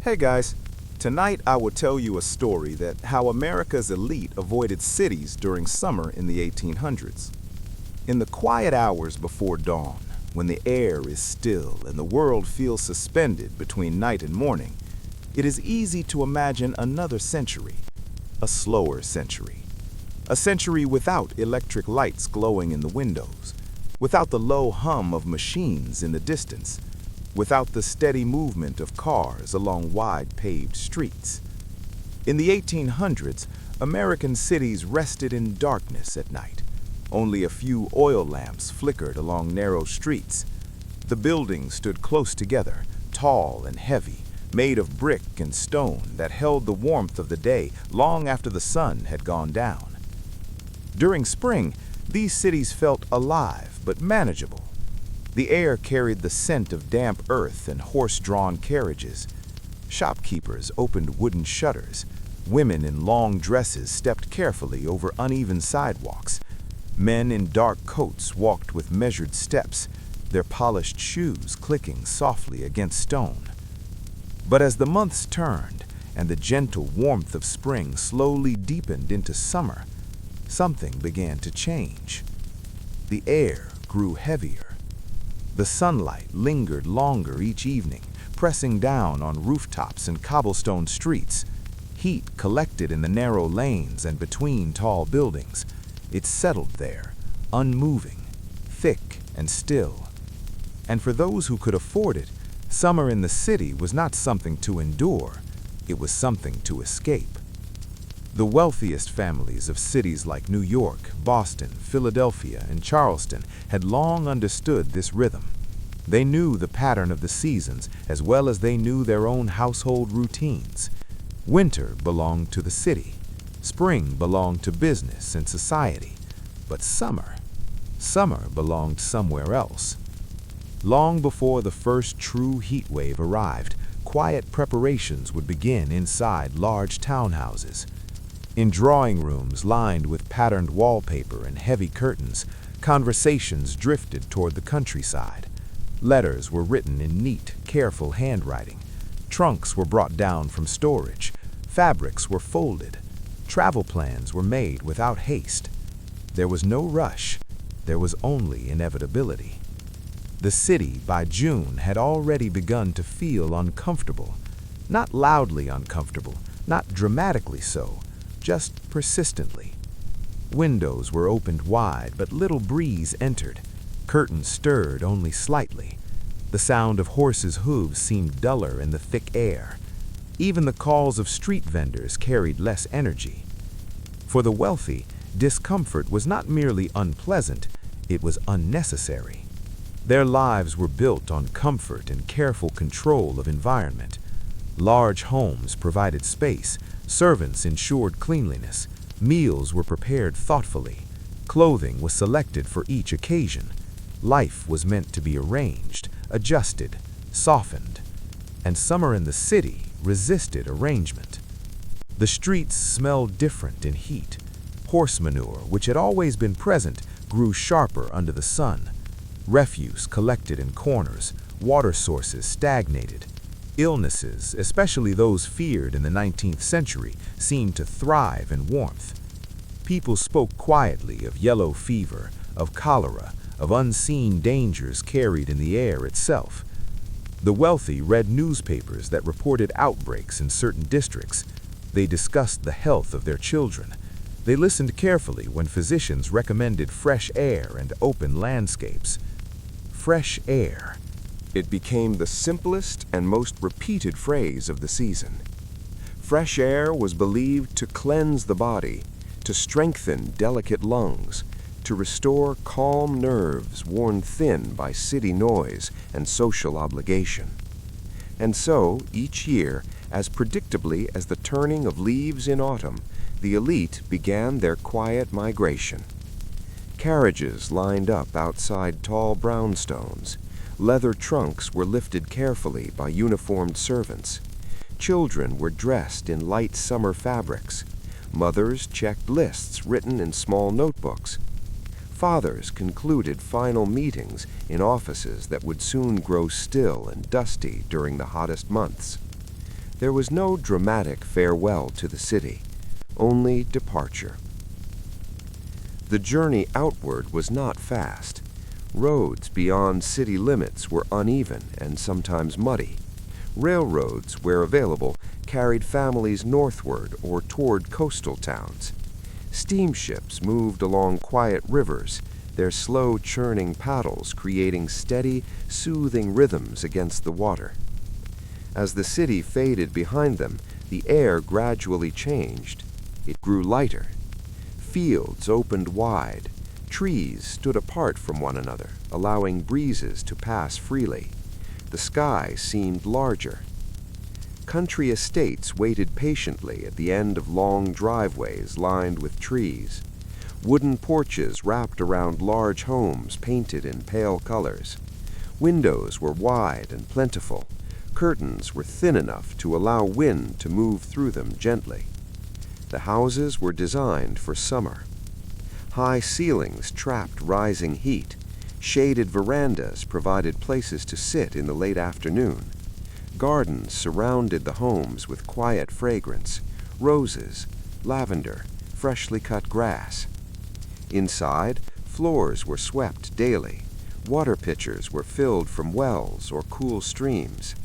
Hey guys, tonight I will tell you a story that how America's elite avoided cities during summer in the 1800s. In the quiet hours before dawn, when the air is still and the world feels suspended between night and morning, it is easy to imagine another century, a slower century. A century without electric lights glowing in the windows, without the low hum of machines in the distance, without the steady movement of cars along wide paved streets. In the 1800s, American cities rested in darkness at night. Only a few oil lamps flickered along narrow streets. The buildings stood close together, tall and heavy, made of brick and stone that held the warmth of the day long after the sun had gone down. During spring, these cities felt alive but manageable. The air carried the scent of damp earth and horse-drawn carriages. Shopkeepers opened wooden shutters. Women in long dresses stepped carefully over uneven sidewalks. Men in dark coats walked with measured steps, their polished shoes clicking softly against stone. But as the months turned and the gentle warmth of spring slowly deepened into summer, something began to change. The air grew heavier. The sunlight lingered longer each evening, pressing down on rooftops and cobblestone streets. Heat collected in the narrow lanes and between tall buildings. It settled there, unmoving, thick and still. And for those who could afford it, summer in the city was not something to endure, it was something to escape. The wealthiest families of cities like New York, Boston, Philadelphia, and Charleston had long understood this rhythm. They knew the pattern of the seasons as well as they knew their own household routines. Winter belonged to the city. Spring belonged to business and society. But summer belonged somewhere else. Long before the first true heat wave arrived, quiet preparations would begin inside large townhouses. In drawing rooms lined with patterned wallpaper and heavy curtains, conversations drifted toward the countryside. Letters were written in neat, careful handwriting. Trunks were brought down from storage. Fabrics were folded. Travel plans were made without haste. There was no rush. There was only inevitability. The city, by June, had already begun to feel uncomfortable. Not loudly uncomfortable, not dramatically so, just persistently. Windows were opened wide, but little breeze entered. Curtains stirred only slightly. The sound of horses' hooves seemed duller in the thick air. Even the calls of street vendors carried less energy. For the wealthy, discomfort was not merely unpleasant, it was unnecessary. Their lives were built on comfort and careful control of environment. Large homes provided space. Servants ensured cleanliness. Meals were prepared thoughtfully. Clothing was selected for each occasion. Life was meant to be arranged, adjusted, softened. And summer in the city resisted arrangement. The streets smelled different in heat. Horse manure, which had always been present, grew sharper under the sun. Refuse collected in corners. Water sources stagnated. Illnesses, especially those feared in the 19th century, seemed to thrive in warmth. People spoke quietly of yellow fever, of cholera, of unseen dangers carried in the air itself. The wealthy read newspapers that reported outbreaks in certain districts. They discussed the health of their children. They listened carefully when physicians recommended fresh air and open landscapes. Fresh air. It became the simplest and most repeated phrase of the season. Fresh air was believed to cleanse the body, to strengthen delicate lungs, to restore calm nerves worn thin by city noise and social obligation. And so, each year, as predictably as the turning of leaves in autumn, the elite began their quiet migration. Carriages lined up outside tall brownstones. Leather trunks were lifted carefully by uniformed servants. Children were dressed in light summer fabrics. Mothers checked lists written in small notebooks. Fathers concluded final meetings in offices that would soon grow still and dusty during the hottest months. There was no dramatic farewell to the city, only departure. The journey outward was not fast. Roads beyond city limits were uneven and sometimes muddy. Railroads, where available, carried families northward or toward coastal towns. Steamships moved along quiet rivers, their slow churning paddles creating steady, soothing rhythms against the water. As the city faded behind them, the air gradually changed. It grew lighter. Fields opened wide. Trees stood apart from one another, allowing breezes to pass freely. The sky seemed larger. Country estates waited patiently at the end of long driveways lined with trees. Wooden porches wrapped around large homes painted in pale colors. Windows were wide and plentiful. Curtains were thin enough to allow wind to move through them gently. The houses were designed for summer. High ceilings trapped rising heat. Shaded verandas provided places to sit in the late afternoon. Gardens surrounded the homes with quiet fragrance, roses, lavender, freshly cut grass. Inside, floors were swept daily. Water pitchers were filled from wells or cool streams.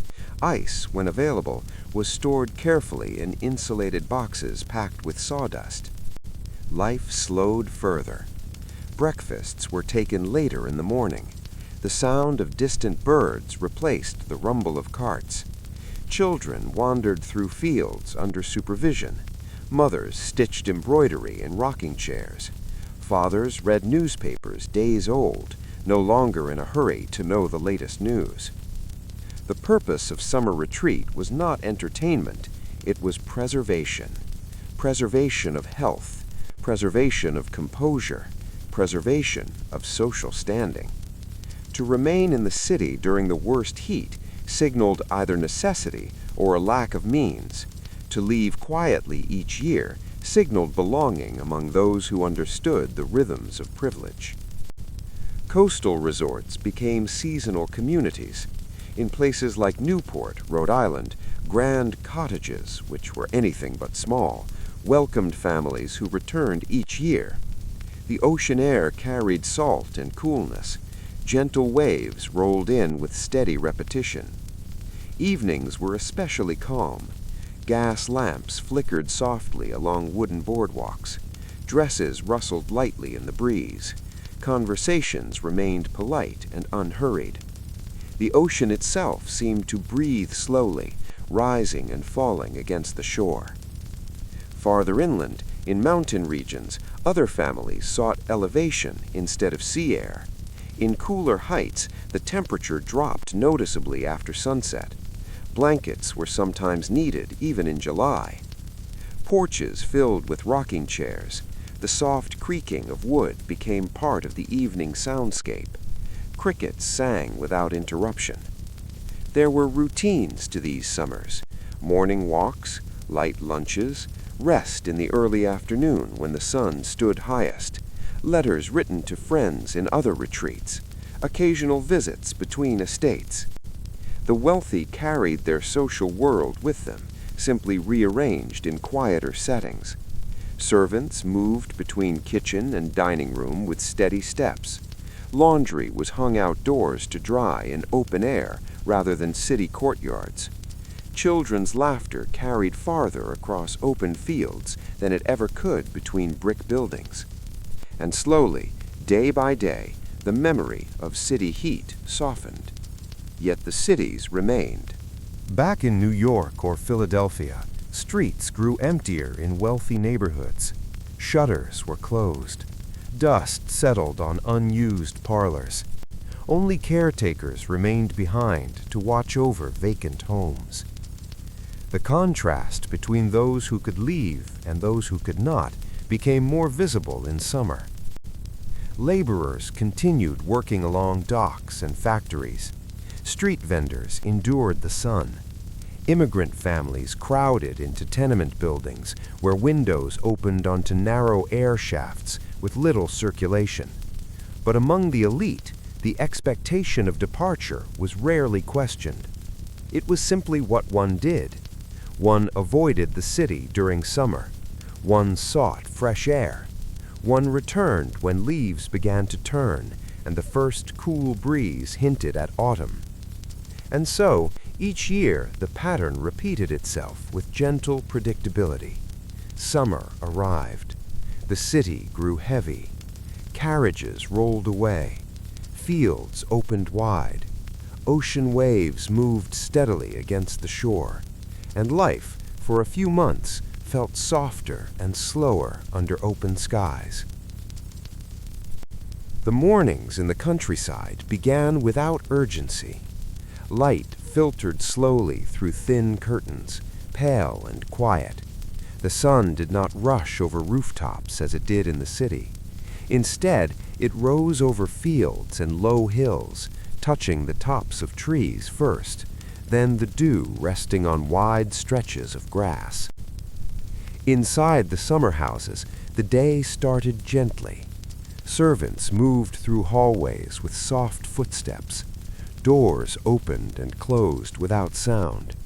Ice, when available, was stored carefully in insulated boxes packed with sawdust. Life slowed further. Breakfasts were taken later in the morning. The sound of distant birds replaced the rumble of carts. Children wandered through fields under supervision. Mothers stitched embroidery in rocking chairs. Fathers read newspapers days old, no longer in a hurry to know the latest news. The purpose of summer retreat was not entertainment, it was preservation. Preservation of health, preservation of composure, preservation of social standing. To remain in the city during the worst heat signaled either necessity or a lack of means. To leave quietly each year signaled belonging among those who understood the rhythms of privilege. Coastal resorts became seasonal communities. In places like Newport, Rhode Island, grand cottages, which were anything but small, welcomed families who returned each year. The ocean air carried salt and coolness. Gentle waves rolled in with steady repetition. Evenings were especially calm. Gas lamps flickered softly along wooden boardwalks. Dresses rustled lightly in the breeze. Conversations remained polite and unhurried. The ocean itself seemed to breathe slowly, rising and falling against the shore. Farther inland, in mountain regions, other families sought elevation instead of sea air. In cooler heights, the temperature dropped noticeably after sunset. Blankets were sometimes needed even in July. Porches filled with rocking chairs. The soft creaking of wood became part of the evening soundscape. Crickets sang without interruption. There were routines to these summers: morning walks, light lunches, rest in the early afternoon when the sun stood highest, letters written to friends in other retreats, occasional visits between estates. The wealthy carried their social world with them, simply rearranged in quieter settings. Servants moved between kitchen and dining room with steady steps. Laundry was hung outdoors to dry in open air rather than city courtyards. Children's laughter carried farther across open fields than it ever could between brick buildings. And slowly, day by day, the memory of city heat softened. Yet the cities remained. Back in New York or Philadelphia, streets grew emptier in wealthy neighborhoods. Shutters were closed. Dust settled on unused parlors. Only caretakers remained behind to watch over vacant homes. The contrast between those who could leave and those who could not became more visible in summer. Laborers continued working along docks and factories. Street vendors endured the sun. Immigrant families crowded into tenement buildings where windows opened onto narrow air shafts with little circulation. But among the elite, the expectation of departure was rarely questioned. It was simply what one did. One avoided the city during summer. One sought fresh air. One returned when leaves began to turn and the first cool breeze hinted at autumn. And so, each year the pattern repeated itself with gentle predictability. Summer arrived. The city grew heavy. Carriages rolled away. Fields opened wide. Ocean waves moved steadily against the shore. And life, for a few months, felt softer and slower under open skies. The mornings in the countryside began without urgency. Light filtered slowly through thin curtains, pale and quiet. The sun did not rush over rooftops as it did in the city. Instead, it rose over fields and low hills, touching the tops of trees first, then the dew resting on wide stretches of grass. Inside the summer houses, the day started gently. Servants moved through hallways with soft footsteps. Doors opened and closed without sound.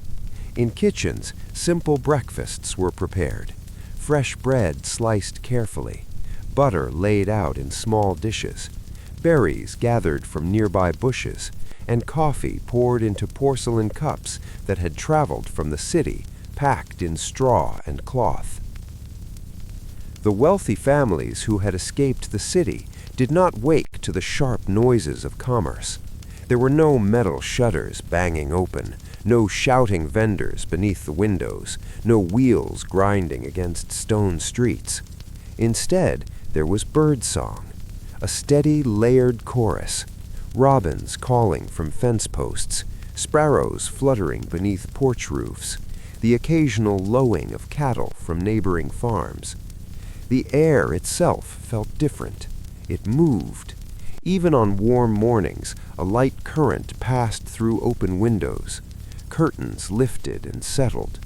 In kitchens, simple breakfasts were prepared. Fresh bread sliced carefully, butter laid out in small dishes, berries gathered from nearby bushes, and coffee poured into porcelain cups that had traveled from the city, packed in straw and cloth. The wealthy families who had escaped the city did not wake to the sharp noises of commerce. There were no metal shutters banging open, no shouting vendors beneath the windows, no wheels grinding against stone streets. Instead, there was birdsong, a steady, layered chorus, robins calling from fence posts, sparrows fluttering beneath porch roofs, the occasional lowing of cattle from neighboring farms. The air itself felt different. It moved. Even on warm mornings, a light current passed through open windows. Curtains lifted and settled.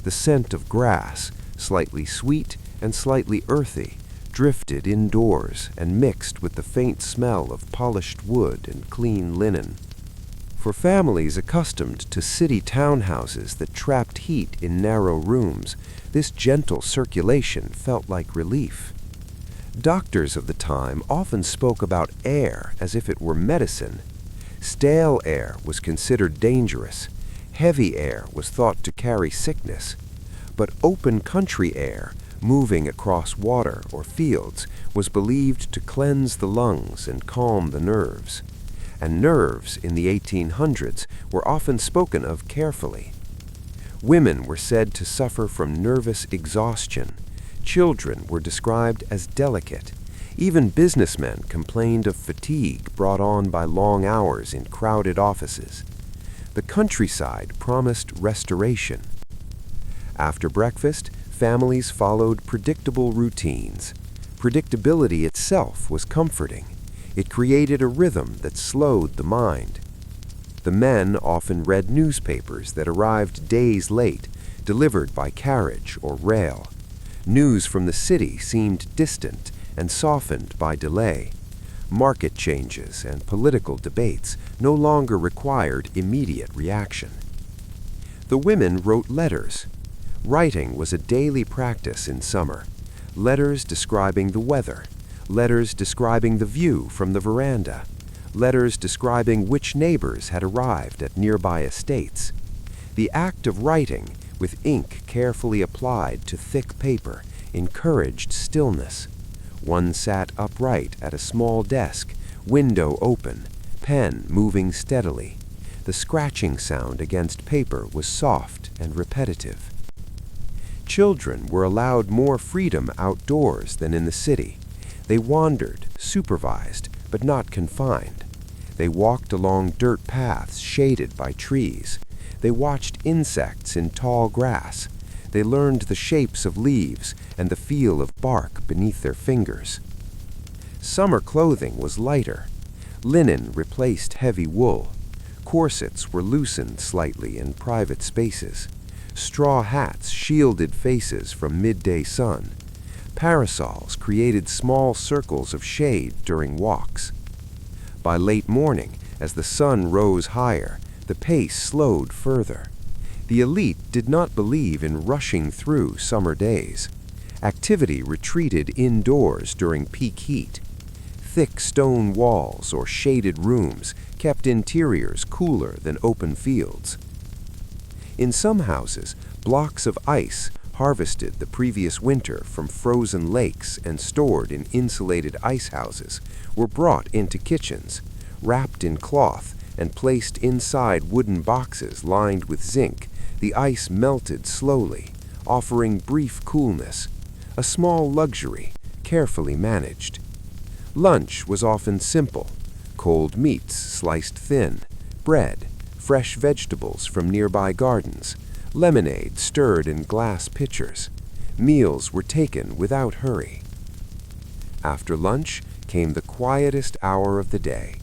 The scent of grass, slightly sweet and slightly earthy, drifted indoors and mixed with the faint smell of polished wood and clean linen. For families accustomed to city townhouses that trapped heat in narrow rooms, this gentle circulation felt like relief. Doctors of the time often spoke about air as if it were medicine. Stale air was considered dangerous. Heavy air was thought to carry sickness. But open country air, moving across water or fields, was believed to cleanse the lungs and calm the nerves. And nerves in the 1800s were often spoken of carefully. Women were said to suffer from nervous exhaustion. Children were described as delicate. Even businessmen complained of fatigue brought on by long hours in crowded offices. The countryside promised restoration. After breakfast, families followed predictable routines. Predictability itself was comforting. It created a rhythm that slowed the mind. The men often read newspapers that arrived days late, delivered by carriage or rail. News from the city seemed distant and softened by delay. Market changes and political debates no longer required immediate reaction. The women wrote letters. Writing was a daily practice in summer. Letters describing the weather. Letters describing the view from the veranda. Letters describing which neighbors had arrived at nearby estates. The act of writing, with ink carefully applied to thick paper, encouraged stillness. One sat upright at a small desk, window open, pen moving steadily. The scratching sound against paper was soft and repetitive. Children were allowed more freedom outdoors than in the city. They wandered, supervised, but not confined. They walked along dirt paths shaded by trees. They watched insects in tall grass. They learned the shapes of leaves and the feel of bark beneath their fingers. Summer clothing was lighter. Linen replaced heavy wool. Corsets were loosened slightly in private spaces. Straw hats shielded faces from midday sun. Parasols created small circles of shade during walks. By late morning, as the sun rose higher, the pace slowed further. The elite did not believe in rushing through summer days. Activity retreated indoors during peak heat. Thick stone walls or shaded rooms kept interiors cooler than open fields. In some houses, blocks of ice harvested the previous winter from frozen lakes and stored in insulated ice houses were brought into kitchens, wrapped in cloth and placed inside wooden boxes lined with zinc. The ice melted slowly, offering brief coolness, a small luxury, carefully managed. Lunch was often simple: cold meats sliced thin, bread, fresh vegetables from nearby gardens, lemonade stirred in glass pitchers. Meals were taken without hurry. After lunch came the quietest hour of the day.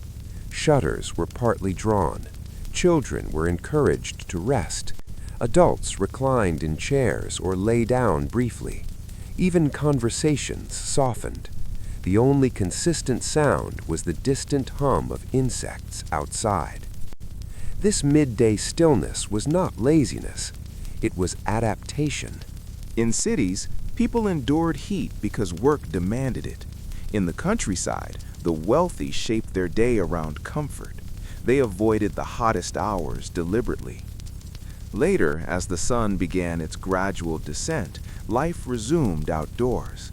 Shutters were partly drawn. Children were encouraged to rest. Adults reclined in chairs or lay down briefly. Even conversations softened. The only consistent sound was the distant hum of insects outside. This midday stillness was not laziness. It was adaptation. In cities, people endured heat because work demanded it. In the countryside, the wealthy shaped their day around comfort. They avoided the hottest hours deliberately. Later, as the sun began its gradual descent, life resumed outdoors.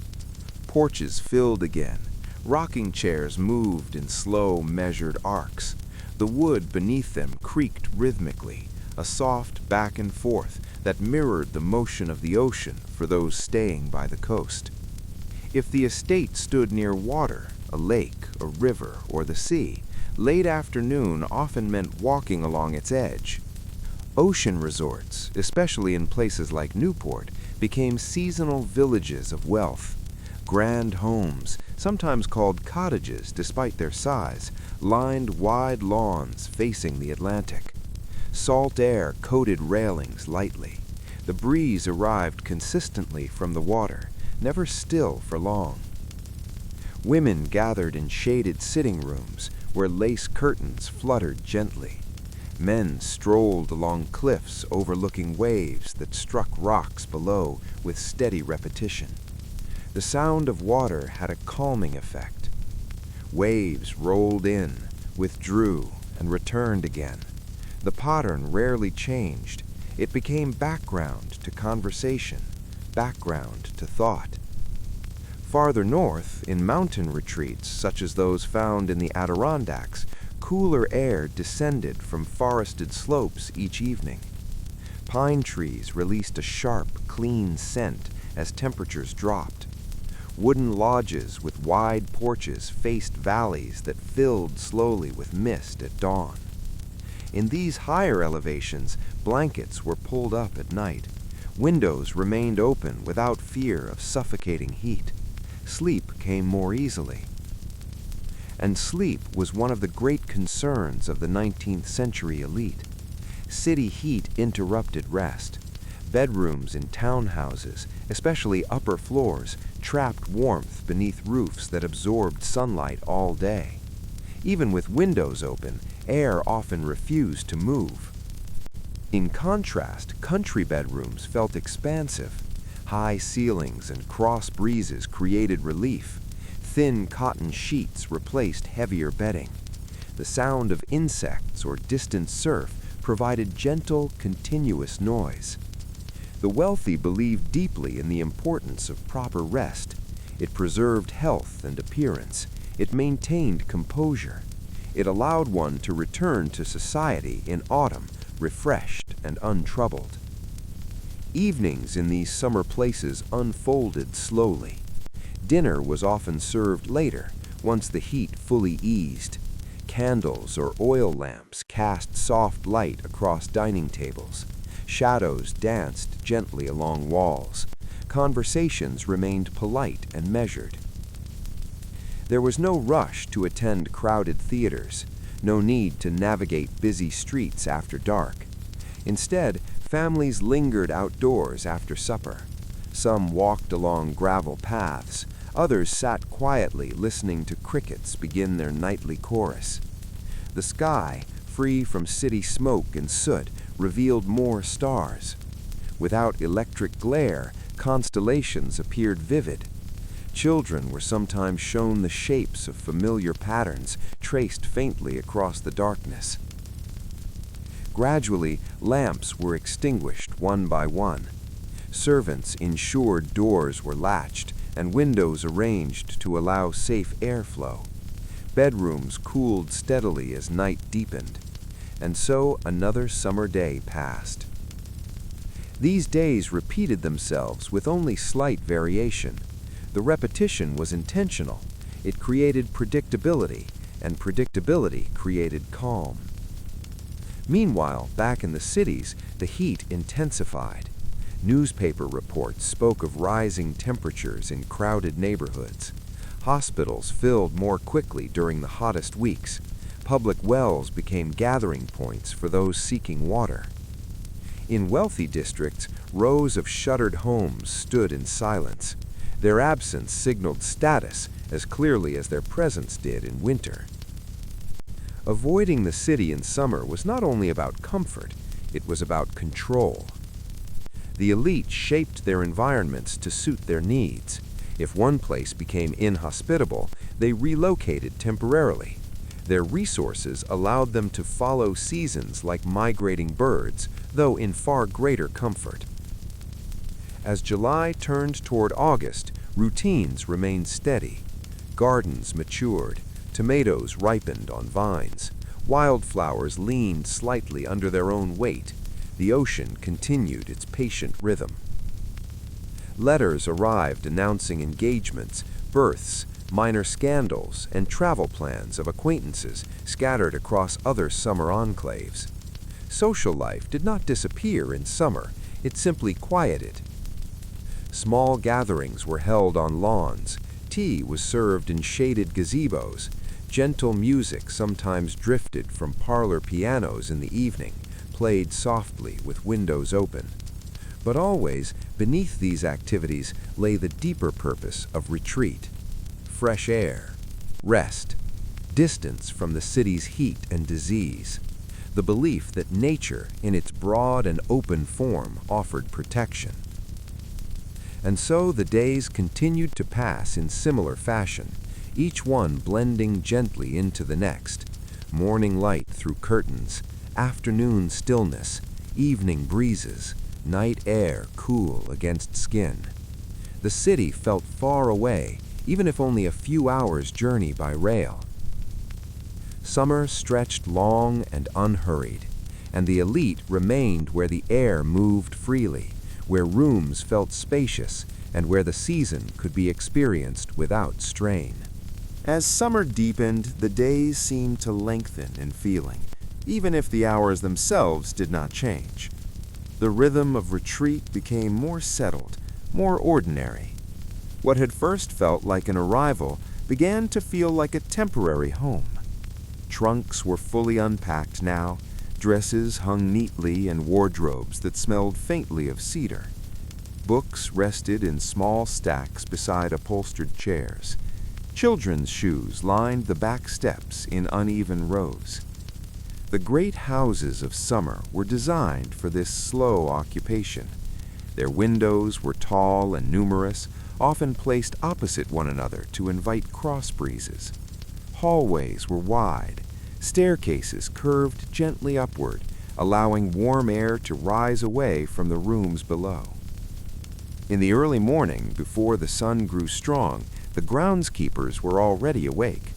Porches filled again. Rocking chairs moved in slow, measured arcs. The wood beneath them creaked rhythmically, a soft back and forth that mirrored the motion of the ocean for those staying by the coast. If the estate stood near water, a lake, a river, or the sea, late afternoon often meant walking along its edge. Ocean resorts, especially in places like Newport, became seasonal villages of wealth. Grand homes, sometimes called cottages despite their size, lined wide lawns facing the Atlantic. Salt air coated railings lightly. The breeze arrived consistently from the water, never still for long. Women gathered in shaded sitting rooms where lace curtains fluttered gently. Men strolled along cliffs overlooking waves that struck rocks below with steady repetition. The sound of water had a calming effect. Waves rolled in, withdrew, and returned again. The pattern rarely changed. It became background to conversation, background to thought. Farther north, in mountain retreats such as those found in the Adirondacks, cooler air descended from forested slopes each evening. Pine trees released a sharp, clean scent as temperatures dropped. Wooden lodges with wide porches faced valleys that filled slowly with mist at dawn. In these higher elevations, blankets were pulled up at night. Windows remained open without fear of suffocating heat. Sleep came more easily. And sleep was one of the great concerns of the 19th century elite. City heat interrupted rest. Bedrooms in townhouses, especially upper floors, trapped warmth beneath roofs that absorbed sunlight all day. Even with windows open, air often refused to move. In contrast, country bedrooms felt expansive. High ceilings and cross breezes created relief. Thin cotton sheets replaced heavier bedding. The sound of insects or distant surf provided gentle, continuous noise. The wealthy believed deeply in the importance of proper rest. It preserved health and appearance. It maintained composure. It allowed one to return to society in autumn, refreshed and untroubled. Evenings in these summer places unfolded slowly. Dinner was often served later, once the heat fully eased. Candles or oil lamps cast soft light across dining tables. Shadows danced gently along walls. Conversations remained polite and measured. There was no rush to attend crowded theaters, no need to navigate busy streets after dark. Instead, families lingered outdoors after supper. Some walked along gravel paths. Others sat quietly listening to crickets begin their nightly chorus. The sky, free from city smoke and soot, revealed more stars. Without electric glare, constellations appeared vivid. Children were sometimes shown the shapes of familiar patterns traced faintly across the darkness. Gradually, lamps were extinguished one by one. Servants ensured doors were latched and windows arranged to allow safe airflow. Bedrooms cooled steadily as night deepened. And so another summer day passed. These days repeated themselves with only slight variation. The repetition was intentional. It created predictability, and predictability created calm. Meanwhile, back in the cities, the heat intensified. Newspaper reports spoke of rising temperatures in crowded neighborhoods. Hospitals filled more quickly during the hottest weeks. Public wells became gathering points for those seeking water. In wealthy districts, rows of shuttered homes stood in silence. Their absence signaled status as clearly as their presence did in winter. Avoiding the city in summer was not only about comfort, it was about control. The elite shaped their environments to suit their needs. If one place became inhospitable, they relocated temporarily. Their resources allowed them to follow seasons like migrating birds, though in far greater comfort. As July turned toward August, routines remained steady. Gardens matured, tomatoes ripened on vines, wildflowers leaned slightly under their own weight. The ocean continued its patient rhythm. Letters arrived announcing engagements, births, minor scandals, and travel plans of acquaintances scattered across other summer enclaves. Social life did not disappear in summer, it simply quieted. Small gatherings were held on lawns, tea was served in shaded gazebos, gentle music sometimes drifted from parlor pianos in the evening, played softly with windows open. But always, beneath these activities lay the deeper purpose of retreat. Fresh air, rest, distance from the city's heat and disease, the belief that nature, in its broad and open form, offered protection. And so the days continued to pass in similar fashion, each one blending gently into the next. Morning light through curtains, afternoon stillness, evening breezes, night air cool against skin. The city felt far away, even if only a few hours' journey by rail. Summer stretched long and unhurried, and the elite remained where the air moved freely, where rooms felt spacious, and where the season could be experienced without strain. As summer deepened, the days seemed to lengthen in feeling, even if the hours themselves did not change. The rhythm of retreat became more settled, more ordinary. What had first felt like an arrival began to feel like a temporary home. Trunks were fully unpacked now, dresses hung neatly in wardrobes that smelled faintly of cedar. Books rested in small stacks beside upholstered chairs. Children's shoes lined the back steps in uneven rows. The great houses of summer were designed for this slow occupation. Their windows were tall and numerous, often placed opposite one another to invite cross breezes. Hallways were wide. Staircases curved gently upward, allowing warm air to rise away from the rooms below. In the early morning, before the sun grew strong, the groundskeepers were already awake.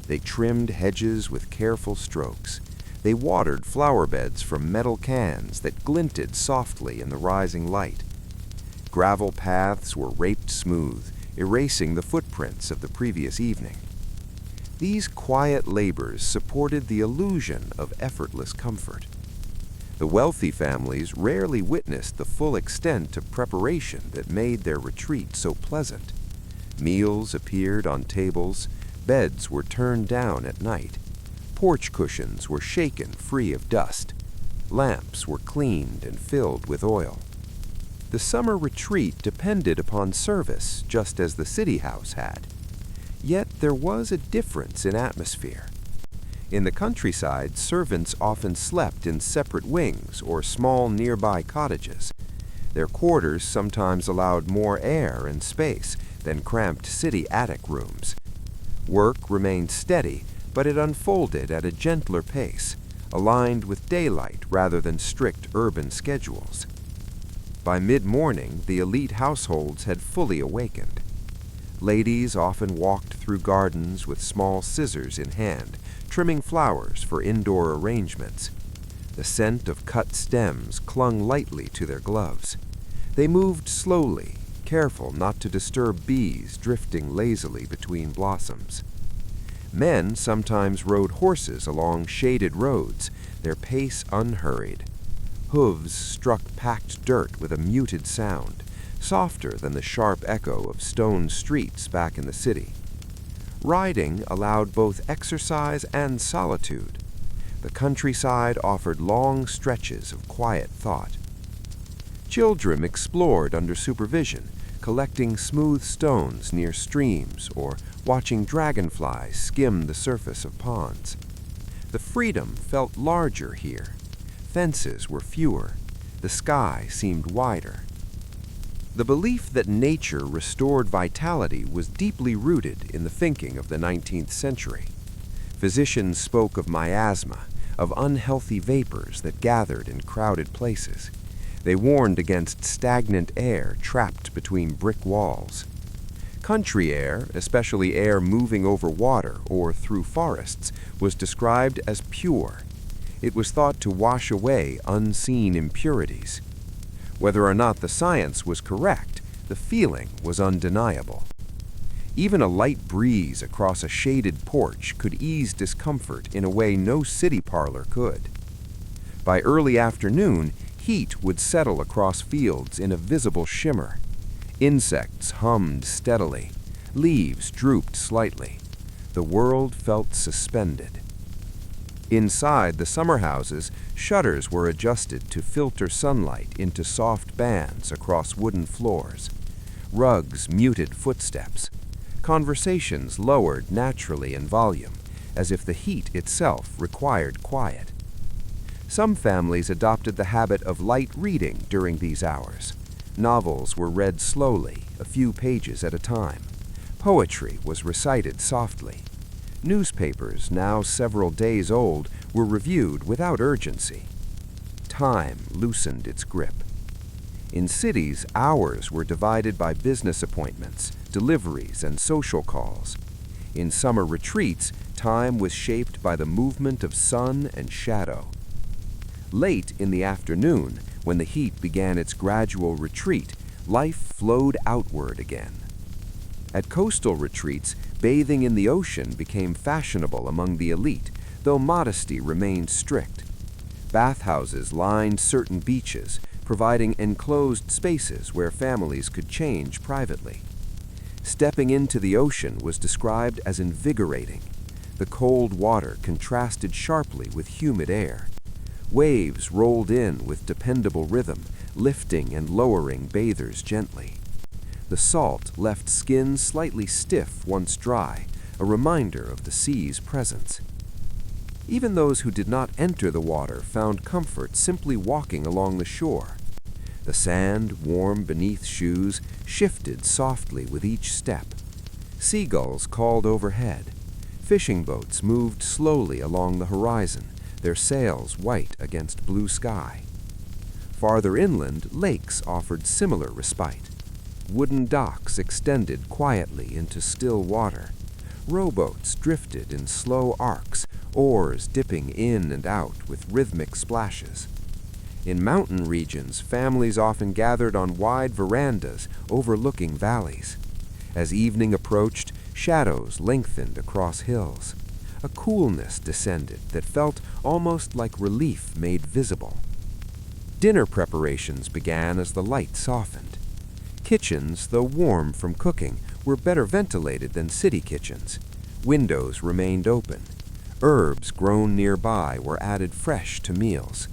They trimmed hedges with careful strokes. They watered flower beds from metal cans that glinted softly in the rising light. Gravel paths were raked smooth, erasing the footprints of the previous evening. These quiet labors supported the illusion of effortless comfort. The wealthy families rarely witnessed the full extent of preparation that made their retreat so pleasant. Meals appeared on tables, beds were turned down at night, porch cushions were shaken free of dust, lamps were cleaned and filled with oil. The summer retreat depended upon service, just as the city house had. Yet there was a difference in atmosphere. In the countryside, servants often slept in separate wings or small nearby cottages. Their quarters sometimes allowed more air and space than cramped city attic rooms. Work remained steady, but it unfolded at a gentler pace, aligned with daylight rather than strict urban schedules. By mid-morning, the elite households had fully awakened. Ladies often walked through gardens with small scissors in hand, trimming flowers for indoor arrangements. The scent of cut stems clung lightly to their gloves. They moved slowly, careful not to disturb bees drifting lazily between blossoms. Men sometimes rode horses along shaded roads, their pace unhurried. Hooves struck packed dirt with a muted sound, softer than the sharp echo of stone streets back in the city. Riding allowed both exercise and solitude. The countryside offered long stretches of quiet thought. Children explored under supervision, collecting smooth stones near streams or watching dragonflies skim the surface of ponds. The freedom felt larger here. Fences were fewer. The sky seemed wider. The belief that nature restored vitality was deeply rooted in the thinking of the 19th century. Physicians spoke of miasma, of unhealthy vapors that gathered in crowded places. They warned against stagnant air trapped between brick walls. Country air, especially air moving over water or through forests, was described as pure. It was thought to wash away unseen impurities. Whether or not the science was correct, the feeling was undeniable. Even a light breeze across a shaded porch could ease discomfort in a way no city parlor could. By early afternoon, heat would settle across fields in a visible shimmer. Insects hummed steadily. Leaves drooped slightly. The world felt suspended. Inside the summer houses, shutters were adjusted to filter sunlight into soft bands across wooden floors. Rugs muted footsteps. Conversations lowered naturally in volume, as if the heat itself required quiet. Some families adopted the habit of light reading during these hours. Novels were read slowly, a few pages at a time. Poetry was recited softly. Newspapers, now several days old, were reviewed without urgency. Time loosened its grip. In cities, hours were divided by business appointments, deliveries, and social calls. In summer retreats, time was shaped by the movement of sun and shadow. Late in the afternoon, when the heat began its gradual retreat, life flowed outward again. At coastal retreats, bathing in the ocean became fashionable among the elite, though modesty remained strict. Bathhouses lined certain beaches, providing enclosed spaces where families could change privately. Stepping into the ocean was described as invigorating. The cold water contrasted sharply with humid air. Waves rolled in with dependable rhythm, lifting and lowering bathers gently. The salt left skin slightly stiff once dry, a reminder of the sea's presence. Even those who did not enter the water found comfort simply walking along the shore. The sand, warm beneath shoes, shifted softly with each step. Seagulls called overhead. Fishing boats moved slowly along the horizon, their sails white against blue sky. Farther inland, lakes offered similar respite. Wooden docks extended quietly into still water. Rowboats drifted in slow arcs, oars dipping in and out with rhythmic splashes. In mountain regions, families often gathered on wide verandas overlooking valleys. As evening approached, shadows lengthened across hills. A coolness descended that felt almost like relief made visible. Dinner preparations began as the light softened. Kitchens, though warm from cooking, were better ventilated than city kitchens. Windows remained open. Herbs grown nearby were added fresh to meals.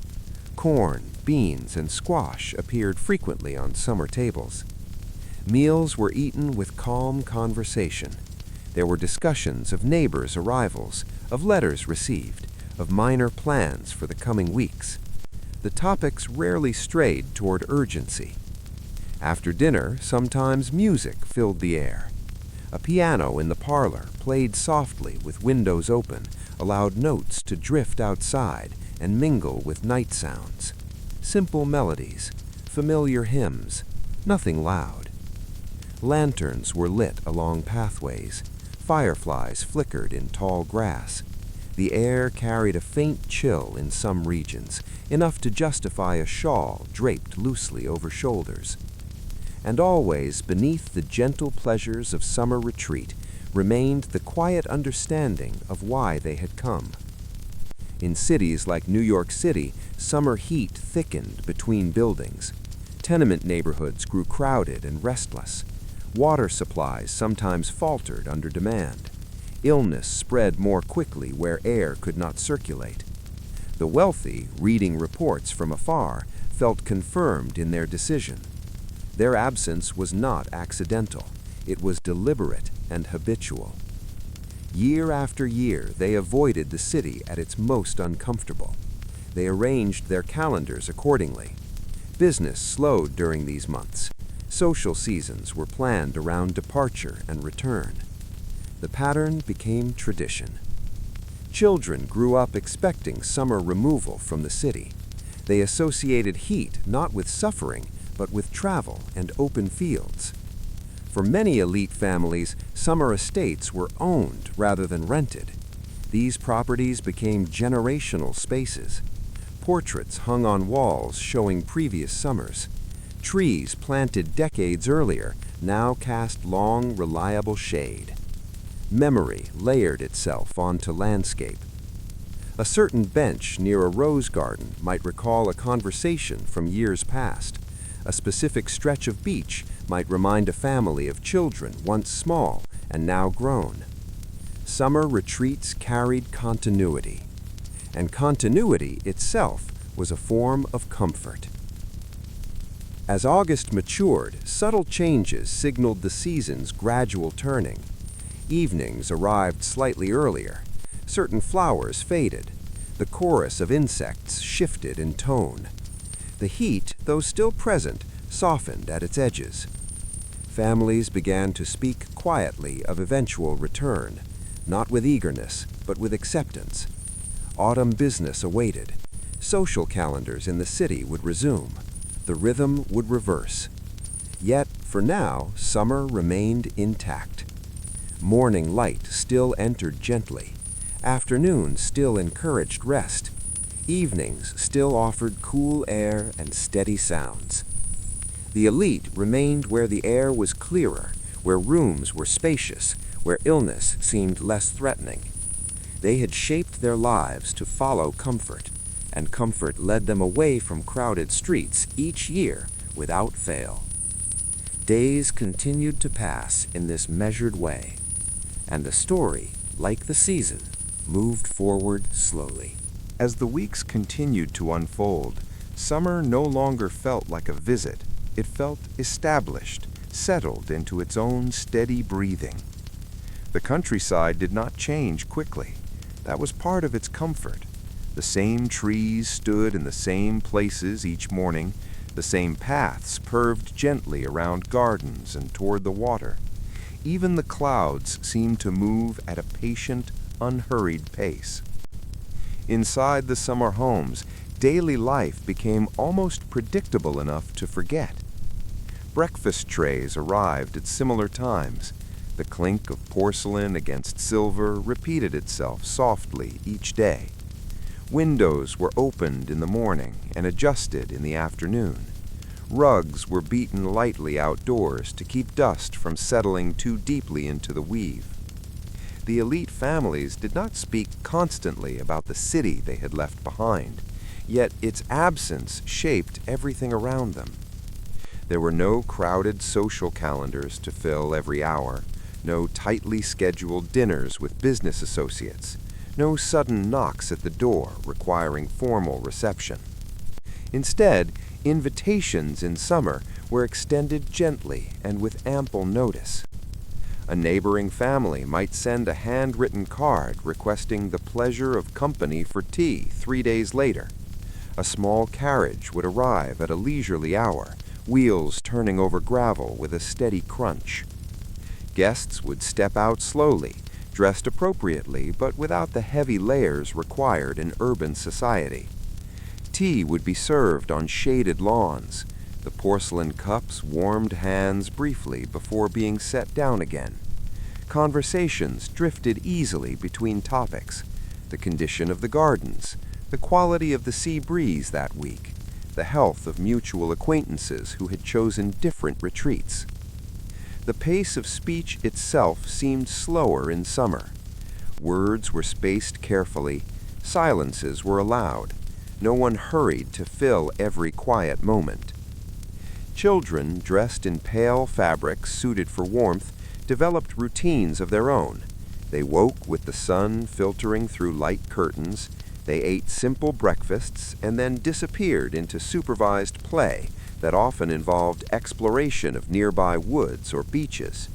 Corn, beans, and squash appeared frequently on summer tables. Meals were eaten with calm conversation. There were discussions of neighbors' arrivals, of letters received, of minor plans for the coming weeks. The topics rarely strayed toward urgency. After dinner, sometimes music filled the air. A piano in the parlor, played softly with windows open, allowed notes to drift outside and mingle with night sounds. Simple melodies, familiar hymns, nothing loud. Lanterns were lit along pathways. Fireflies flickered in tall grass. The air carried a faint chill in some regions, enough to justify a shawl draped loosely over shoulders. And always, beneath the gentle pleasures of summer retreat, remained the quiet understanding of why they had come. In cities like New York City, summer heat thickened between buildings. Tenement neighborhoods grew crowded and restless. Water supplies sometimes faltered under demand. Illness spread more quickly where air could not circulate. The wealthy, reading reports from afar, felt confirmed in their decision. Their absence was not accidental. It was deliberate and habitual. Year after year, they avoided the city at its most uncomfortable. They arranged their calendars accordingly. Business slowed during these months. Social seasons were planned around departure and return. The pattern became tradition. Children grew up expecting summer removal from the city. They associated heat not with suffering, but with travel and open fields. For many elite families, summer estates were owned rather than rented. These properties became generational spaces. Portraits hung on walls showing previous summers. Trees planted decades earlier now cast long, reliable shade. Memory layered itself onto landscape. A certain bench near a rose garden might recall a conversation from years past. A specific stretch of beach might remind a family of children once small and now grown. Summer retreats carried continuity, and continuity itself was a form of comfort. As August matured, subtle changes signaled the season's gradual turning. Evenings arrived slightly earlier. Certain flowers faded. The chorus of insects shifted in tone. The heat, though still present, softened at its edges. Families began to speak quietly of eventual return, not with eagerness, but with acceptance. Autumn business awaited. Social calendars in the city would resume. The rhythm would reverse. Yet, for now, summer remained intact. Morning light still entered gently. Afternoon still encouraged rest. Evenings still offered cool air and steady sounds. The elite remained where the air was clearer, where rooms were spacious, where illness seemed less threatening. They had shaped their lives to follow comfort, and comfort led them away from crowded streets each year without fail. Days continued to pass in this measured way, and the story, like the season, moved forward slowly. As the weeks continued to unfold, summer no longer felt like a visit. It felt established, settled into its own steady breathing. The countryside did not change quickly. That was part of its comfort. The same trees stood in the same places each morning. The same paths curved gently around gardens and toward the water. Even the clouds seemed to move at a patient, unhurried pace. Inside the summer homes, daily life became almost predictable enough to forget. Breakfast trays arrived at similar times. The clink of porcelain against silver repeated itself softly each day. Windows were opened in the morning and adjusted in the afternoon. Rugs were beaten lightly outdoors to keep dust from settling too deeply into the weave. The elite families did not speak constantly about the city they had left behind, yet its absence shaped everything around them. There were no crowded social calendars to fill every hour, no tightly scheduled dinners with business associates, no sudden knocks at the door requiring formal reception. Instead, invitations in summer were extended gently and with ample notice. A neighboring family might send a handwritten card requesting the pleasure of company for tea 3 days later. A small carriage would arrive at a leisurely hour, wheels turning over gravel with a steady crunch. Guests would step out slowly, dressed appropriately but without the heavy layers required in urban society. Tea would be served on shaded lawns. The porcelain cups warmed hands briefly before being set down again. Conversations drifted easily between topics: the condition of the gardens, the quality of the sea breeze that week, the health of mutual acquaintances who had chosen different retreats. The pace of speech itself seemed slower in summer. Words were spaced carefully, silences were allowed. No one hurried to fill every quiet moment. Children, dressed in pale fabrics suited for warmth, developed routines of their own. They woke with the sun filtering through light curtains. They ate simple breakfasts and then disappeared into supervised play that often involved exploration of nearby woods or beaches.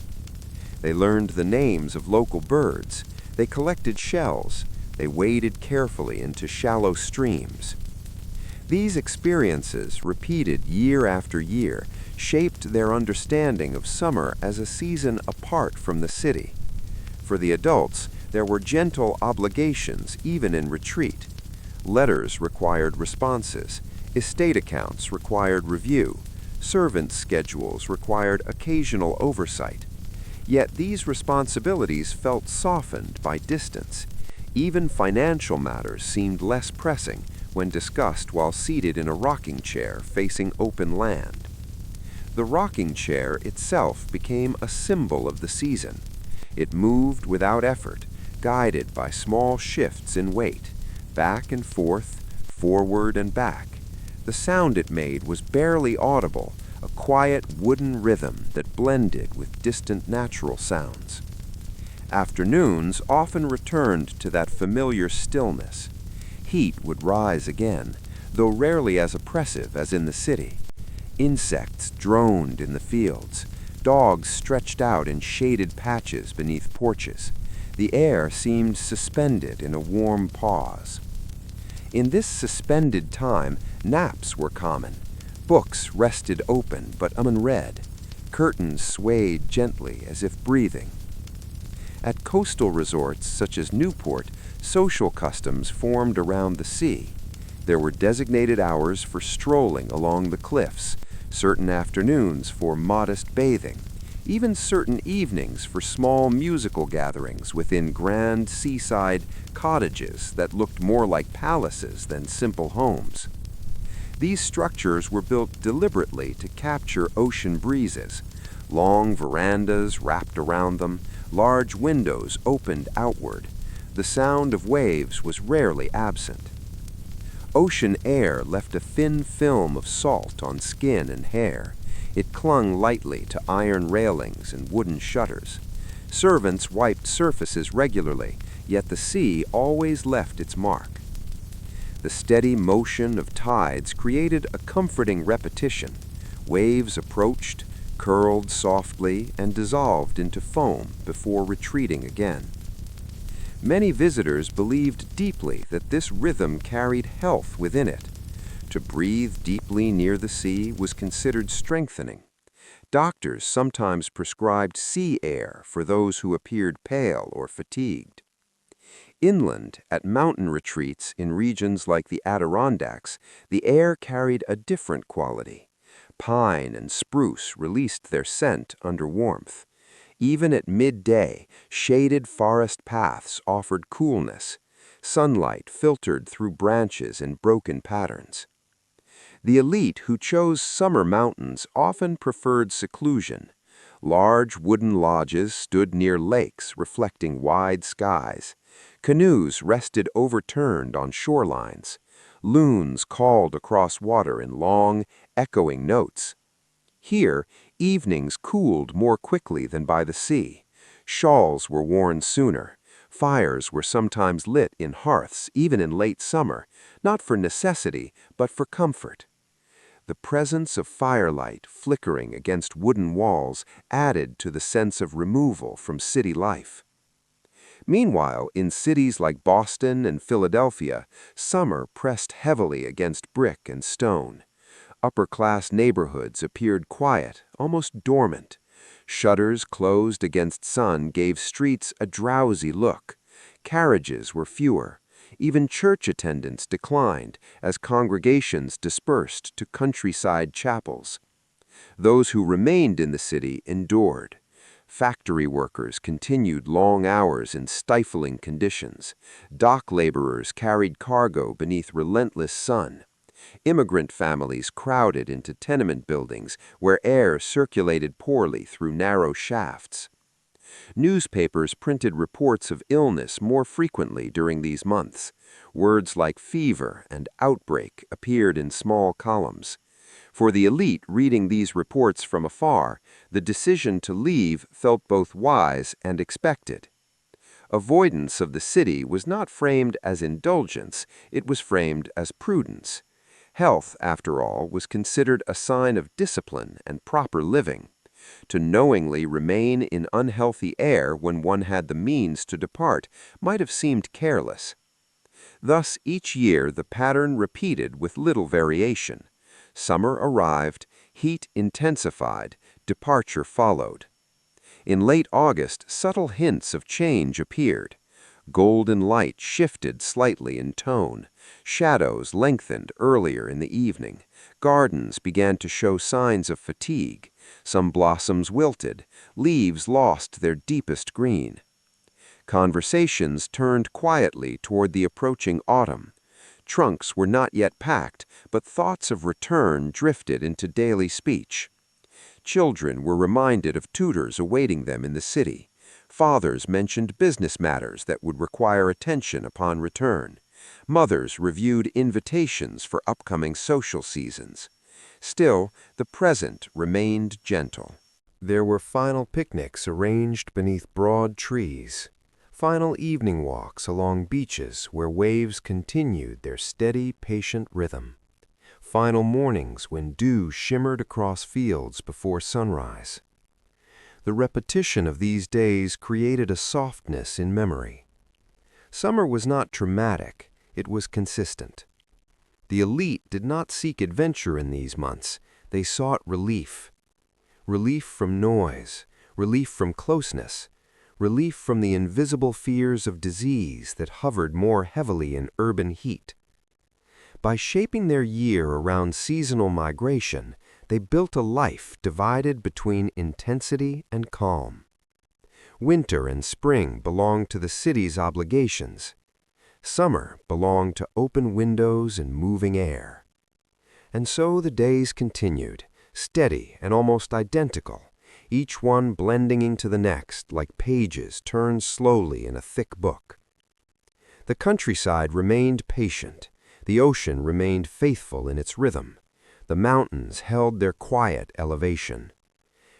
They learned the names of local birds. They collected shells. They waded carefully into shallow streams. These experiences, repeated year after year, shaped their understanding of summer as a season apart from the city. For the adults, there were gentle obligations even in retreat. Letters required responses. Estate accounts required review. Servant schedules required occasional oversight. Yet these responsibilities felt softened by distance. Even financial matters seemed less pressing when discussed while seated in a rocking chair facing open land. The rocking chair itself became a symbol of the season. It moved without effort, guided by small shifts in weight, back and forth, forward and back. The sound it made was barely audible, a quiet wooden rhythm that blended with distant natural sounds. Afternoons often returned to that familiar stillness. Heat would rise again, though rarely as oppressive as in the city. Insects droned in the fields. Dogs stretched out in shaded patches beneath porches. The air seemed suspended in a warm pause. In this suspended time, naps were common. Books rested open but unread. Curtains swayed gently as if breathing. At coastal resorts such as Newport, social customs formed around the sea. There were designated hours for strolling along the cliffs, certain afternoons for modest bathing, even certain evenings for small musical gatherings within grand seaside cottages that looked more like palaces than simple homes. These structures were built deliberately to capture ocean breezes. Long verandas wrapped around them, large windows opened outward. The sound of waves was rarely absent. Ocean air left a thin film of salt on skin and hair. It clung lightly to iron railings and wooden shutters. Servants wiped surfaces regularly, yet the sea always left its mark. The steady motion of tides created a comforting repetition. Waves approached, curled softly, and dissolved into foam before retreating again. Many visitors believed deeply that this rhythm carried health within it. To breathe deeply near the sea was considered strengthening. Doctors sometimes prescribed sea air for those who appeared pale or fatigued. Inland, at mountain retreats in regions like the Adirondacks, the air carried a different quality. Pine and spruce released their scent under warmth. Even at midday, shaded forest paths offered coolness. Sunlight filtered through branches in broken patterns. The elite who chose summer mountains often preferred seclusion. Large wooden lodges stood near lakes reflecting wide skies. Canoes rested overturned on shorelines. Loons called across water in long, echoing notes. Here, evenings cooled more quickly than by the sea. Shawls were worn sooner. Fires were sometimes lit in hearths, even in late summer, not for necessity, but for comfort. The presence of firelight flickering against wooden walls added to the sense of removal from city life. Meanwhile, in cities like Boston and Philadelphia, summer pressed heavily against brick and stone. Upper-class neighborhoods appeared quiet, almost dormant. Shutters closed against sun gave streets a drowsy look. Carriages were fewer. Even church attendance declined as congregations dispersed to countryside chapels. Those who remained in the city endured. Factory workers continued long hours in stifling conditions. Dock laborers carried cargo beneath relentless sun. Immigrant families crowded into tenement buildings where air circulated poorly through narrow shafts. Newspapers printed reports of illness more frequently during these months. Words like fever and outbreak appeared in small columns. For the elite reading these reports from afar, the decision to leave felt both wise and expected. Avoidance of the city was not framed as indulgence, it was framed as prudence. Health, after all, was considered a sign of discipline and proper living. To knowingly remain in unhealthy air when one had the means to depart might have seemed careless. Thus, each year the pattern repeated with little variation. Summer arrived, heat intensified, departure followed. In late August, subtle hints of change appeared. Golden light shifted slightly in tone. Shadows lengthened earlier in the evening. Gardens began to show signs of fatigue. Some blossoms wilted. Leaves lost their deepest green. Conversations turned quietly toward the approaching autumn. Trunks were not yet packed, but thoughts of return drifted into daily speech. Children were reminded of tutors awaiting them in the city. Fathers mentioned business matters that would require attention upon return. Mothers reviewed invitations for upcoming social seasons. Still, the present remained gentle. There were final picnics arranged beneath broad trees, final evening walks along beaches where waves continued their steady, patient rhythm, final mornings when dew shimmered across fields before sunrise. The repetition of these days created a softness in memory. Summer was not traumatic, it was consistent. The elite did not seek adventure in these months, they sought relief. Relief from noise, relief from closeness, relief from the invisible fears of disease that hovered more heavily in urban heat. By shaping their year around seasonal migration, they built a life divided between intensity and calm. Winter and spring belonged to the city's obligations. Summer belonged to open windows and moving air. And so the days continued, steady and almost identical, each one blending into the next like pages turned slowly in a thick book. The countryside remained patient, the ocean remained faithful in its rhythm, the mountains held their quiet elevation,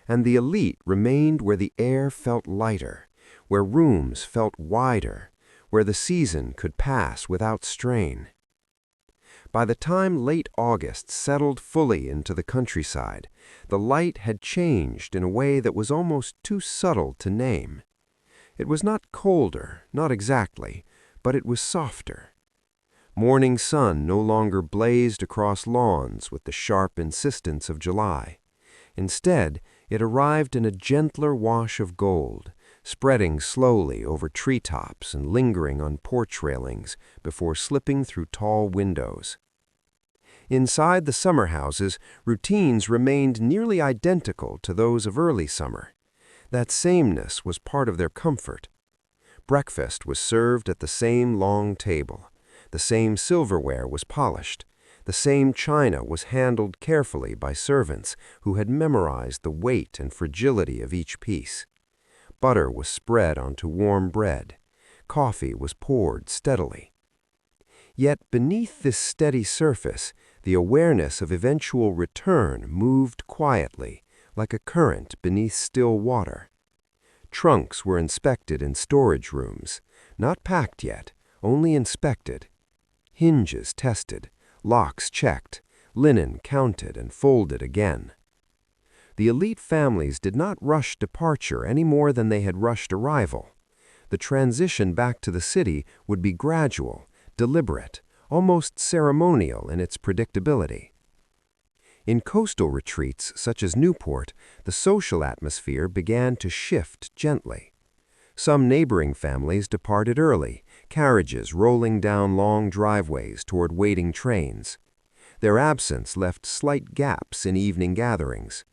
and the elite remained where the air felt lighter, where rooms felt wider, where the season could pass without strain. By the time late August settled fully into the countryside, the light had changed in a way that was almost too subtle to name. It was not colder, not exactly, but it was softer. Morning sun no longer blazed across lawns with the sharp insistence of July. Instead, it arrived in a gentler wash of gold, spreading slowly over treetops and lingering on porch railings before slipping through tall windows. Inside the summer houses, routines remained nearly identical to those of early summer. That sameness was part of their comfort. Breakfast was served at the same long table. The same silverware was polished. The same china was handled carefully by servants who had memorized the weight and fragility of each piece. Butter was spread onto warm bread. Coffee was poured steadily. Yet beneath this steady surface, the awareness of eventual return moved quietly, like a current beneath still water. Trunks were inspected in storage rooms, not packed yet, only inspected. Hinges tested, locks checked, Linen counted and folded again. The elite families did not rush departure any more than they had rushed arrival. The transition back to the city would be gradual, deliberate, almost ceremonial in its predictability. In coastal retreats such as Newport, the social atmosphere began to shift gently. Some neighboring families departed early, carriages rolling down long driveways toward waiting trains. Their absence left slight gaps in evening gatherings.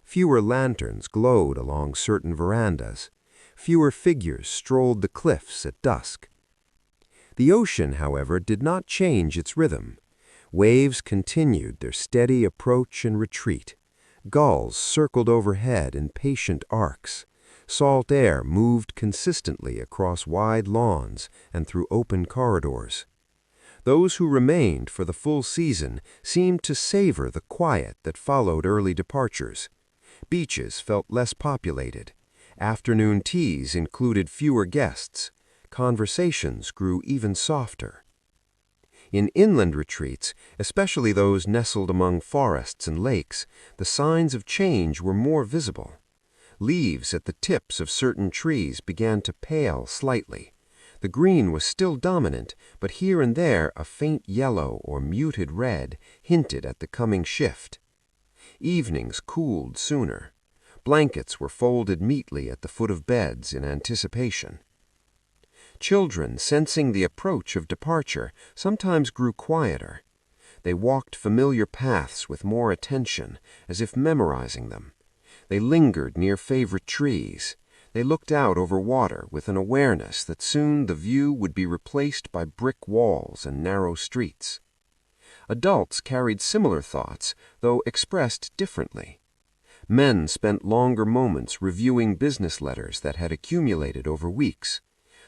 Fewer lanterns glowed along certain verandas. Fewer figures strolled the cliffs at dusk. The ocean, however, did not change its rhythm. Waves continued their steady approach and retreat. Gulls circled overhead in patient arcs. Salt air moved consistently across wide lawns and through open corridors. Those who remained for the full season seemed to savor the quiet that followed early departures. Beaches felt less populated. Afternoon teas included fewer guests. Conversations grew even softer. In inland retreats, especially those nestled among forests and lakes, the signs of change were more visible. Leaves at the tips of certain trees began to pale slightly. The green was still dominant, but here and there a faint yellow or muted red hinted at the coming shift. Evenings cooled sooner. Blankets were folded neatly at the foot of beds in anticipation. Children, sensing the approach of departure, sometimes grew quieter. They walked familiar paths with more attention, as if memorizing them. They lingered near favorite trees. They looked out over water with an awareness that soon the view would be replaced by brick walls and narrow streets. Adults carried similar thoughts, though expressed differently. Men spent longer moments reviewing business letters that had accumulated over weeks.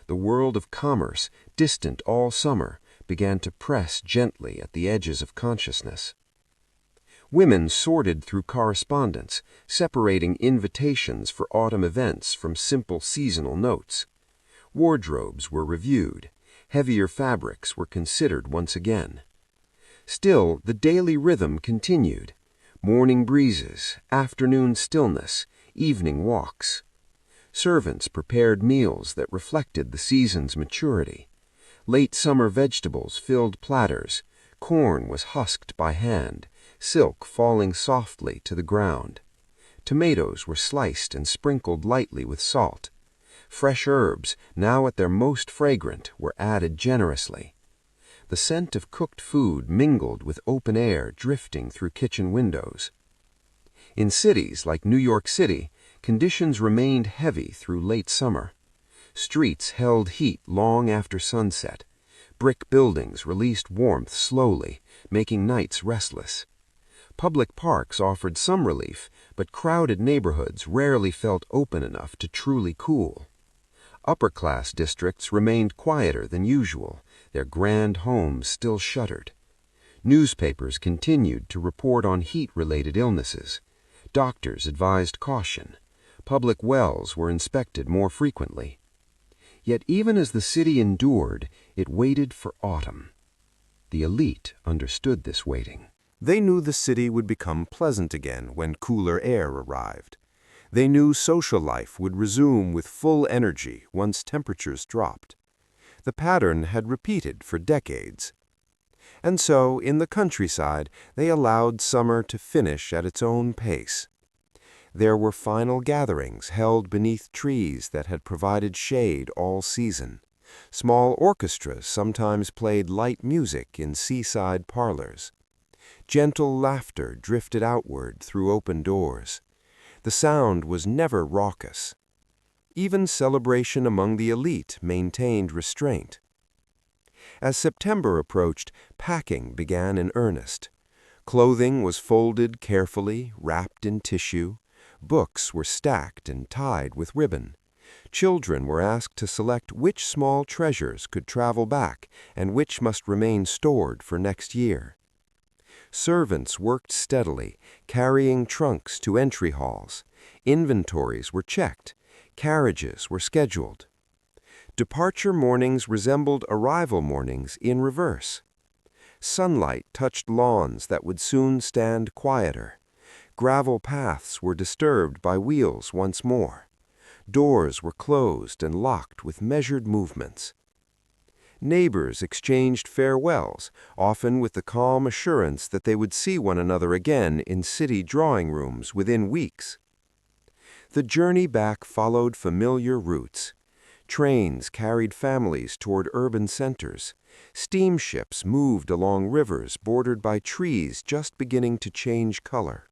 The world of commerce, distant all summer, began to press gently at the edges of consciousness. Women sorted through correspondence, separating invitations for autumn events from simple seasonal notes. Wardrobes were reviewed. Heavier fabrics were considered once again. Still, the daily rhythm continued. Morning breezes, afternoon stillness, evening walks. Servants prepared meals that reflected the season's maturity. Late summer vegetables filled platters. Corn was husked by hand, silk falling softly to the ground. Tomatoes were sliced and sprinkled lightly with salt. Fresh herbs, now at their most fragrant, were added generously. The scent of cooked food mingled with open air drifting through kitchen windows. In cities like New York City, conditions remained heavy through late summer. Streets held heat long after sunset. Brick buildings released warmth slowly, making nights restless. Public parks offered some relief, but crowded neighborhoods rarely felt open enough to truly cool. Upper-class districts remained quieter than usual, their grand homes still shuttered. Newspapers continued to report on heat-related illnesses. Doctors advised caution. Public wells were inspected more frequently. Yet even as the city endured, it waited for autumn. The elite understood this waiting. They knew the city would become pleasant again when cooler air arrived. They knew social life would resume with full energy once temperatures dropped. The pattern had repeated for decades. And so, in the countryside, they allowed summer to finish at its own pace. There were final gatherings held beneath trees that had provided shade all season. Small orchestras sometimes played light music in seaside parlors. Gentle laughter drifted outward through open doors. The sound was never raucous. Even celebration among the elite maintained restraint. As September approached, packing began in earnest. Clothing was folded carefully, wrapped in tissue. Books were stacked and tied with ribbon. Children were asked to select which small treasures could travel back and which must remain stored for next year. Servants worked steadily, carrying trunks to entry halls. Inventories were checked. Carriages were scheduled. Departure mornings resembled arrival mornings in reverse. Sunlight touched lawns that would soon stand quieter. Gravel paths were disturbed by wheels once more. Doors were closed and locked with measured movements. Neighbors exchanged farewells, often with the calm assurance that they would see one another again in city drawing rooms within weeks. The journey back followed familiar routes. Trains carried families toward urban centers. Steamships moved along rivers bordered by trees just beginning to change color.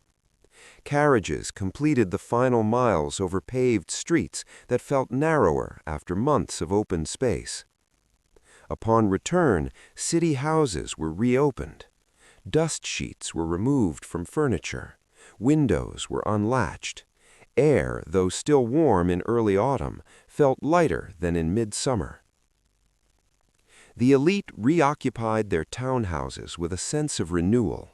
Carriages completed the final miles over paved streets that felt narrower after months of open space. Upon return, city houses were reopened. Dust sheets were removed from furniture. Windows were unlatched. Air, though still warm in early autumn, felt lighter than in midsummer. The elite reoccupied their townhouses with a sense of renewal.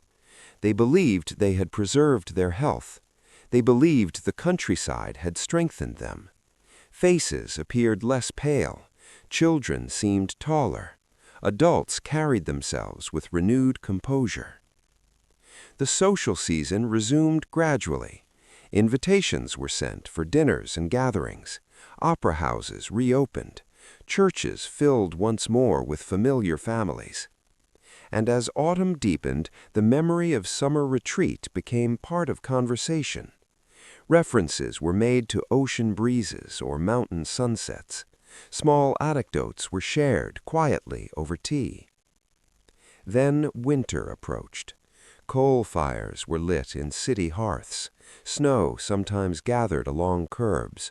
They believed they had preserved their health. They believed the countryside had strengthened them. Faces appeared less pale. Children seemed taller. Adults carried themselves with renewed composure. The social season resumed gradually. Invitations were sent for dinners and gatherings. Opera houses reopened. Churches filled once more with familiar families. And as autumn deepened, the memory of summer retreat became part of conversation. References were made to ocean breezes or mountain sunsets. Small anecdotes were shared quietly over tea. Then winter approached. Coal fires were lit in city hearths. Snow sometimes gathered along curbs.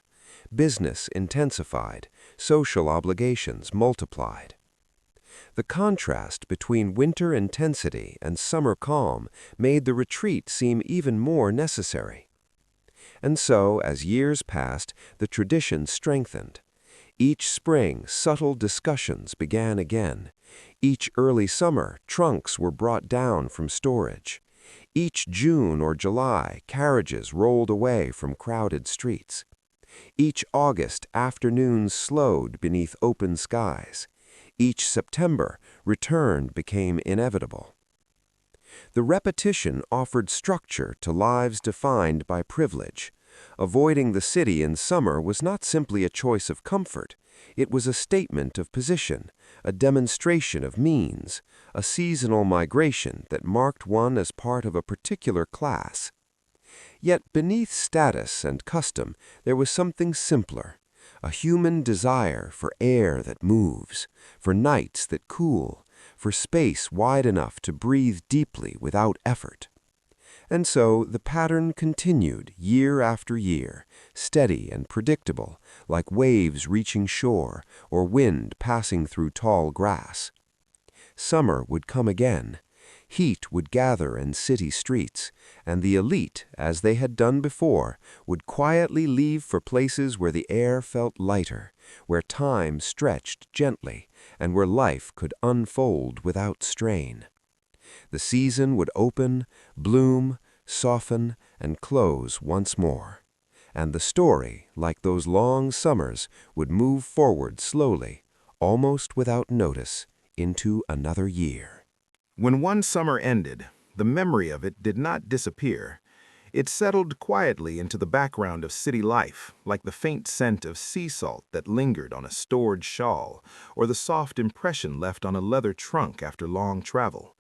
Business intensified. Social obligations multiplied. The contrast between winter intensity and summer calm made the retreat seem even more necessary. And so, as years passed, the tradition strengthened. Each spring, subtle discussions began again. Each early summer, trunks were brought down from storage. Each June or July, carriages rolled away from crowded streets. Each August, afternoons slowed beneath open skies. Each September, return became inevitable. The repetition offered structure to lives defined by privilege. Avoiding the city in summer was not simply a choice of comfort. It was a statement of position, a demonstration of means, a seasonal migration that marked one as part of a particular class. Yet beneath status and custom, there was something simpler, a human desire for air that moves, for nights that cool, for space wide enough to breathe deeply without effort. And so the pattern continued year after year, steady and predictable, like waves reaching shore or wind passing through tall grass. Summer would come again. Heat would gather in city streets, and the elite, as they had done before, would quietly leave for places where the air felt lighter, where time stretched gently, and where life could unfold without strain. The season would open, bloom, soften, and close once more. And the story, like those long summers, would move forward slowly, almost without notice, into another year. When one summer ended, the memory of it did not disappear. It settled quietly into the background of city life, like the faint scent of sea salt that lingered on a stored shawl, or the soft impression left on a leather trunk after long travel.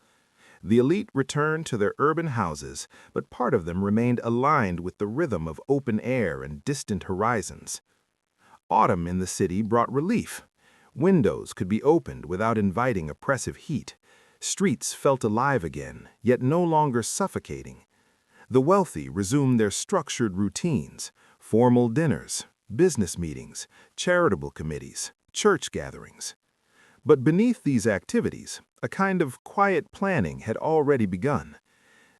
The elite returned to their urban houses, but part of them remained aligned with the rhythm of open air and distant horizons. Autumn in the city brought relief. Windows could be opened without inviting oppressive heat. Streets felt alive again, yet no longer suffocating. The wealthy resumed their structured routines, formal dinners, business meetings, charitable committees, church gatherings. But beneath these activities, a kind of quiet planning had already begun.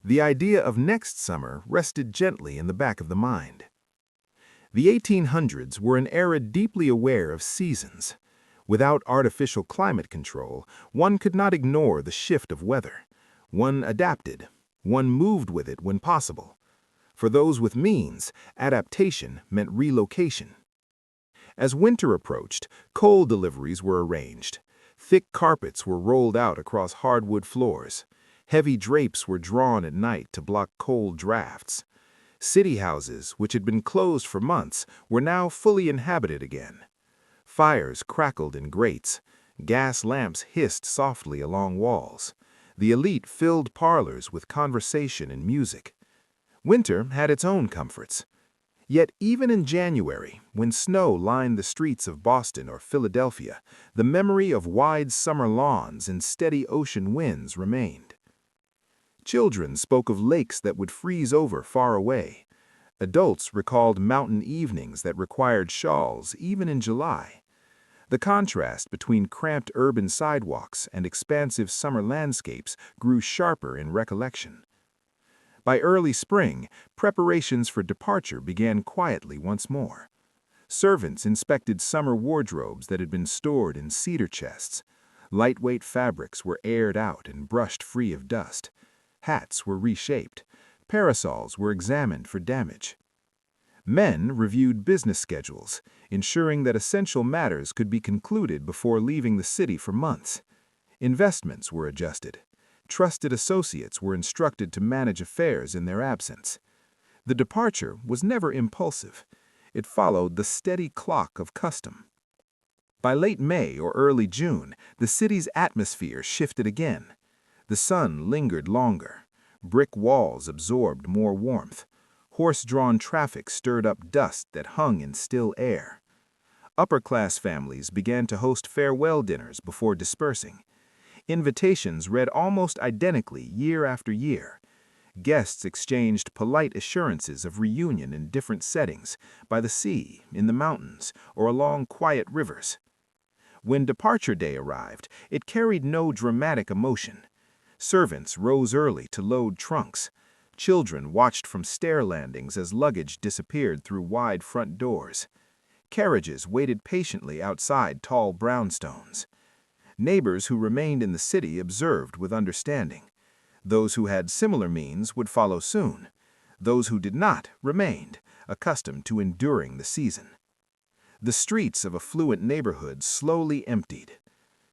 The idea of next summer rested gently in the back of the mind. The 1800s were an era deeply aware of seasons. Without artificial climate control, one could not ignore the shift of weather. One adapted. One moved with it when possible. For those with means, adaptation meant relocation. As winter approached, coal deliveries were arranged. Thick carpets were rolled out across hardwood floors. Heavy drapes were drawn at night to block cold drafts. City houses, which had been closed for months, were now fully inhabited again. Fires crackled in grates. Gas lamps hissed softly along walls. The elite filled parlors with conversation and music. Winter had its own comforts. Yet even in January, when snow lined the streets of Boston or Philadelphia, the memory of wide summer lawns and steady ocean winds remained. Children spoke of lakes that would freeze over far away. Adults recalled mountain evenings that required shawls even in July. The contrast between cramped urban sidewalks and expansive summer landscapes grew sharper in recollection. By early spring, preparations for departure began quietly once more. Servants inspected summer wardrobes that had been stored in cedar chests. Lightweight fabrics were aired out and brushed free of dust. Hats were reshaped. Parasols were examined for damage. Men reviewed business schedules, ensuring that essential matters could be concluded before leaving the city for months. Investments were adjusted. Trusted associates were instructed to manage affairs in their absence. The departure was never impulsive. It followed the steady clock of custom. By late May or early June, the city's atmosphere shifted again. The sun lingered longer. Brick walls absorbed more warmth. Horse-drawn traffic stirred up dust that hung in still air. Upper-class families began to host farewell dinners before dispersing. Invitations read almost identically year after year. Guests exchanged polite assurances of reunion in different settings, by the sea, in the mountains, or along quiet rivers. When departure day arrived, it carried no dramatic emotion. Servants rose early to load trunks. Children watched from stair landings as luggage disappeared through wide front doors. Carriages waited patiently outside tall brownstones. Neighbors who remained in the city observed with understanding. Those who had similar means would follow soon. Those who did not remained, accustomed to enduring the season. The streets of affluent neighborhoods slowly emptied.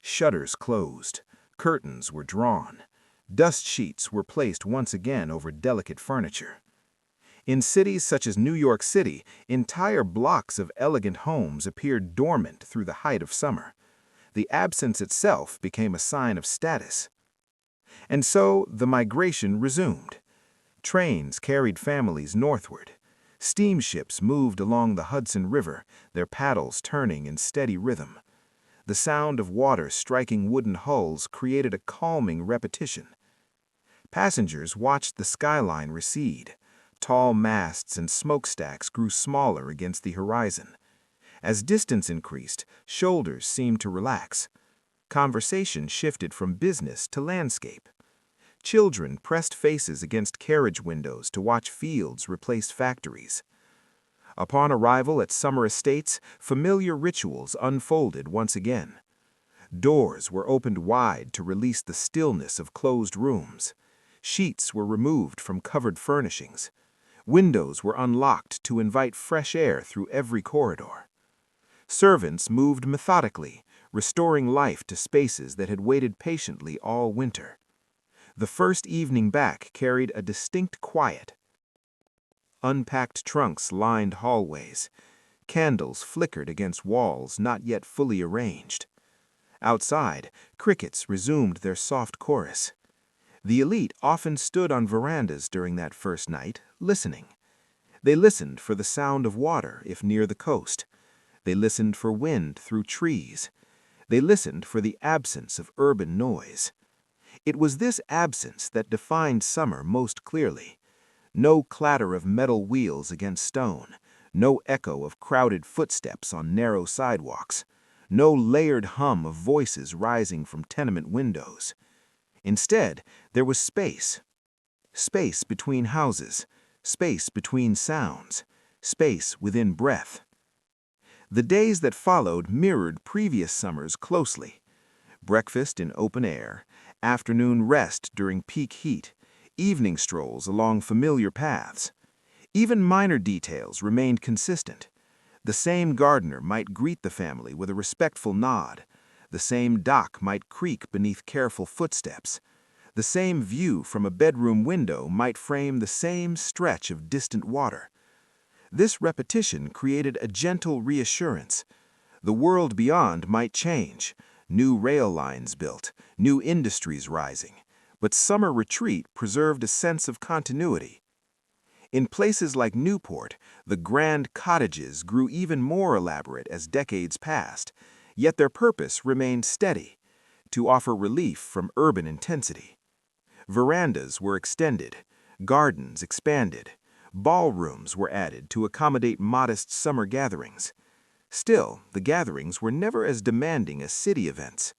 Shutters closed. Curtains were drawn. Dust sheets were placed once again over delicate furniture. In cities such as New York City, entire blocks of elegant homes appeared dormant through the height of summer. The absence itself became a sign of status. And so the migration resumed. Trains carried families northward. Steamships moved along the Hudson River, their paddles turning in steady rhythm. The sound of water striking wooden hulls created a calming repetition. Passengers watched the skyline recede. Tall masts and smokestacks grew smaller against the horizon. As distance increased, shoulders seemed to relax. Conversation shifted from business to landscape. Children pressed faces against carriage windows to watch fields replace factories. Upon arrival at summer estates, familiar rituals unfolded once again. Doors were opened wide to release the stillness of closed rooms. Sheets were removed from covered furnishings. Windows were unlocked to invite fresh air through every corridor. Servants moved methodically, restoring life to spaces that had waited patiently all winter. The first evening back carried a distinct quiet. Unpacked trunks lined hallways. Candles flickered against walls not yet fully arranged. Outside, crickets resumed their soft chorus. The elite often stood on verandas during that first night, listening. They listened for the sound of water if near the coast. They listened for wind through trees. They listened for the absence of urban noise. It was this absence that defined summer most clearly. No clatter of metal wheels against stone, no echo of crowded footsteps on narrow sidewalks, no layered hum of voices rising from tenement windows. Instead, there was space. Space between houses, space between sounds, space within breath. The days that followed mirrored previous summers closely. Breakfast in open air, afternoon rest during peak heat, evening strolls along familiar paths. Even minor details remained consistent. The same gardener might greet the family with a respectful nod. The same dock might creak beneath careful footsteps. The same view from a bedroom window might frame the same stretch of distant water. This repetition created a gentle reassurance. The world beyond might change, new rail lines built, new industries rising, but Summer Retreat preserved a sense of continuity. In places like Newport, the grand cottages grew even more elaborate as decades passed, yet their purpose remained steady: to offer relief from urban intensity. Verandas were extended, gardens expanded, ballrooms were added to accommodate modest summer gatherings. Still, the gatherings were never as demanding as city events.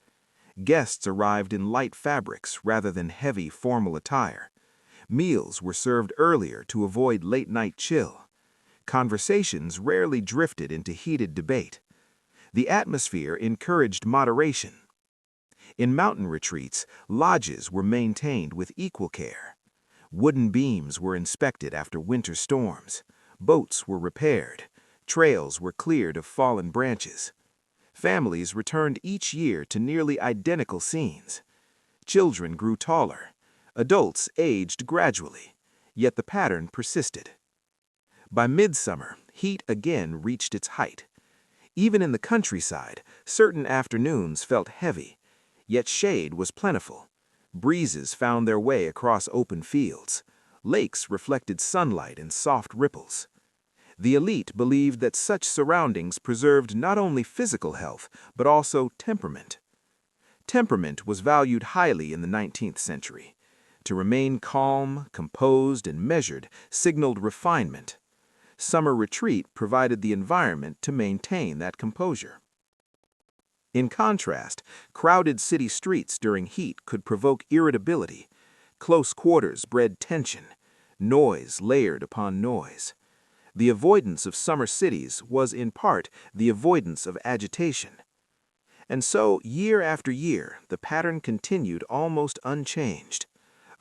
Guests arrived in light fabrics rather than heavy formal attire. Meals were served earlier to avoid late-night chill. Conversations rarely drifted into heated debate. The atmosphere encouraged moderation. In mountain retreats, lodges were maintained with equal care. Wooden beams were inspected after winter storms. Boats were repaired. Trails were cleared of fallen branches. Families returned each year to nearly identical scenes. Children grew taller. Adults aged gradually, yet the pattern persisted. By midsummer, heat again reached its height. Even in the countryside, certain afternoons felt heavy, yet shade was plentiful. Breezes found their way across open fields. Lakes reflected sunlight and soft ripples. The elite believed that such surroundings preserved not only physical health, but also temperament. Temperament was valued highly in the 19th century. To remain calm, composed, and measured signaled refinement. Summer Retreat provided the environment to maintain that composure. In contrast, crowded city streets during heat could provoke irritability. Close quarters bred tension. Noise layered upon noise. The avoidance of summer cities was in part the avoidance of agitation. And so, year after year, the pattern continued almost unchanged.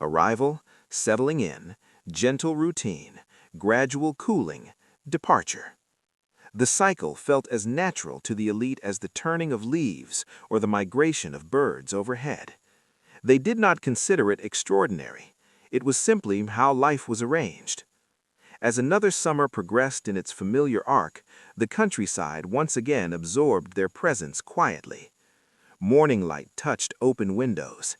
Arrival, settling in, gentle routine, gradual cooling, departure. The cycle felt as natural to the elite as the turning of leaves or the migration of birds overhead. They did not consider it extraordinary. It was simply how life was arranged. As another summer progressed in its familiar arc, the countryside once again absorbed their presence quietly. Morning light touched open windows.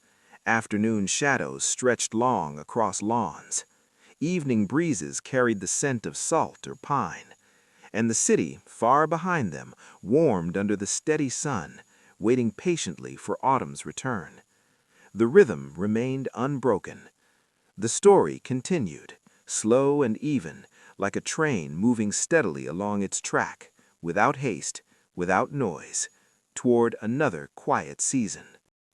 Afternoon shadows stretched long across lawns. Evening breezes carried the scent of salt or pine. And the city, far behind them, warmed under the steady sun, waiting patiently for autumn's return. The rhythm remained unbroken. The story continued, slow and even, like a train moving steadily along its track, without haste, without noise, toward another quiet season.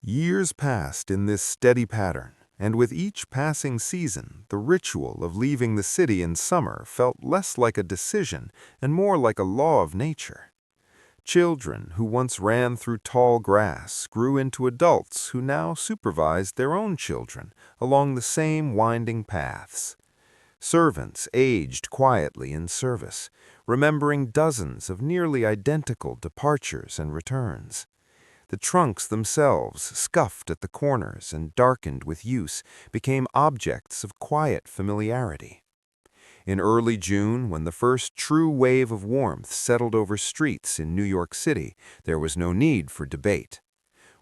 Years passed in this steady pattern, and with each passing season, the ritual of leaving the city in summer felt less like a decision and more like a law of nature. Children who once ran through tall grass grew into adults who now supervised their own children along the same winding paths. Servants aged quietly in service, remembering dozens of nearly identical departures and returns. The trunks themselves, scuffed at the corners and darkened with use, became objects of quiet familiarity. In early June, when the first true wave of warmth settled over streets in New York City, there was no need for debate.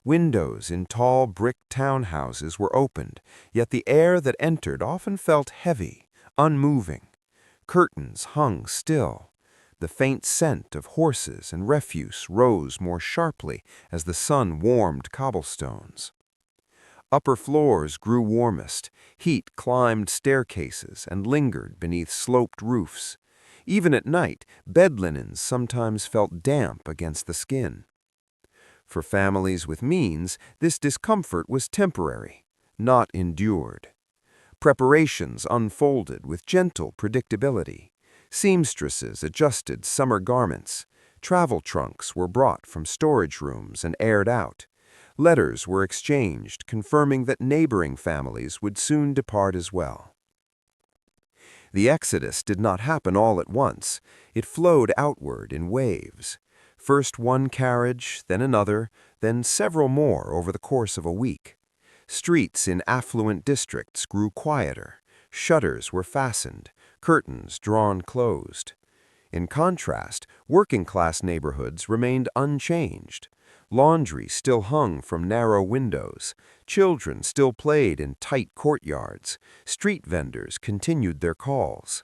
Windows in tall brick townhouses were opened, yet the air that entered often felt heavy, unmoving. Curtains hung still. The faint scent of horses and refuse rose more sharply as the sun warmed cobblestones. Upper floors grew warmest. Heat climbed staircases and lingered beneath sloped roofs. Even at night, bed linens sometimes felt damp against the skin. For families with means, this discomfort was temporary, not endured. Preparations unfolded with gentle predictability. Seamstresses adjusted summer garments. Travel trunks were brought from storage rooms and aired out. Letters were exchanged, confirming that neighboring families would soon depart as well. The exodus did not happen all at once. It flowed outward in waves. First one carriage, then another, then several more over the course of a week. Streets in affluent districts grew quieter. Shutters were fastened, curtains drawn closed. In contrast, working-class neighborhoods remained unchanged. Laundry still hung from narrow windows. Children still played in tight courtyards. Street vendors continued their calls.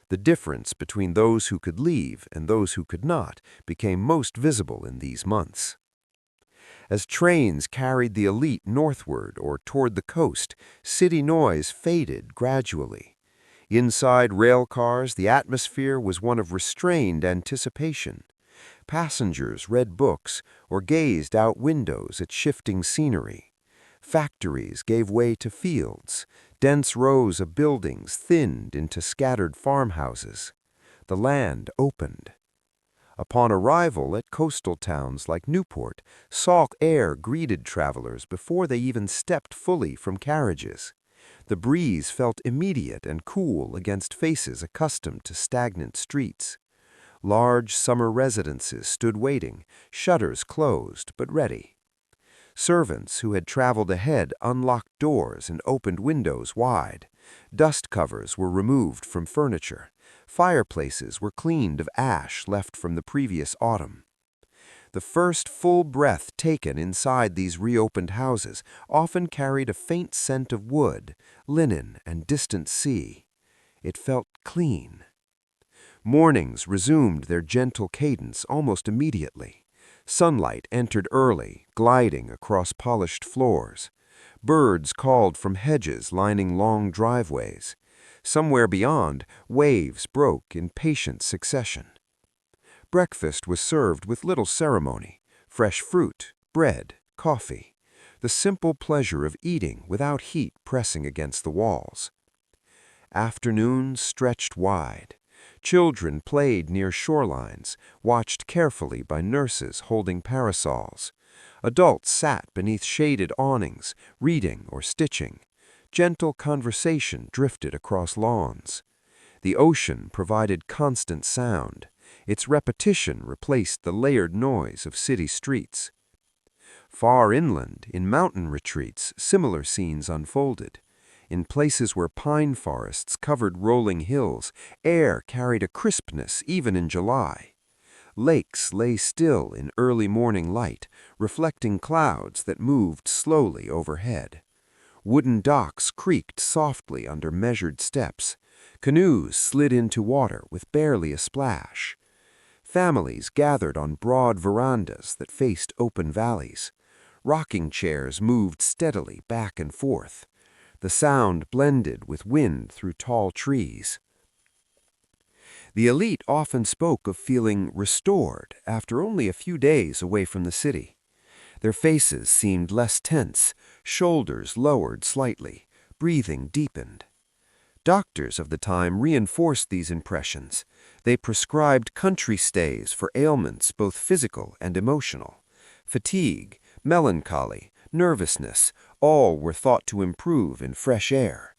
The difference between those who could leave and those who could not became most visible in these months. As trains carried the elite northward or toward the coast, city noise faded gradually. Inside rail cars, the atmosphere was one of restrained anticipation. Passengers read books or gazed out windows at shifting scenery. Factories gave way to fields. Dense rows of buildings thinned into scattered farmhouses. The land opened. Upon arrival at coastal towns like Newport, salt air greeted travelers before they even stepped fully from carriages. The breeze felt immediate and cool against faces accustomed to stagnant streets. Large summer residences stood waiting, shutters closed but ready. Servants who had traveled ahead unlocked doors and opened windows wide. Dust covers were removed from furniture. Fireplaces were cleaned of ash left from the previous autumn. The first full breath taken inside these reopened houses often carried a faint scent of wood, linen, and distant sea. It felt clean. Mornings resumed their gentle cadence almost immediately. Sunlight entered early, gliding across polished floors. Birds called from hedges lining long driveways. Somewhere beyond, waves broke in patient succession. Breakfast was served with little ceremony: fresh fruit, bread, coffee, the simple pleasure of eating without heat pressing against the walls. Afternoons stretched wide. Children played near shorelines, watched carefully by nurses holding parasols. Adults sat beneath shaded awnings, reading or stitching. Gentle conversation drifted across lawns. The ocean provided constant sound. Its repetition replaced the layered noise of city streets. Far inland, in mountain retreats, similar scenes unfolded. In places where pine forests covered rolling hills, air carried a crispness even in July. Lakes lay still in early morning light, reflecting clouds that moved slowly overhead. Wooden docks creaked softly under measured steps. Canoes slid into water with barely a splash. Families gathered on broad verandas that faced open valleys. Rocking chairs moved steadily back and forth. The sound blended with wind through tall trees. The elite often spoke of feeling restored after only a few days away from the city. Their faces seemed less tense, shoulders lowered slightly, breathing deepened. Doctors of the time reinforced these impressions. They prescribed country stays for ailments both physical and emotional. Fatigue, melancholy, nervousness, all were thought to improve in fresh air.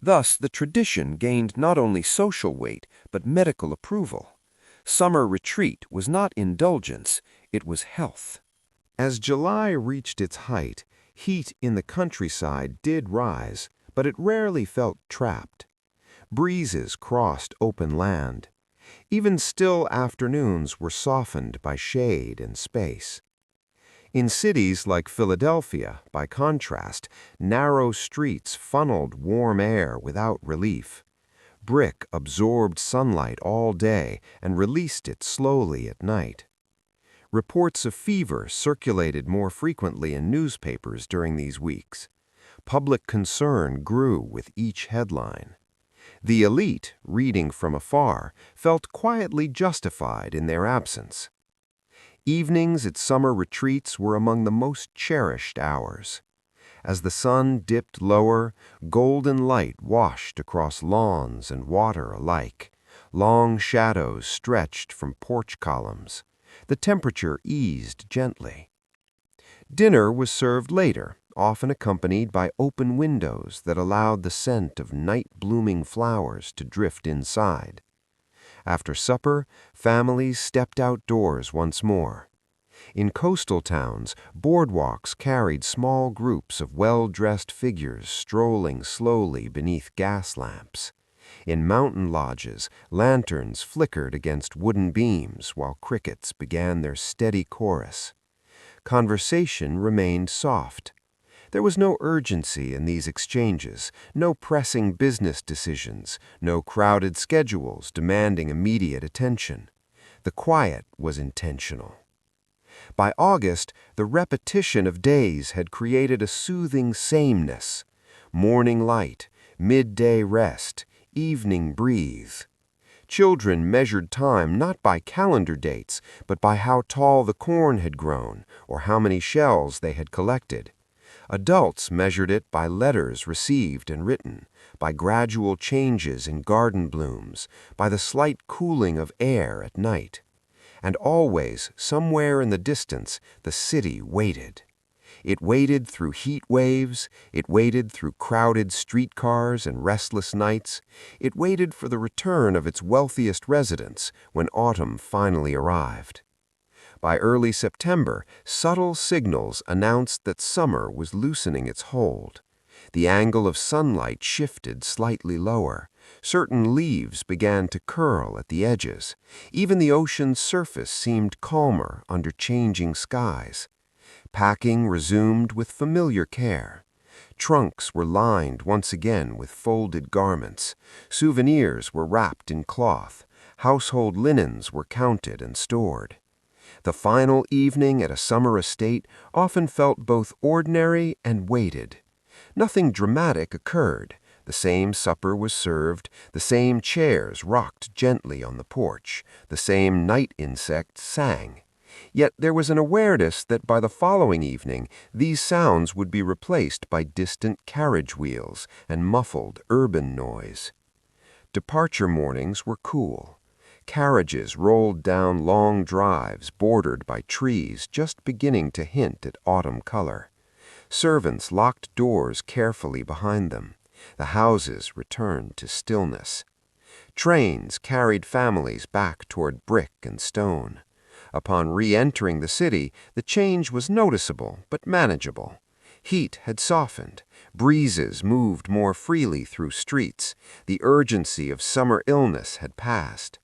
Thus, the tradition gained not only social weight, but medical approval. Summer retreat was not indulgence, it was health. As July reached its height, heat in the countryside did rise, but it rarely felt trapped. Breezes crossed open land. Even still afternoons were softened by shade and space. In cities like Philadelphia, by contrast, narrow streets funneled warm air without relief. Brick absorbed sunlight all day and released it slowly at night. Reports of fever circulated more frequently in newspapers during these weeks. Public concern grew with each headline. The elite, reading from afar, felt quietly justified in their absence. Evenings at summer retreats were among the most cherished hours. As the sun dipped lower, golden light washed across lawns and water alike. Long shadows stretched from porch columns. The temperature eased gently. Dinner was served later, often accompanied by open windows that allowed the scent of night-blooming flowers to drift inside. After supper, families stepped outdoors once more. In coastal towns, boardwalks carried small groups of well-dressed figures strolling slowly beneath gas lamps. In mountain lodges, lanterns flickered against wooden beams while crickets began their steady chorus. Conversation remained soft. There was no urgency in these exchanges, no pressing business decisions, no crowded schedules demanding immediate attention. The quiet was intentional. By August, the repetition of days had created a soothing sameness. Morning light, midday rest, evening breathe. Children measured time not by calendar dates, but by how tall the corn had grown or how many shells they had collected. Adults measured it by letters received and written, by gradual changes in garden blooms, by the slight cooling of air at night. And always, somewhere in the distance, the city waited. It waited through heat waves, it waited through crowded streetcars and restless nights, it waited for the return of its wealthiest residents when autumn finally arrived. By early September, subtle signals announced that summer was loosening its hold. The angle of sunlight shifted slightly lower. Certain leaves began to curl at the edges. Even the ocean's surface seemed calmer under changing skies. Packing resumed with familiar care. Trunks were lined once again with folded garments. Souvenirs were wrapped in cloth. Household linens were counted and stored. The final evening at a summer estate often felt both ordinary and weighted. Nothing dramatic occurred. The same supper was served, the same chairs rocked gently on the porch, the same night insects sang. Yet there was an awareness that by the following evening these sounds would be replaced by distant carriage wheels and muffled urban noise. Departure mornings were cool. Carriages rolled down long drives bordered by trees just beginning to hint at autumn color. Servants locked doors carefully behind them. The houses returned to stillness. Trains carried families back toward brick and stone. Upon re-entering the city, the change was noticeable but manageable. Heat had softened. Breezes moved more freely through streets. The urgency of summer illness had passed.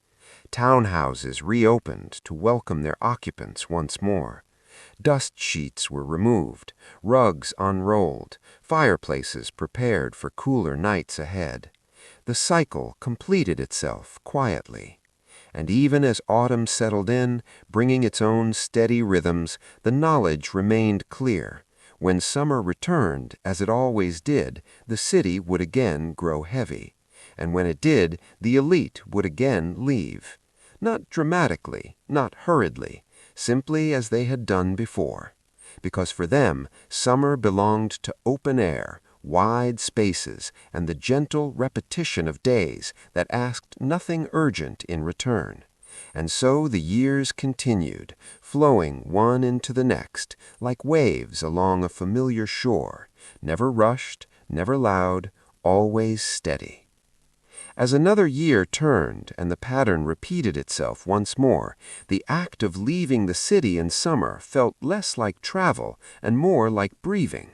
Townhouses reopened to welcome their occupants once more. Dust sheets were removed, rugs unrolled, fireplaces prepared for cooler nights ahead. The cycle completed itself quietly. And even as autumn settled in, bringing its own steady rhythms, the knowledge remained clear. When summer returned, as it always did, the city would again grow heavy. And when it did, the elite would again leave. Not dramatically, not hurriedly, simply as they had done before. Because for them, summer belonged to open air, wide spaces, and the gentle repetition of days that asked nothing urgent in return. And so the years continued, flowing one into the next, like waves along a familiar shore, never rushed, never loud, always steady. As another year turned and the pattern repeated itself once more, the act of leaving the city in summer felt less like travel and more like breathing.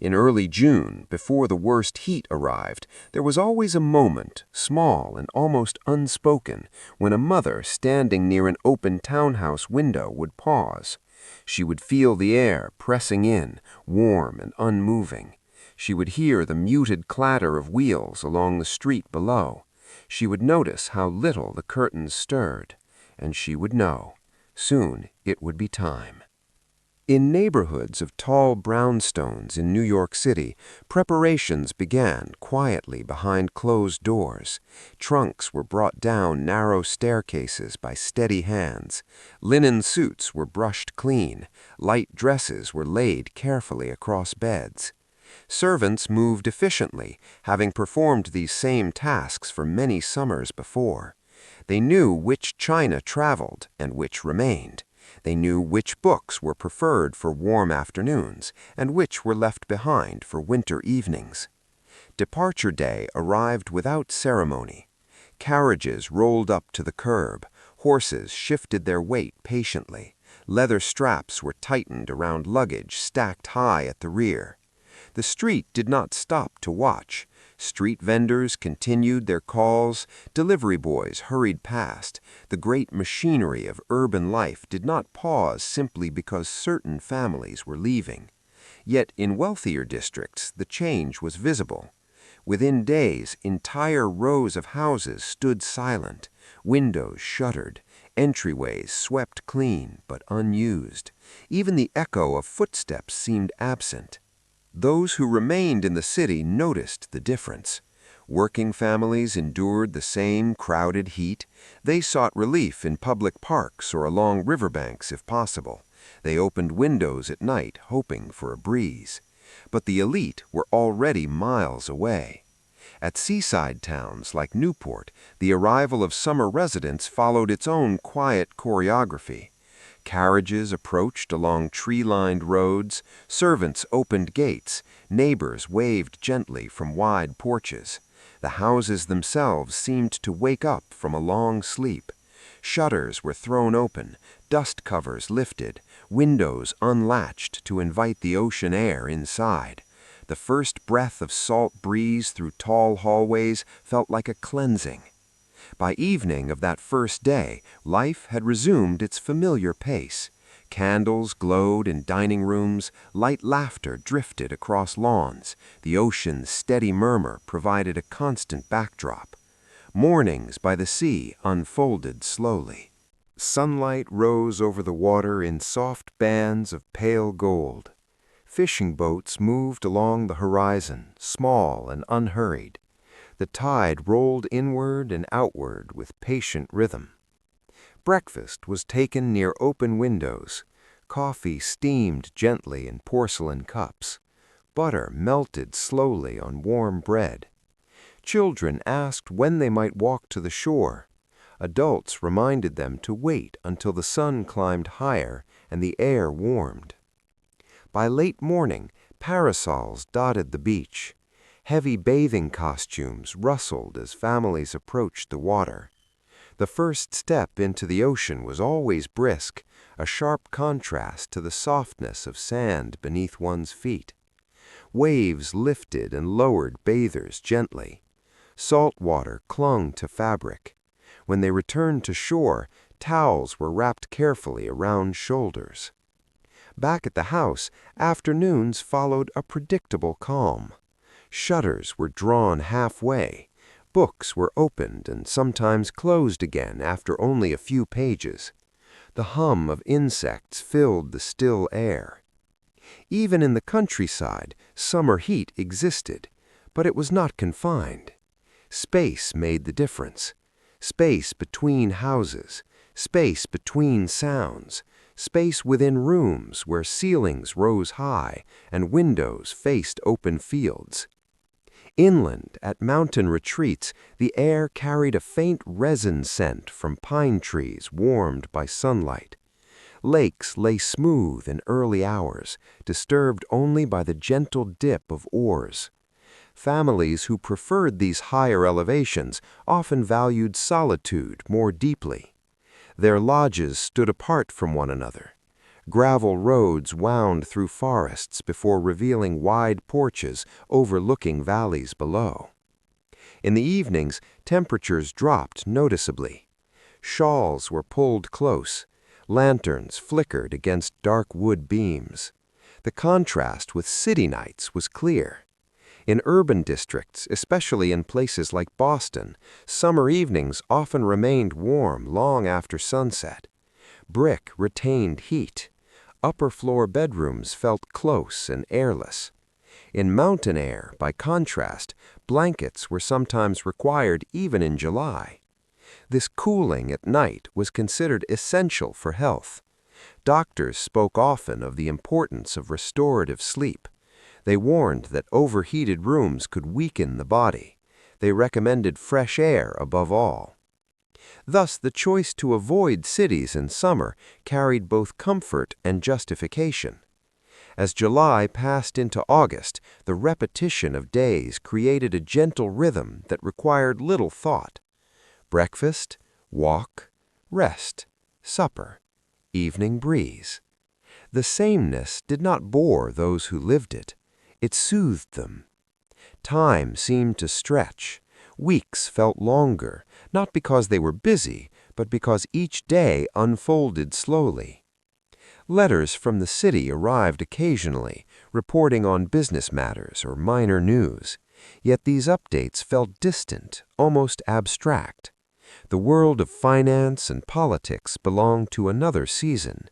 In early June, before the worst heat arrived, there was always a moment, small and almost unspoken, when a mother standing near an open townhouse window would pause. She would feel the air pressing in, warm and unmoving. She would hear the muted clatter of wheels along the street below. She would notice how little the curtains stirred. And she would know. Soon it would be time. In neighborhoods of tall brownstones in New York City, preparations began quietly behind closed doors. Trunks were brought down narrow staircases by steady hands. Linen suits were brushed clean. Light dresses were laid carefully across beds. Servants moved efficiently, having performed these same tasks for many summers before. They knew which china traveled and which remained. They knew which books were preferred for warm afternoons and which were left behind for winter evenings. Departure day arrived without ceremony. Carriages rolled up to the curb. Horses shifted their weight patiently. Leather straps were tightened around luggage stacked high at the rear. The street did not stop to watch. Street vendors continued their calls, delivery boys hurried past. The great machinery of urban life did not pause simply because certain families were leaving. Yet in wealthier districts, the change was visible. Within days, entire rows of houses stood silent, windows shuttered, entryways swept clean but unused. Even the echo of footsteps seemed absent. Those who remained in the city noticed the difference. Working families endured the same crowded heat. They sought relief in public parks or along riverbanks if possible. They opened windows at night, hoping for a breeze. But the elite were already miles away. At seaside towns like Newport, the arrival of summer residents followed its own quiet choreography. Carriages approached along tree-lined roads, servants opened gates, neighbors waved gently from wide porches. The houses themselves seemed to wake up from a long sleep. Shutters were thrown open, dust covers lifted, windows unlatched to invite the ocean air inside. The first breath of salt breeze through tall hallways felt like a cleansing. By evening of that first day, life had resumed its familiar pace. Candles glowed in dining rooms, light laughter drifted across lawns, the ocean's steady murmur provided a constant backdrop. Mornings by the sea unfolded slowly. Sunlight rose over the water in soft bands of pale gold. Fishing boats moved along the horizon, small and unhurried. The tide rolled inward and outward with patient rhythm. Breakfast was taken near open windows. Coffee steamed gently in porcelain cups. Butter melted slowly on warm bread. Children asked when they might walk to the shore. Adults reminded them to wait until the sun climbed higher and the air warmed. By late morning, parasols dotted the beach. Heavy bathing costumes rustled as families approached the water. The first step into the ocean was always brisk, a sharp contrast to the softness of sand beneath one's feet. Waves lifted and lowered bathers gently. Salt water clung to fabric. When they returned to shore, towels were wrapped carefully around shoulders. Back at the house, afternoons followed a predictable calm. Shutters were drawn halfway. Books were opened and sometimes closed again after only a few pages. The hum of insects filled the still air. Even in the countryside, summer heat existed, but it was not confined. Space made the difference. Space between houses, space between sounds, space within rooms where ceilings rose high and windows faced open fields. Inland, at mountain retreats, the air carried a faint resin scent from pine trees warmed by sunlight. Lakes lay smooth in early hours, disturbed only by the gentle dip of oars. Families who preferred these higher elevations often valued solitude more deeply. Their lodges stood apart from one another. Gravel roads wound through forests before revealing wide porches overlooking valleys below. In the evenings, temperatures dropped noticeably. Shawls were pulled close. Lanterns flickered against dark wood beams. The contrast with city nights was clear. In urban districts, especially in places like Boston, summer evenings often remained warm long after sunset. Brick retained heat. Upper-floor bedrooms felt close and airless. In mountain air, by contrast, blankets were sometimes required even in July. This cooling at night was considered essential for health. Doctors spoke often of the importance of restorative sleep. They warned that overheated rooms could weaken the body. They recommended fresh air above all. Thus, the choice to avoid cities in summer carried both comfort and justification. As July passed into August, the repetition of days created a gentle rhythm that required little thought. Breakfast, walk, rest, supper. evening breeze. The sameness did not bore those who lived it. It soothed them. Time seemed to stretch. Weeks felt longer, not because they were busy, but because each day unfolded slowly. Letters from the city arrived occasionally, reporting on business matters or minor news. Yet these updates felt distant, almost abstract. The world of finance and politics belonged to another season.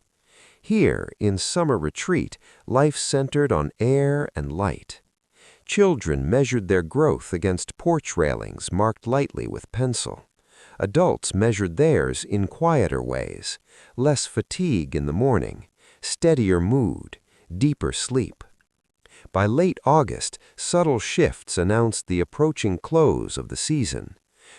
Here, in summer retreat, life centered on air and light. Children measured their growth against porch railings marked lightly with pencil. Adults measured theirs in quieter ways, less fatigue in the morning, steadier mood, deeper sleep. By late August, subtle shifts announced the approaching close of the season.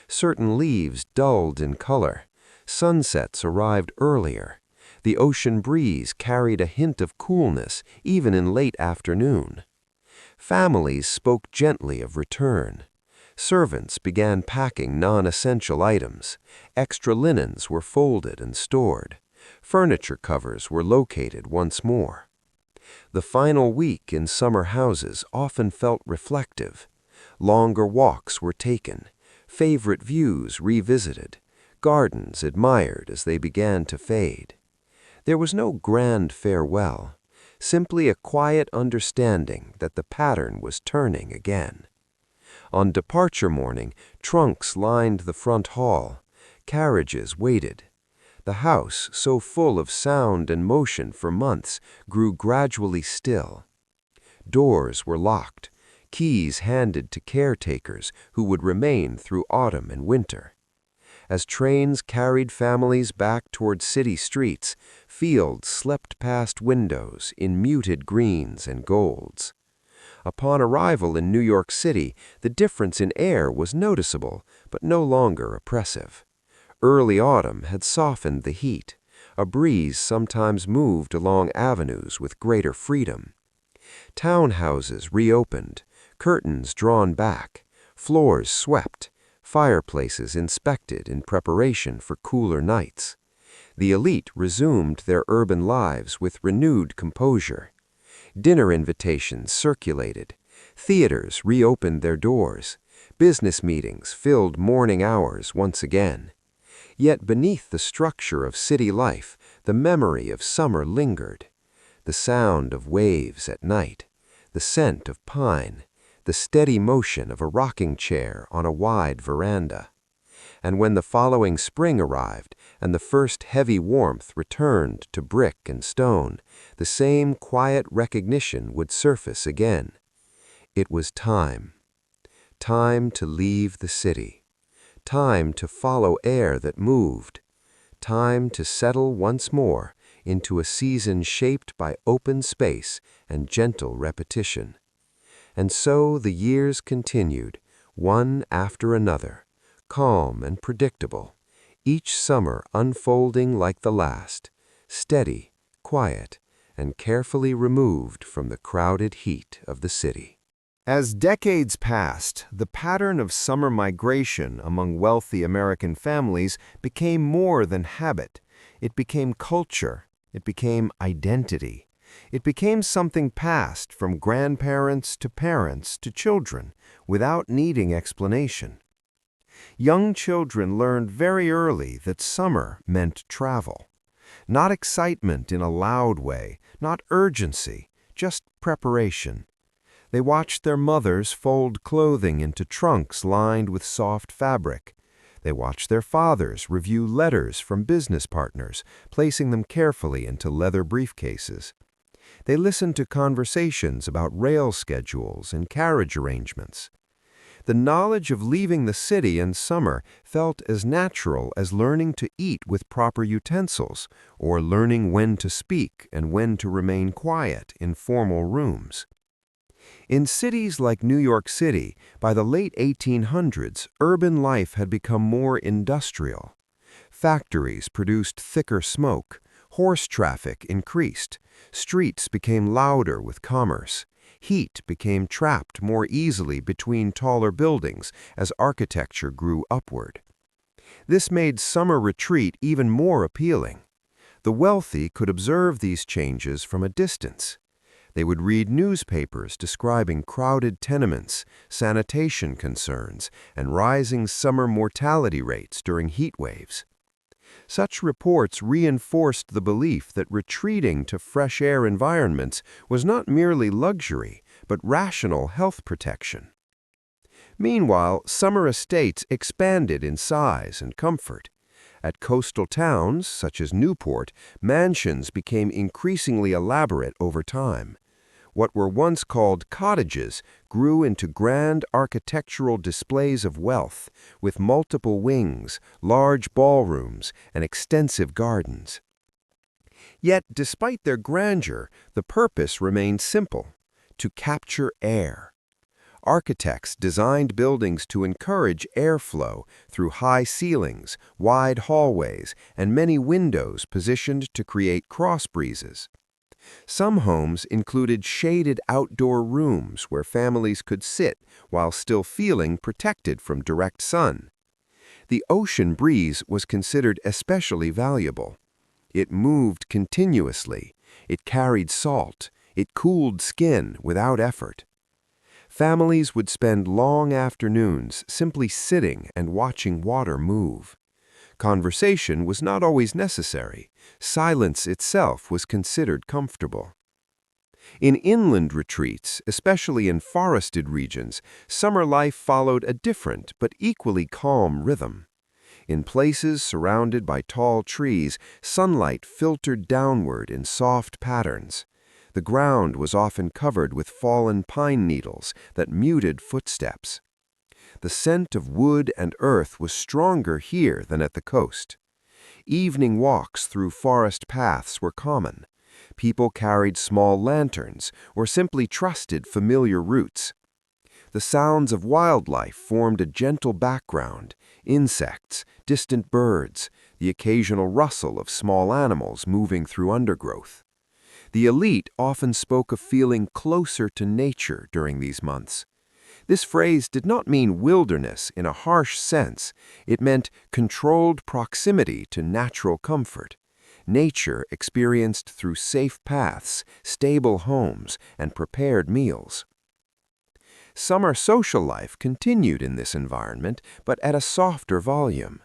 Certain leaves dulled in color. Sunsets arrived earlier. The ocean breeze carried a hint of coolness even in late afternoon. Families spoke gently of return. Servants began packing non-essential items. Extra linens were folded and stored. Furniture covers were located once more. The final week in summer houses often felt reflective. Longer walks were taken, favorite views revisited, gardens admired as they began to fade. There was no grand farewell, simply a quiet understanding that the pattern was turning again. On departure morning, trunks lined the front hall. Carriages waited. The house, so full of sound and motion for months, grew gradually still. Doors were locked, keys handed to caretakers who would remain through autumn and winter. As trains carried families back toward city streets, fields slept past windows in muted greens and golds. Upon arrival in New York City, the difference in air was noticeable, but no longer oppressive. Early autumn had softened the heat. A breeze sometimes moved along avenues with greater freedom. Townhouses reopened, curtains drawn back, floors swept, fireplaces inspected in preparation for cooler nights. The elite resumed their urban lives with renewed composure. Dinner invitations circulated. Theaters reopened their doors. Business meetings filled morning hours once again. Yet beneath the structure of city life, the memory of summer lingered. The sound of waves at night, the scent of pine, the steady motion of a rocking chair on a wide veranda. And when the following spring arrived and the first heavy warmth returned to brick and stone, the same quiet recognition would surface again. It was time. Time to leave the city. Time to follow air that moved. Time to settle once more into a season shaped by open space and gentle repetition. And so the years continued, one after another, calm and predictable, each summer unfolding like the last, steady, quiet, and carefully removed from the crowded heat of the city. As decades passed, the pattern of summer migration among wealthy American families became more than habit. It became culture. It became identity. It became something passed from grandparents to children without needing explanation. Young children learned very early that summer meant travel. Not excitement in a loud way, not urgency, just preparation. They watched their mothers fold clothing into trunks lined with soft fabric. They watched their fathers review letters from business partners, placing them carefully into leather briefcases. They listened to conversations about rail schedules and carriage arrangements. The knowledge of leaving the city in summer felt as natural as learning to eat with proper utensils, or learning when to speak and when to remain quiet in formal rooms. In cities like New York City, by the late 1800s, urban life had become more industrial. Factories produced thicker smoke, horse traffic increased, streets became louder with commerce, heat became trapped more easily between taller buildings as architecture grew upward. This made summer retreat even more appealing. The wealthy could observe these changes from a distance. They would read newspapers describing crowded tenements, sanitation concerns, and rising summer mortality rates during heat waves. Such reports reinforced the belief that retreating to fresh air environments was not merely luxury, but rational health protection. Meanwhile, summer estates expanded in size and comfort. At coastal towns, such as Newport, mansions became increasingly elaborate over time. What were once called cottages grew into grand architectural displays of wealth, with multiple wings, large ballrooms, and extensive gardens. Yet, despite their grandeur, the purpose remained simple: to capture air. Architects designed buildings to encourage airflow through high ceilings, wide hallways, and many windows positioned to create cross breezes. Some homes included shaded outdoor rooms where families could sit while still feeling protected from direct sun. The ocean breeze was considered especially valuable. It moved continuously, it carried salt, it cooled skin without effort. Families would spend long afternoons simply sitting and watching water move. Conversation was not always necessary. Silence itself was considered comfortable. In inland retreats, especially in forested regions, summer life followed a different but equally calm rhythm. In places surrounded by tall trees, sunlight filtered downward in soft patterns. The ground was often covered with fallen pine needles that muted footsteps. The scent of wood and earth was stronger here than at the coast. Evening walks through forest paths were common. People carried small lanterns or simply trusted familiar routes. The sounds of wildlife formed a gentle background: insects, distant birds, the occasional rustle of small animals moving through undergrowth. The elite often spoke of feeling closer to nature during these months. This phrase did not mean wilderness in a harsh sense. It meant controlled proximity to natural comfort. Nature experienced through safe paths, stable homes, and prepared meals. Summer social life continued in this environment, but at a softer volume.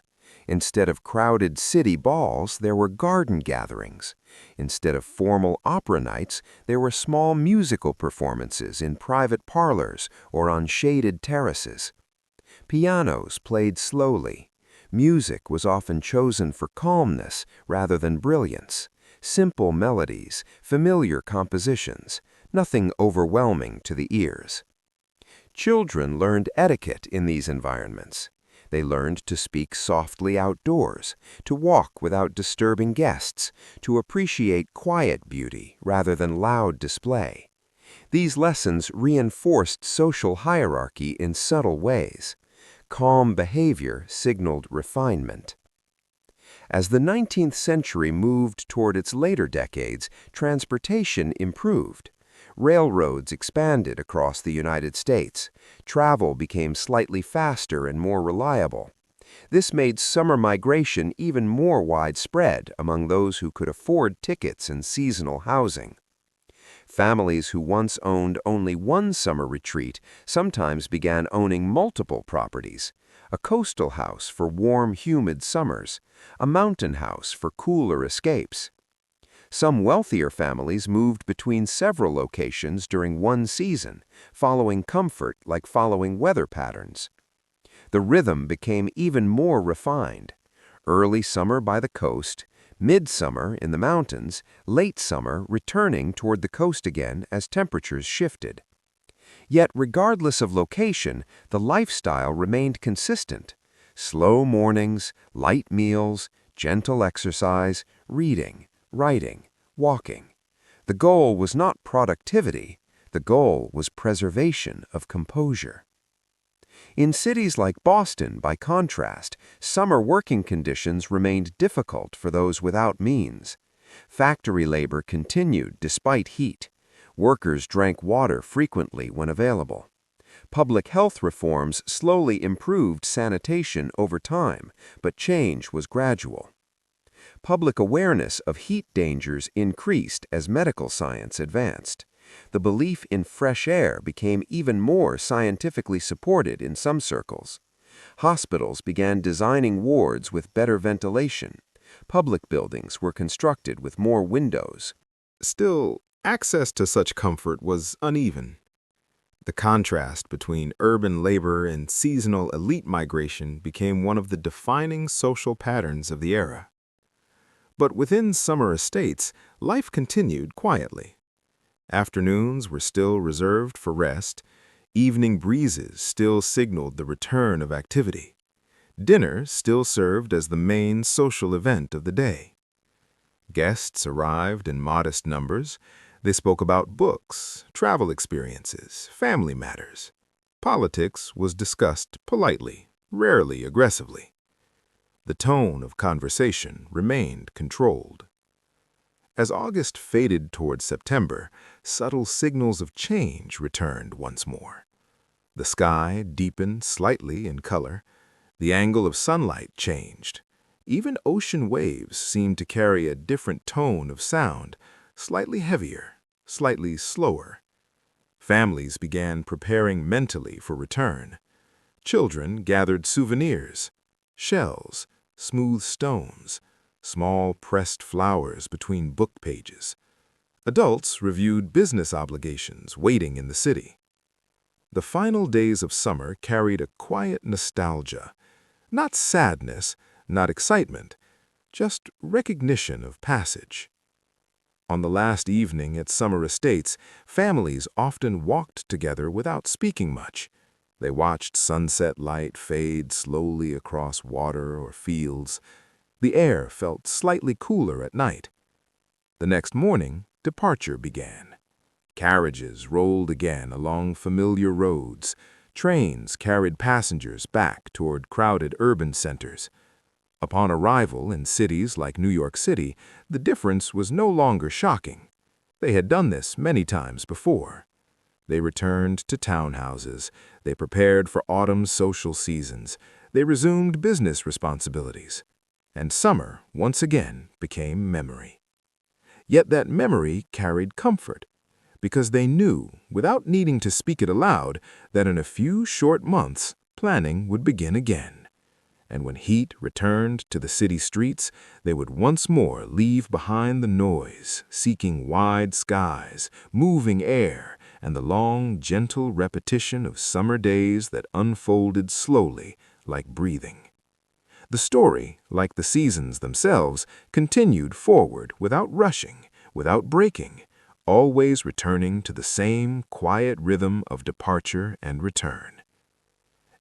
Instead of crowded city balls, there were garden gatherings. Instead of formal opera nights, there were small musical performances in private parlors or on shaded terraces. Pianos played slowly. Music was often chosen for calmness rather than brilliance. Simple melodies, familiar compositions, nothing overwhelming to the ears. Children learned etiquette in these environments. They learned to speak softly outdoors, to walk without disturbing guests, to appreciate quiet beauty rather than loud display. These lessons reinforced social hierarchy in subtle ways. Calm behavior signaled refinement. As the 19th century moved toward its later decades, transportation improved. Railroads expanded across the United States. Travel became slightly faster and more reliable. This made summer migration even more widespread among those who could afford tickets and seasonal housing. Families who once owned only one summer retreat sometimes began owning multiple properties: a coastal house for warm, humid summers, a mountain house for cooler escapes. Some wealthier families moved between several locations during one season, following comfort like following weather patterns. The rhythm became even more refined: early summer by the coast, midsummer in the mountains, late summer returning toward the coast again as temperatures shifted. Yet, regardless of location, the lifestyle remained consistent: slow mornings, light meals, gentle exercise, reading, writing, walking. The goal was not productivity. The goal was preservation of composure. In cities like Boston, by contrast, summer working conditions remained difficult for those without means. Factory labor continued despite heat. Workers drank water frequently when available. Public health reforms slowly improved sanitation over time, but change was gradual. Public awareness of heat dangers increased as medical science advanced. The belief in fresh air became even more scientifically supported in some circles. Hospitals began designing wards with better ventilation. Public buildings were constructed with more windows. Still, access to such comfort was uneven. The contrast between urban labor and seasonal elite migration became one of the defining social patterns of the era. But within summer estates, life continued quietly. Afternoons were still reserved for rest. Evening breezes still signaled the return of activity. Dinner still served as the main social event of the day. Guests arrived in modest numbers. They spoke about books, travel experiences, family matters. Politics was discussed politely, rarely aggressively. The tone of conversation remained controlled. As August faded toward September, subtle signals of change returned once more. The sky deepened slightly in color. The angle of sunlight changed. Even ocean waves seemed to carry a different tone of sound, slightly heavier, slightly slower. Families began preparing mentally for return. Children gathered souvenirs, shells, smooth stones, small pressed flowers between book pages. Adults reviewed business obligations waiting in the city. The final days of summer carried a quiet nostalgia, not sadness, not excitement, just recognition of passage. On the last evening at summer estates, families often walked together without speaking much. They watched sunset light fade slowly across water or fields. The air felt slightly cooler at night. The next morning, departure began. Carriages rolled again along familiar roads. Trains carried passengers back toward crowded urban centers. Upon arrival in cities like New York City, the difference was no longer shocking. They had done this many times before. They returned to townhouses. They prepared for autumn's social seasons. They resumed business responsibilities. And summer, once again, became memory. Yet that memory carried comfort, because they knew, without needing to speak it aloud, that in a few short months, planning would begin again. And when heat returned to the city streets, they would once more leave behind the noise, seeking wide skies, moving air, and the long, gentle repetition of summer days that unfolded slowly like breathing. The story, like the seasons themselves, continued forward without rushing, without breaking, always returning to the same quiet rhythm of departure and return.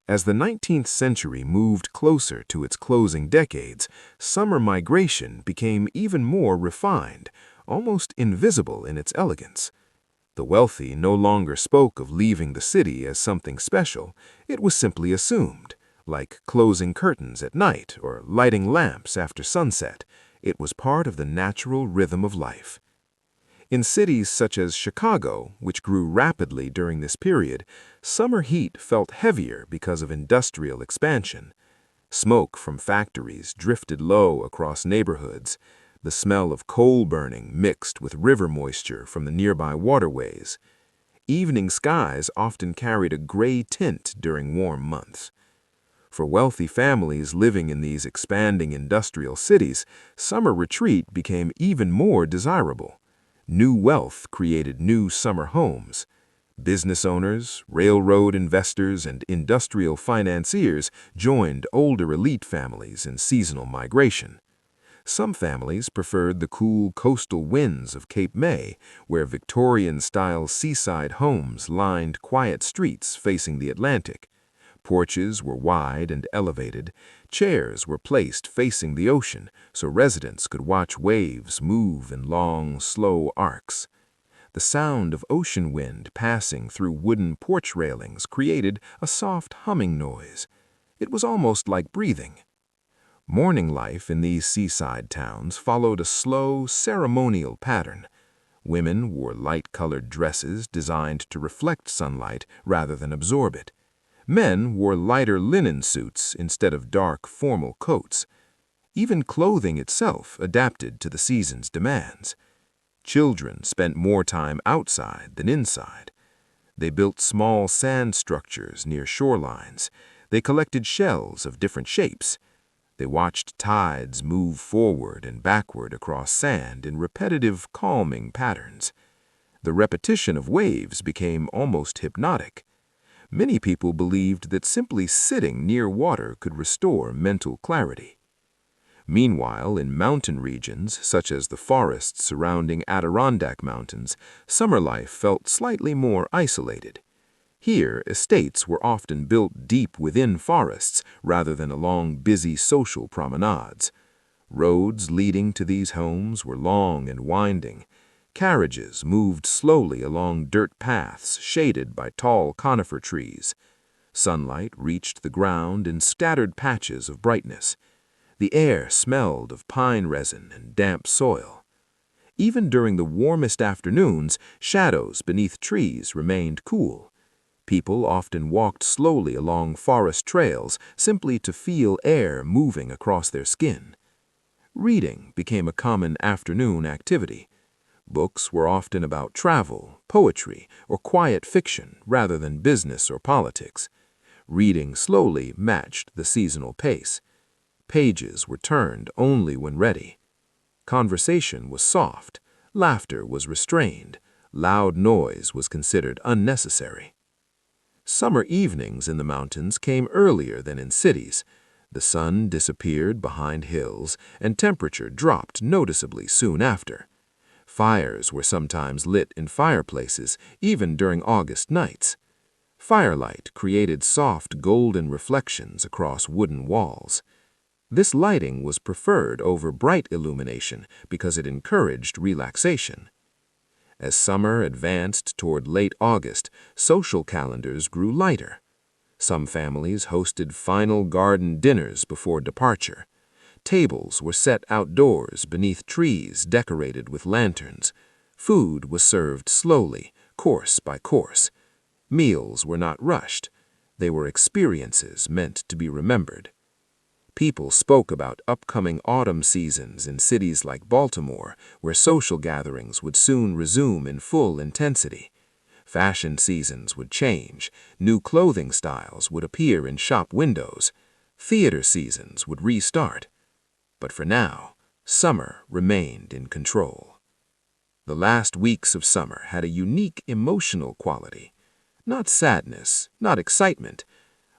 As the 19th century moved closer to its closing decades, summer migration became even more refined, almost invisible in its elegance. The wealthy no longer spoke of leaving the city as something special. It was simply assumed, like closing curtains at night or lighting lamps after sunset. It was part of the natural rhythm of life. In cities such as Chicago, which grew rapidly during this period, summer heat felt heavier because of industrial expansion. Smoke from factories drifted low across neighborhoods. The smell of coal burning mixed with river moisture from the nearby waterways. Evening skies often carried a gray tint during warm months. For wealthy families living in these expanding industrial cities, summer retreat became even more desirable. New wealth created new summer homes. Business owners, railroad investors, and industrial financiers joined older elite families in seasonal migration. Some families preferred the cool coastal winds of Cape May, where Victorian-style seaside homes lined quiet streets facing the Atlantic. Porches were wide and elevated. Chairs were placed facing the ocean so residents could watch waves move in long, slow arcs. The sound of ocean wind passing through wooden porch railings created a soft humming noise. It was almost like breathing. Morning life in these seaside towns followed a slow, ceremonial pattern. Women wore light-colored dresses designed to reflect sunlight rather than absorb it. Men wore lighter linen suits instead of dark, formal coats. Even clothing itself adapted to the season's demands. Children spent more time outside than inside. They built small sand structures near shorelines. They collected shells of different shapes. They watched tides move forward and backward across sand in repetitive, calming patterns. The repetition of waves became almost hypnotic. Many people believed that simply sitting near water could restore mental clarity. Meanwhile, in mountain regions, such as the forests surrounding Adirondack Mountains, summer life felt slightly more isolated. Here, estates were often built deep within forests rather than along busy social promenades. Roads leading to these homes were long and winding. Carriages moved slowly along dirt paths shaded by tall conifer trees. Sunlight reached the ground in scattered patches of brightness. The air smelled of pine resin and damp soil. Even during the warmest afternoons, shadows beneath trees remained cool. People often walked slowly along forest trails simply to feel air moving across their skin. Reading became a common afternoon activity. Books were often about travel, poetry, or quiet fiction rather than business or politics. Reading slowly matched the seasonal pace. Pages were turned only when ready. Conversation was soft. Laughter was restrained. Loud noise was considered unnecessary. Summer evenings in the mountains came earlier than in cities. The sun disappeared behind hills, and temperature dropped noticeably soon after. Fires were sometimes lit in fireplaces, even during August nights. Firelight created soft golden reflections across wooden walls. This lighting was preferred over bright illumination because it encouraged relaxation. As summer advanced toward late August, social calendars grew lighter. Some families hosted final garden dinners before departure. Tables were set outdoors beneath trees decorated with lanterns. Food was served slowly, course by course. Meals were not rushed. They were experiences meant to be remembered. People spoke about upcoming autumn seasons in cities like Baltimore, where social gatherings would soon resume in full intensity. Fashion seasons would change. New clothing styles would appear in shop windows. Theater seasons would restart. But for now, summer remained in control. The last weeks of summer had a unique emotional quality. Not sadness, not excitement,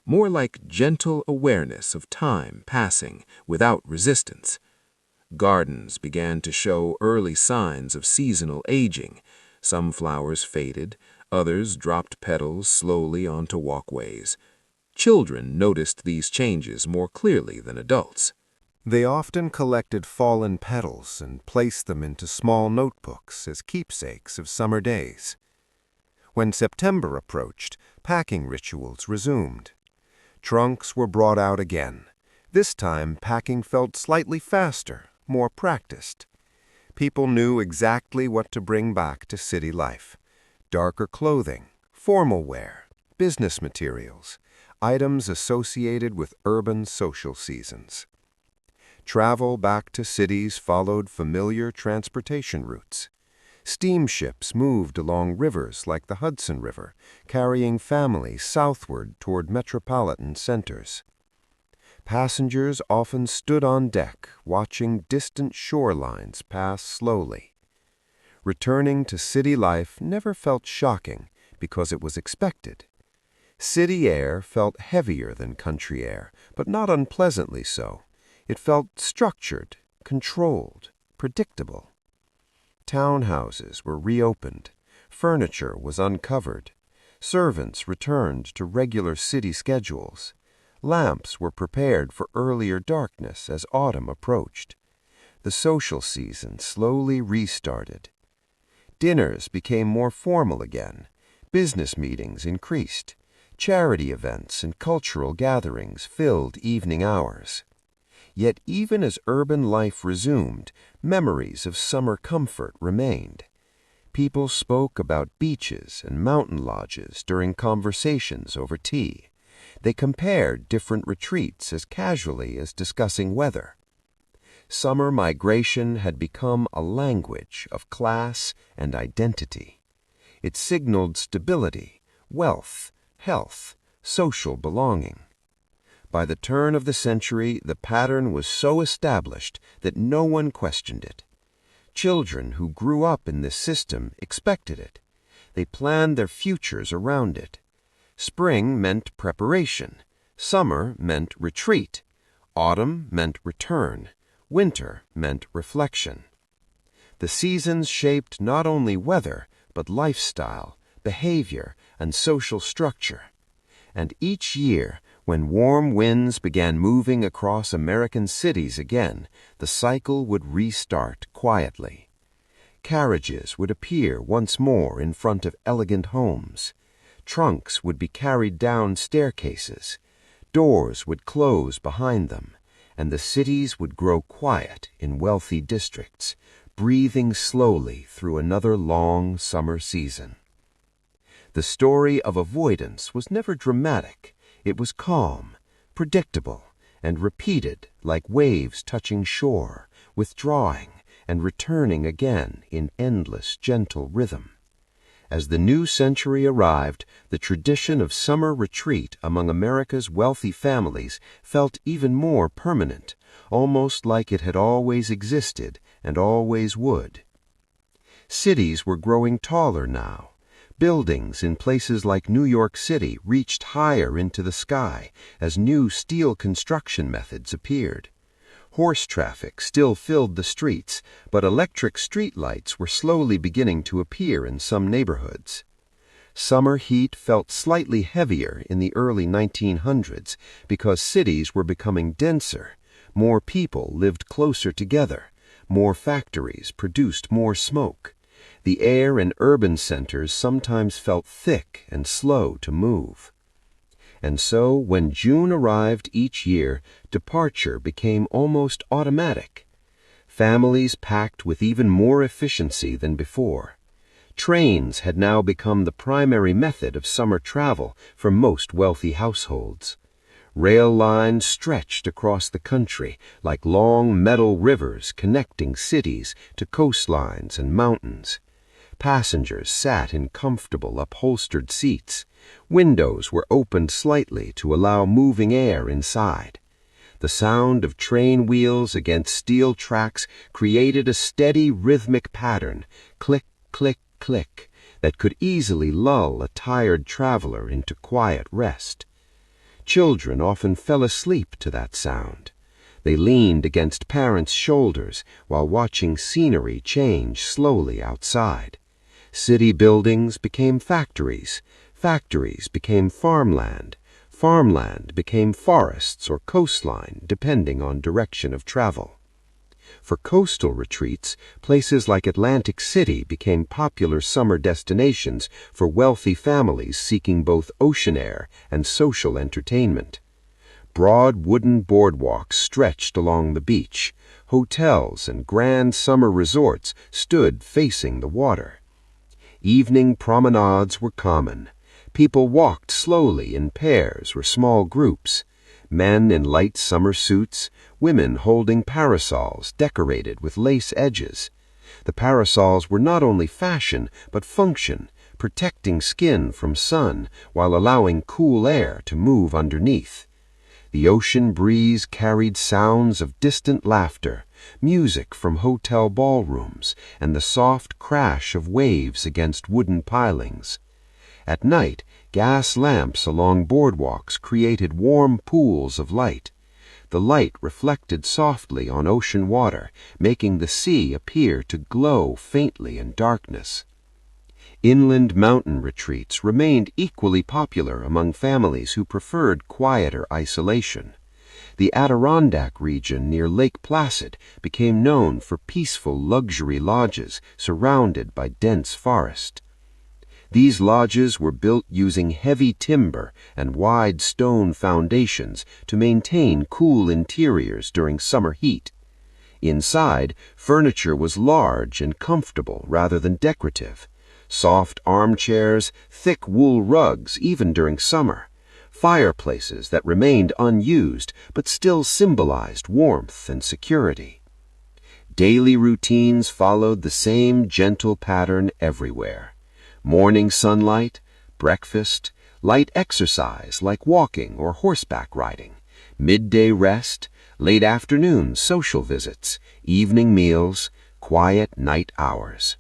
more like gentle awareness of time passing without resistance. Gardens began to show early signs of seasonal aging. Some flowers faded, others dropped petals slowly onto walkways. Children noticed these changes more clearly than adults. They often collected fallen petals and placed them into small notebooks as keepsakes of summer days. When September approached, packing rituals resumed. Trunks were brought out again. This time, packing felt slightly faster, more practiced. People knew exactly what to bring back to city life. Darker clothing, formal wear, business materials, items associated with urban social seasons. Travel back to cities followed familiar transportation routes. Steamships moved along rivers like the Hudson River, carrying families southward toward metropolitan centers. Passengers often stood on deck, watching distant shorelines pass slowly. Returning to city life never felt shocking because it was expected. City air felt heavier than country air, but not unpleasantly so. It felt structured, controlled, predictable. Townhouses were reopened. Furniture was uncovered. Servants returned to regular city schedules. Lamps were prepared for earlier darkness as autumn approached. The social season slowly restarted. Dinners became more formal again. Business meetings increased. Charity events and cultural gatherings filled evening hours. Yet even as urban life resumed, memories of summer comfort remained. People spoke about beaches and mountain lodges during conversations over tea. They compared different retreats as casually as discussing weather. Summer migration had become a language of class and identity. It signaled stability, wealth, health, social belonging. By the turn of the century, the pattern was so established that no one questioned it. Children who grew up in this system expected it. They planned their futures around it. Spring meant preparation. Summer meant retreat. Autumn meant return. Winter meant reflection. The seasons shaped not only weather, but lifestyle, behavior, and social structure. And each year, when warm winds began moving across American cities again, the cycle would restart quietly. Carriages would appear once more in front of elegant homes. Trunks would be carried down staircases. Doors would close behind them, and the cities would grow quiet in wealthy districts, breathing slowly through another long summer season. The story of avoidance was never dramatic. It was calm, predictable, and repeated like waves touching shore, withdrawing and returning again in endless, gentle rhythm. As the new century arrived, the tradition of summer retreat among America's wealthy families felt even more permanent, almost like it had always existed and always would. Cities were growing taller now. Buildings in places like New York City reached higher into the sky as new steel construction methods appeared. Horse traffic still filled the streets, but electric streetlights were slowly beginning to appear in some neighborhoods. Summer heat felt slightly heavier in the early 1900s because cities were becoming denser, more people lived closer together, more factories produced more smoke. The air in urban centers sometimes felt thick and slow to move. And so, when June arrived each year, departure became almost automatic. Families packed with even more efficiency than before. Trains had now become the primary method of summer travel for most wealthy households. Rail lines stretched across the country like long metal rivers connecting cities to coastlines and mountains. Passengers sat in comfortable, upholstered seats. Windows were opened slightly to allow moving air inside. The sound of train wheels against steel tracks created a steady, rhythmic pattern, click, click, click, that could easily lull a tired traveler into quiet rest. Children often fell asleep to that sound. They leaned against parents' shoulders while watching scenery change slowly outside. City buildings became factories. Factories became farmland. Farmland became forests or coastline, depending on direction of travel. For coastal retreats, places like Atlantic City became popular summer destinations for wealthy families seeking both ocean air and social entertainment. Broad wooden boardwalks stretched along the beach. Hotels and grand summer resorts stood facing the water. Evening promenades were common. People walked slowly in pairs or small groups. Men in light summer suits, women holding parasols decorated with lace edges. The parasols were not only fashion, but function, protecting skin from sun while allowing cool air to move underneath. The ocean breeze carried sounds of distant laughter, music from hotel ballrooms, and the soft crash of waves against wooden pilings. At night, gas lamps along boardwalks created warm pools of light. The light reflected softly on ocean water, making the sea appear to glow faintly in darkness. Inland mountain retreats remained equally popular among families who preferred quieter isolation. The Adirondack region near Lake Placid became known for peaceful luxury lodges surrounded by dense forest. These lodges were built using heavy timber and wide stone foundations to maintain cool interiors during summer heat. Inside, furniture was large and comfortable rather than decorative. Soft armchairs, thick wool rugs even during summer, fireplaces that remained unused but still symbolized warmth and security. Daily routines followed the same gentle pattern everywhere. Morning sunlight, breakfast, light exercise like walking or horseback riding, midday rest, late afternoon social visits, evening meals, quiet night hours.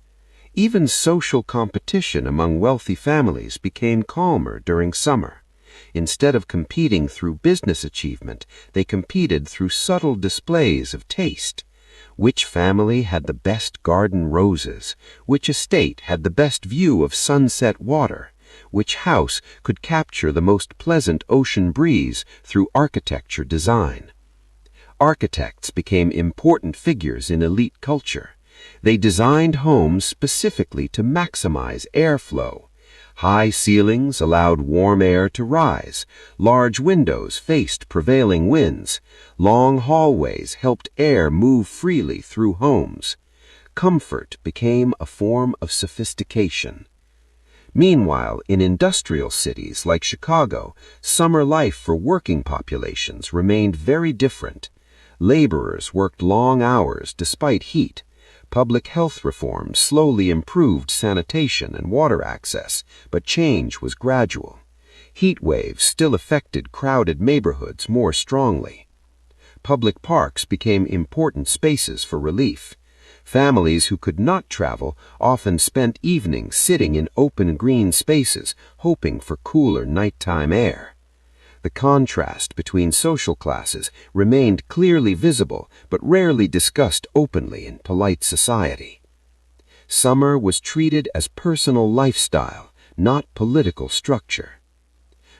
Even social competition among wealthy families became calmer during summer. Instead of competing through business achievement, they competed through subtle displays of taste. Which family had the best garden roses? Which estate had the best view of sunset water? Which house could capture the most pleasant ocean breeze through architecture design? Architects became important figures in elite culture. They designed homes specifically to maximize airflow. High ceilings allowed warm air to rise. Large windows faced prevailing winds. Long hallways helped air move freely through homes. Comfort became a form of sophistication. Meanwhile, in industrial cities like Chicago, summer life for working populations remained very different. Laborers worked long hours despite heat. Public health reforms slowly improved sanitation and water access, but change was gradual. Heat waves still affected crowded neighborhoods more strongly. Public parks became important spaces for relief. Families who could not travel often spent evenings sitting in open green spaces, hoping for cooler nighttime air. The contrast between social classes remained clearly visible but rarely discussed openly in polite society. Summer was treated as personal lifestyle, not political structure.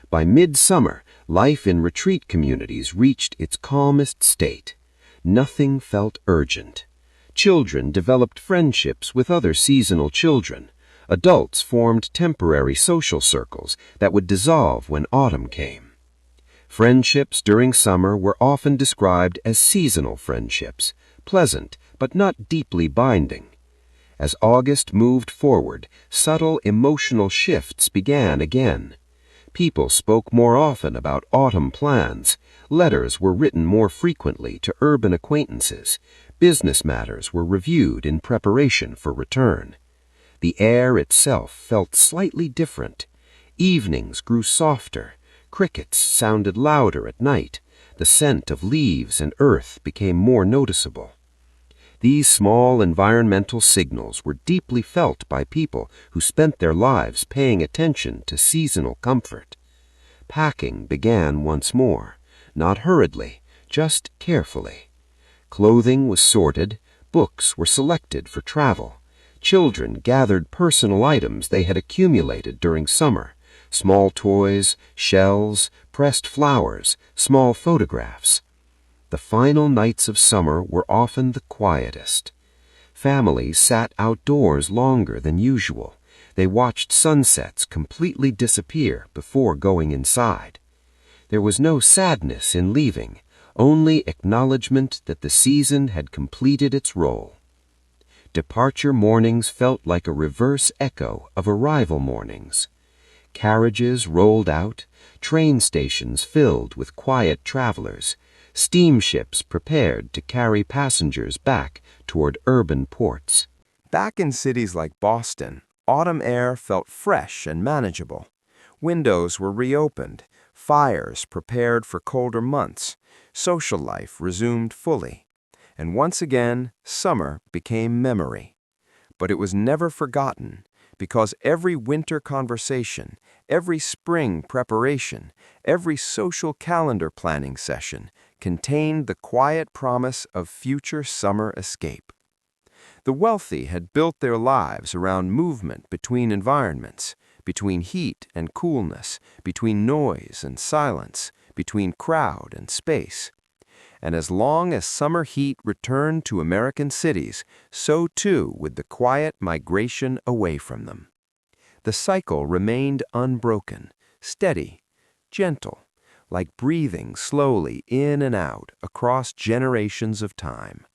By midsummer, life in retreat communities reached its calmest state. Nothing felt urgent. Children developed friendships with other seasonal children. Adults formed temporary social circles that would dissolve when autumn came. Friendships during summer were often described as seasonal friendships, pleasant but not deeply binding. As August moved forward, subtle emotional shifts began again. People spoke more often about autumn plans. Letters were written more frequently to urban acquaintances. Business matters were reviewed in preparation for return. The air itself felt slightly different. Evenings grew softer. Crickets sounded louder at night. The scent of leaves and earth became more noticeable. These small environmental signals were deeply felt by people who spent their lives paying attention to seasonal comfort. Packing began once more, not hurriedly, just carefully. Clothing was sorted, books were selected for travel. Children gathered personal items they had accumulated during summer. Small toys, shells, pressed flowers, small photographs. The final nights of summer were often the quietest. Families sat outdoors longer than usual. They watched sunsets completely disappear before going inside. There was no sadness in leaving, only acknowledgement that the season had completed its role. Departure mornings felt like a reverse echo of arrival mornings. Carriages rolled out, train stations filled with quiet travelers, steamships prepared to carry passengers back toward urban ports. Back in cities like Boston, autumn air felt fresh and manageable. Windows were reopened, fires prepared for colder months, social life resumed fully. And once again, summer became memory. But it was never forgotten, because every winter conversation, every spring preparation, every social calendar planning session contained the quiet promise of future summer escape. The wealthy had built their lives around movement between environments, between heat and coolness, between noise and silence, between crowd and space. And as long as summer heat returned to American cities, so too would the quiet migration away from them. The cycle remained unbroken, steady, gentle, like breathing slowly in and out across generations of time.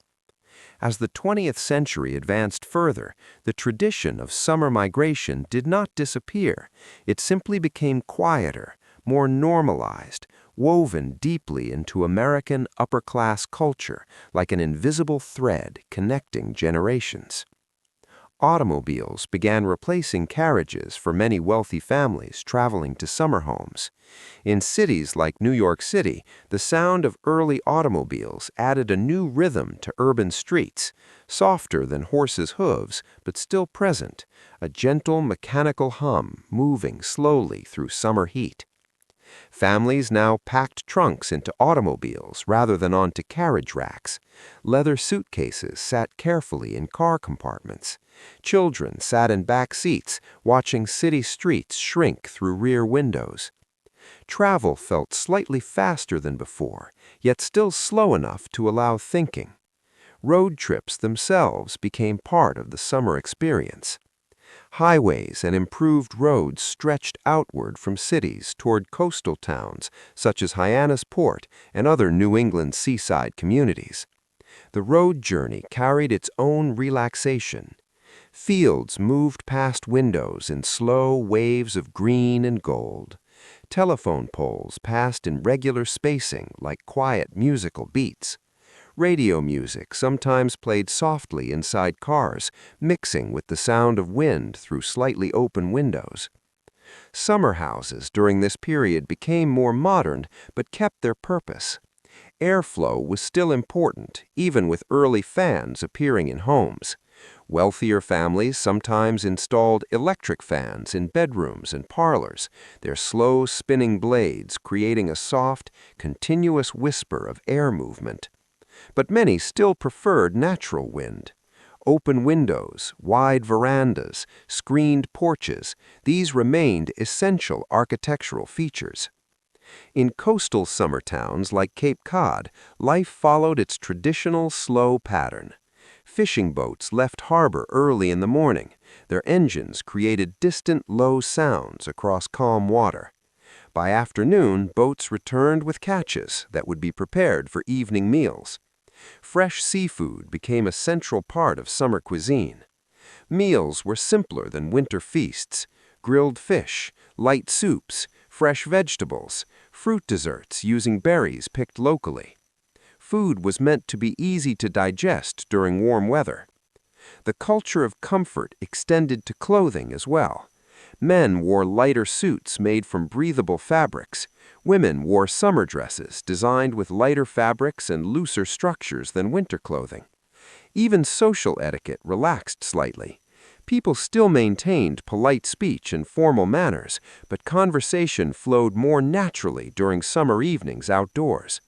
As the 20th century advanced further, the tradition of summer migration did not disappear. It simply became quieter, more normalized, woven deeply into American upper-class culture like an invisible thread connecting generations. Automobiles began replacing carriages for many wealthy families traveling to summer homes. In cities like New York City, the sound of early automobiles added a new rhythm to urban streets, softer than horses' hooves, but still present, a gentle mechanical hum moving slowly through summer heat. Families now packed trunks into automobiles rather than onto carriage racks. Leather suitcases sat carefully in car compartments. Children sat in back seats, watching city streets shrink through rear windows. Travel felt slightly faster than before, yet still slow enough to allow thinking. Road trips themselves became part of the summer experience. Highways and improved roads stretched outward from cities toward coastal towns such as Hyannisport and other New England seaside communities. The road journey carried its own relaxation. Fields moved past windows in slow waves of green and gold. Telephone poles passed in regular spacing like quiet musical beats. Radio music sometimes played softly inside cars, mixing with the sound of wind through slightly open windows. Summer houses during this period became more modern but kept their purpose. Airflow was still important, even with early fans appearing in homes. Wealthier families sometimes installed electric fans in bedrooms and parlors, their slow spinning blades creating a soft, continuous whisper of air movement. But many still preferred natural wind. Open windows, wide verandas, screened porches, these remained essential architectural features. In coastal summer towns like Cape Cod, life followed its traditional slow pattern. Fishing boats left harbor early in the morning. Their engines created distant low sounds across calm water. By afternoon, boats returned with catches that would be prepared for evening meals. Fresh seafood became a central part of summer cuisine. Meals were simpler than winter feasts. Grilled fish, light soups, fresh vegetables, fruit desserts using berries picked locally. Food was meant to be easy to digest during warm weather. The culture of comfort extended to clothing as well. Men wore lighter suits made from breathable fabrics. Women wore summer dresses designed with lighter fabrics and looser structures than winter clothing. Even social etiquette relaxed slightly. People still maintained polite speech and formal manners, but conversation flowed more naturally during summer evenings outdoors.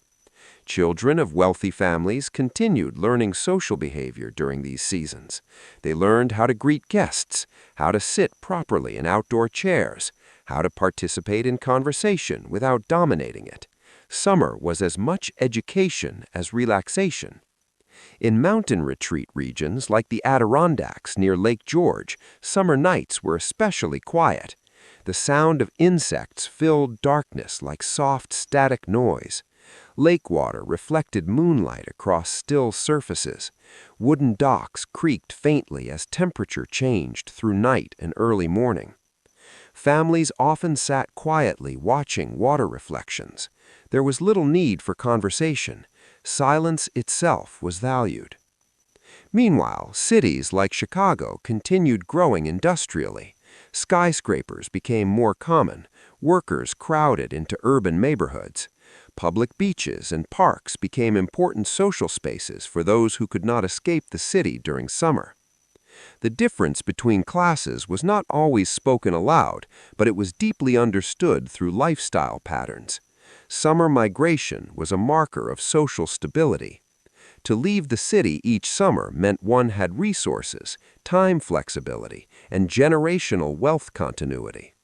Children of wealthy families continued learning social behavior during these seasons. They learned how to greet guests, how to sit properly in outdoor chairs, how to participate in conversation without dominating it. Summer was as much education as relaxation. In mountain retreat regions like the Adirondacks near Lake George, summer nights were especially quiet. The sound of insects filled darkness like soft static noise. Lake water reflected moonlight across still surfaces. Wooden docks creaked faintly as temperature changed through night and early morning. Families often sat quietly watching water reflections. There was little need for conversation. Silence itself was valued. Meanwhile, cities like Chicago continued growing industrially. Skyscrapers became more common. Workers crowded into urban neighborhoods. Public beaches and parks became important social spaces for those who could not escape the city during summer. The difference between classes was not always spoken aloud, but it was deeply understood through lifestyle patterns. Summer migration was a marker of social stability. To leave the city each summer meant one had resources, time flexibility, and generational wealth continuity.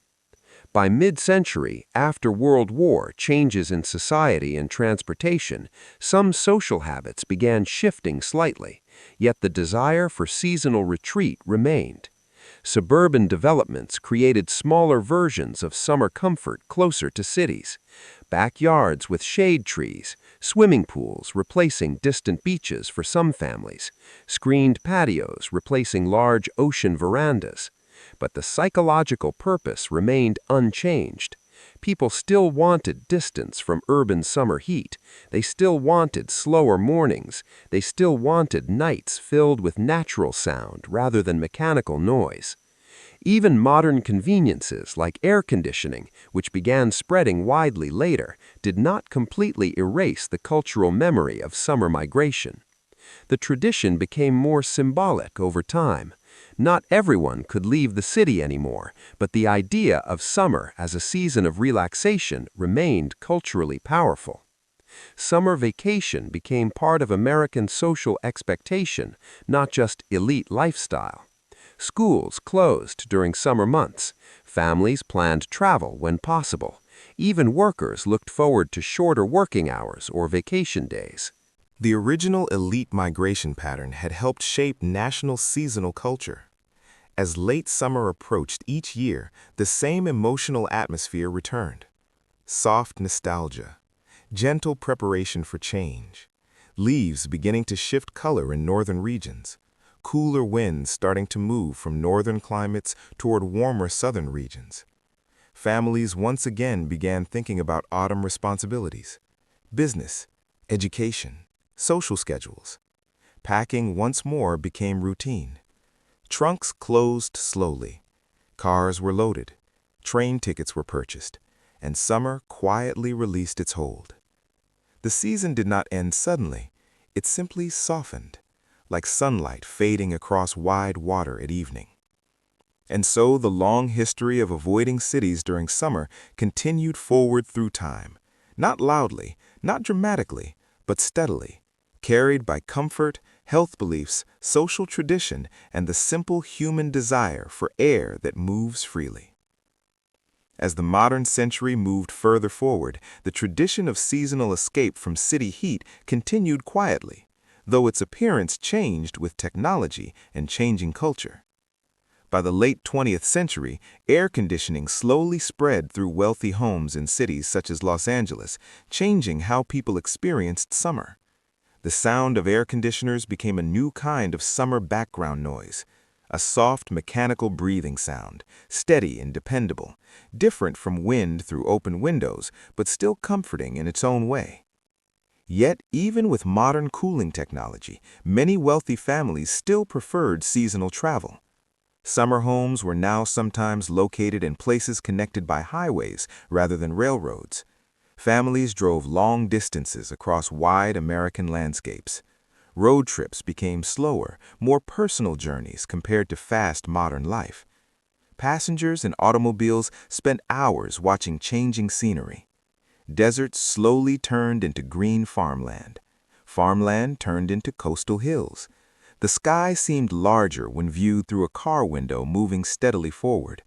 By mid-century, after World War, changes in society and transportation, some social habits began shifting slightly, yet the desire for seasonal retreat remained. Suburban developments created smaller versions of summer comfort closer to cities. Backyards with shade trees, swimming pools replacing distant beaches for some families, screened patios replacing large ocean verandas. But the psychological purpose remained unchanged. People still wanted distance from urban summer heat. They still wanted slower mornings. They still wanted nights filled with natural sound rather than mechanical noise. Even modern conveniences like air conditioning, which began spreading widely later, did not completely erase the cultural memory of summer migration. The tradition became more symbolic over time. Not everyone could leave the city anymore, but the idea of summer as a season of relaxation remained culturally powerful. Summer vacation became part of American social expectation, not just elite lifestyle. Schools closed during summer months. Families planned travel when possible. Even workers looked forward to shorter working hours or vacation days. The original elite migration pattern had helped shape national seasonal culture. As late summer approached each year, the same emotional atmosphere returned. Soft nostalgia, gentle preparation for change, leaves beginning to shift color in northern regions, cooler winds starting to move from northern climates toward warmer southern regions. Families once again began thinking about autumn responsibilities, business, education, social schedules. Packing once more became routine. Trunks closed slowly. Cars were loaded. Train tickets were purchased. And summer quietly released its hold. The season did not end suddenly. It simply softened, like sunlight fading across wide water at evening. And so the long history of avoiding cities during summer continued forward through time, not loudly, not dramatically, but steadily, carried by comfort, health beliefs, social tradition, and the simple human desire for air that moves freely. As the modern century moved further forward, the tradition of seasonal escape from city heat continued quietly, though its appearance changed with technology and changing culture. By the late 20th century, air conditioning slowly spread through wealthy homes in cities such as Los Angeles, changing how people experienced summer. The sound of air conditioners became a new kind of summer background noise, a soft mechanical breathing sound, steady and dependable, different from wind through open windows, but still comforting in its own way. Yet, even with modern cooling technology, many wealthy families still preferred seasonal travel. Summer homes were now sometimes located in places connected by highways rather than railroads. Families drove long distances across wide American landscapes. Road trips became slower, more personal journeys compared to fast modern life. Passengers in automobiles spent hours watching changing scenery. Deserts slowly turned into green farmland. Farmland turned into coastal hills. The sky seemed larger when viewed through a car window moving steadily forward.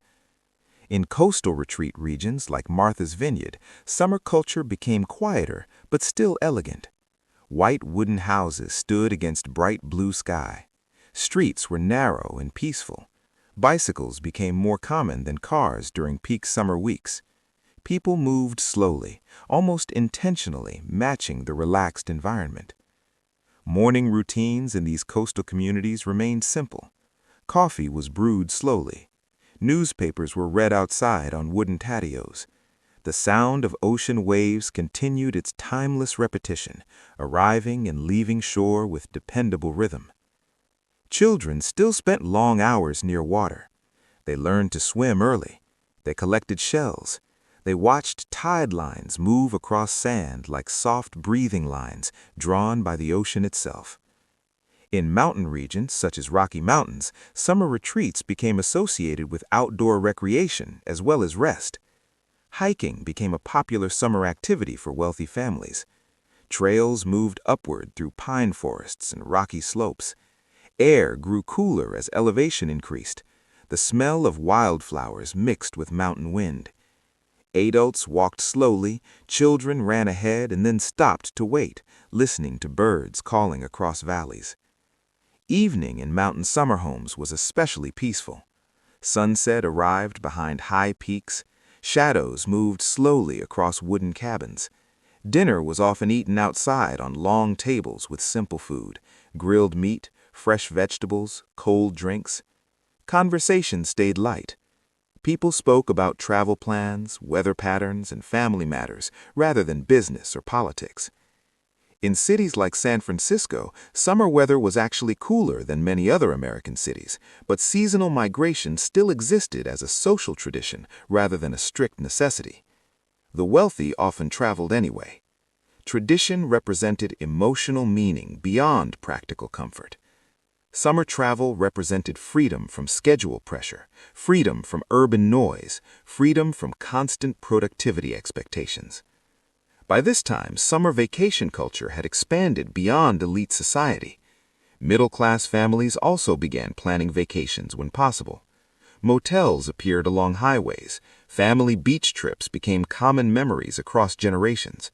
In coastal retreat regions like Martha's Vineyard, summer culture became quieter but still elegant. White wooden houses stood against bright blue sky. Streets were narrow and peaceful. Bicycles became more common than cars during peak summer weeks. People moved slowly, almost intentionally, matching the relaxed environment. Morning routines in these coastal communities remained simple. Coffee was brewed slowly. Newspapers were read outside on wooden patios. The sound of ocean waves continued its timeless repetition, arriving and leaving shore with dependable rhythm. Children still spent long hours near water. They learned to swim early. They collected shells. They watched tide lines move across sand like soft breathing lines drawn by the ocean itself. In mountain regions such as Rocky Mountains, summer retreats became associated with outdoor recreation as well as rest. Hiking became a popular summer activity for wealthy families. Trails moved upward through pine forests and rocky slopes. Air grew cooler as elevation increased. The smell of wildflowers mixed with mountain wind. Adults walked slowly, children ran ahead and then stopped to wait, listening to birds calling across valleys. Evening in mountain summer homes was especially peaceful. Sunset arrived behind high peaks. Shadows moved slowly across wooden cabins. Dinner was often eaten outside on long tables with simple food, grilled meat, fresh vegetables, cold drinks. Conversation stayed light. People spoke about travel plans, weather patterns, and family matters rather than business or politics. In cities like San Francisco, summer weather was actually cooler than many other American cities, but seasonal migration still existed as a social tradition rather than a strict necessity. The wealthy often traveled anyway. Tradition represented emotional meaning beyond practical comfort. Summer travel represented freedom from schedule pressure, freedom from urban noise, freedom from constant productivity expectations. By this time, summer vacation culture had expanded beyond elite society. Middle-class families also began planning vacations when possible. Motels appeared along highways. Family beach trips became common memories across generations.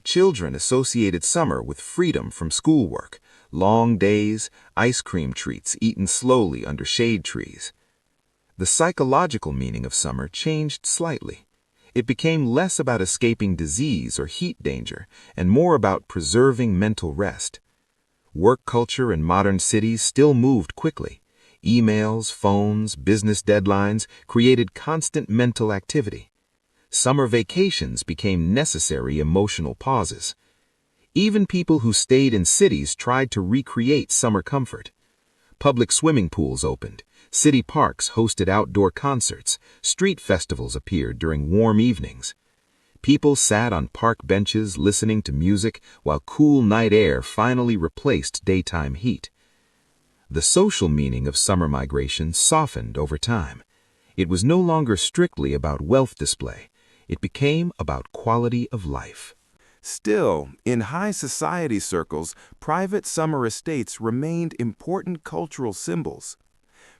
Children associated summer with freedom from schoolwork, long days, ice cream treats eaten slowly under shade trees. The psychological meaning of summer changed slightly. It became less about escaping disease or heat danger and more about preserving mental rest. Work culture in modern cities still moved quickly. Emails, phones, business deadlines created constant mental activity. Summer vacations became necessary emotional pauses. Even people who stayed in cities tried to recreate summer comfort. Public swimming pools opened. City parks hosted outdoor concerts. Street festivals appeared during warm evenings. People sat on park benches listening to music while cool night air finally replaced daytime heat. The social meaning of summer migration softened over time. It was no longer strictly about wealth display. It became about quality of life. Still, in high society circles, private summer estates remained important cultural symbols.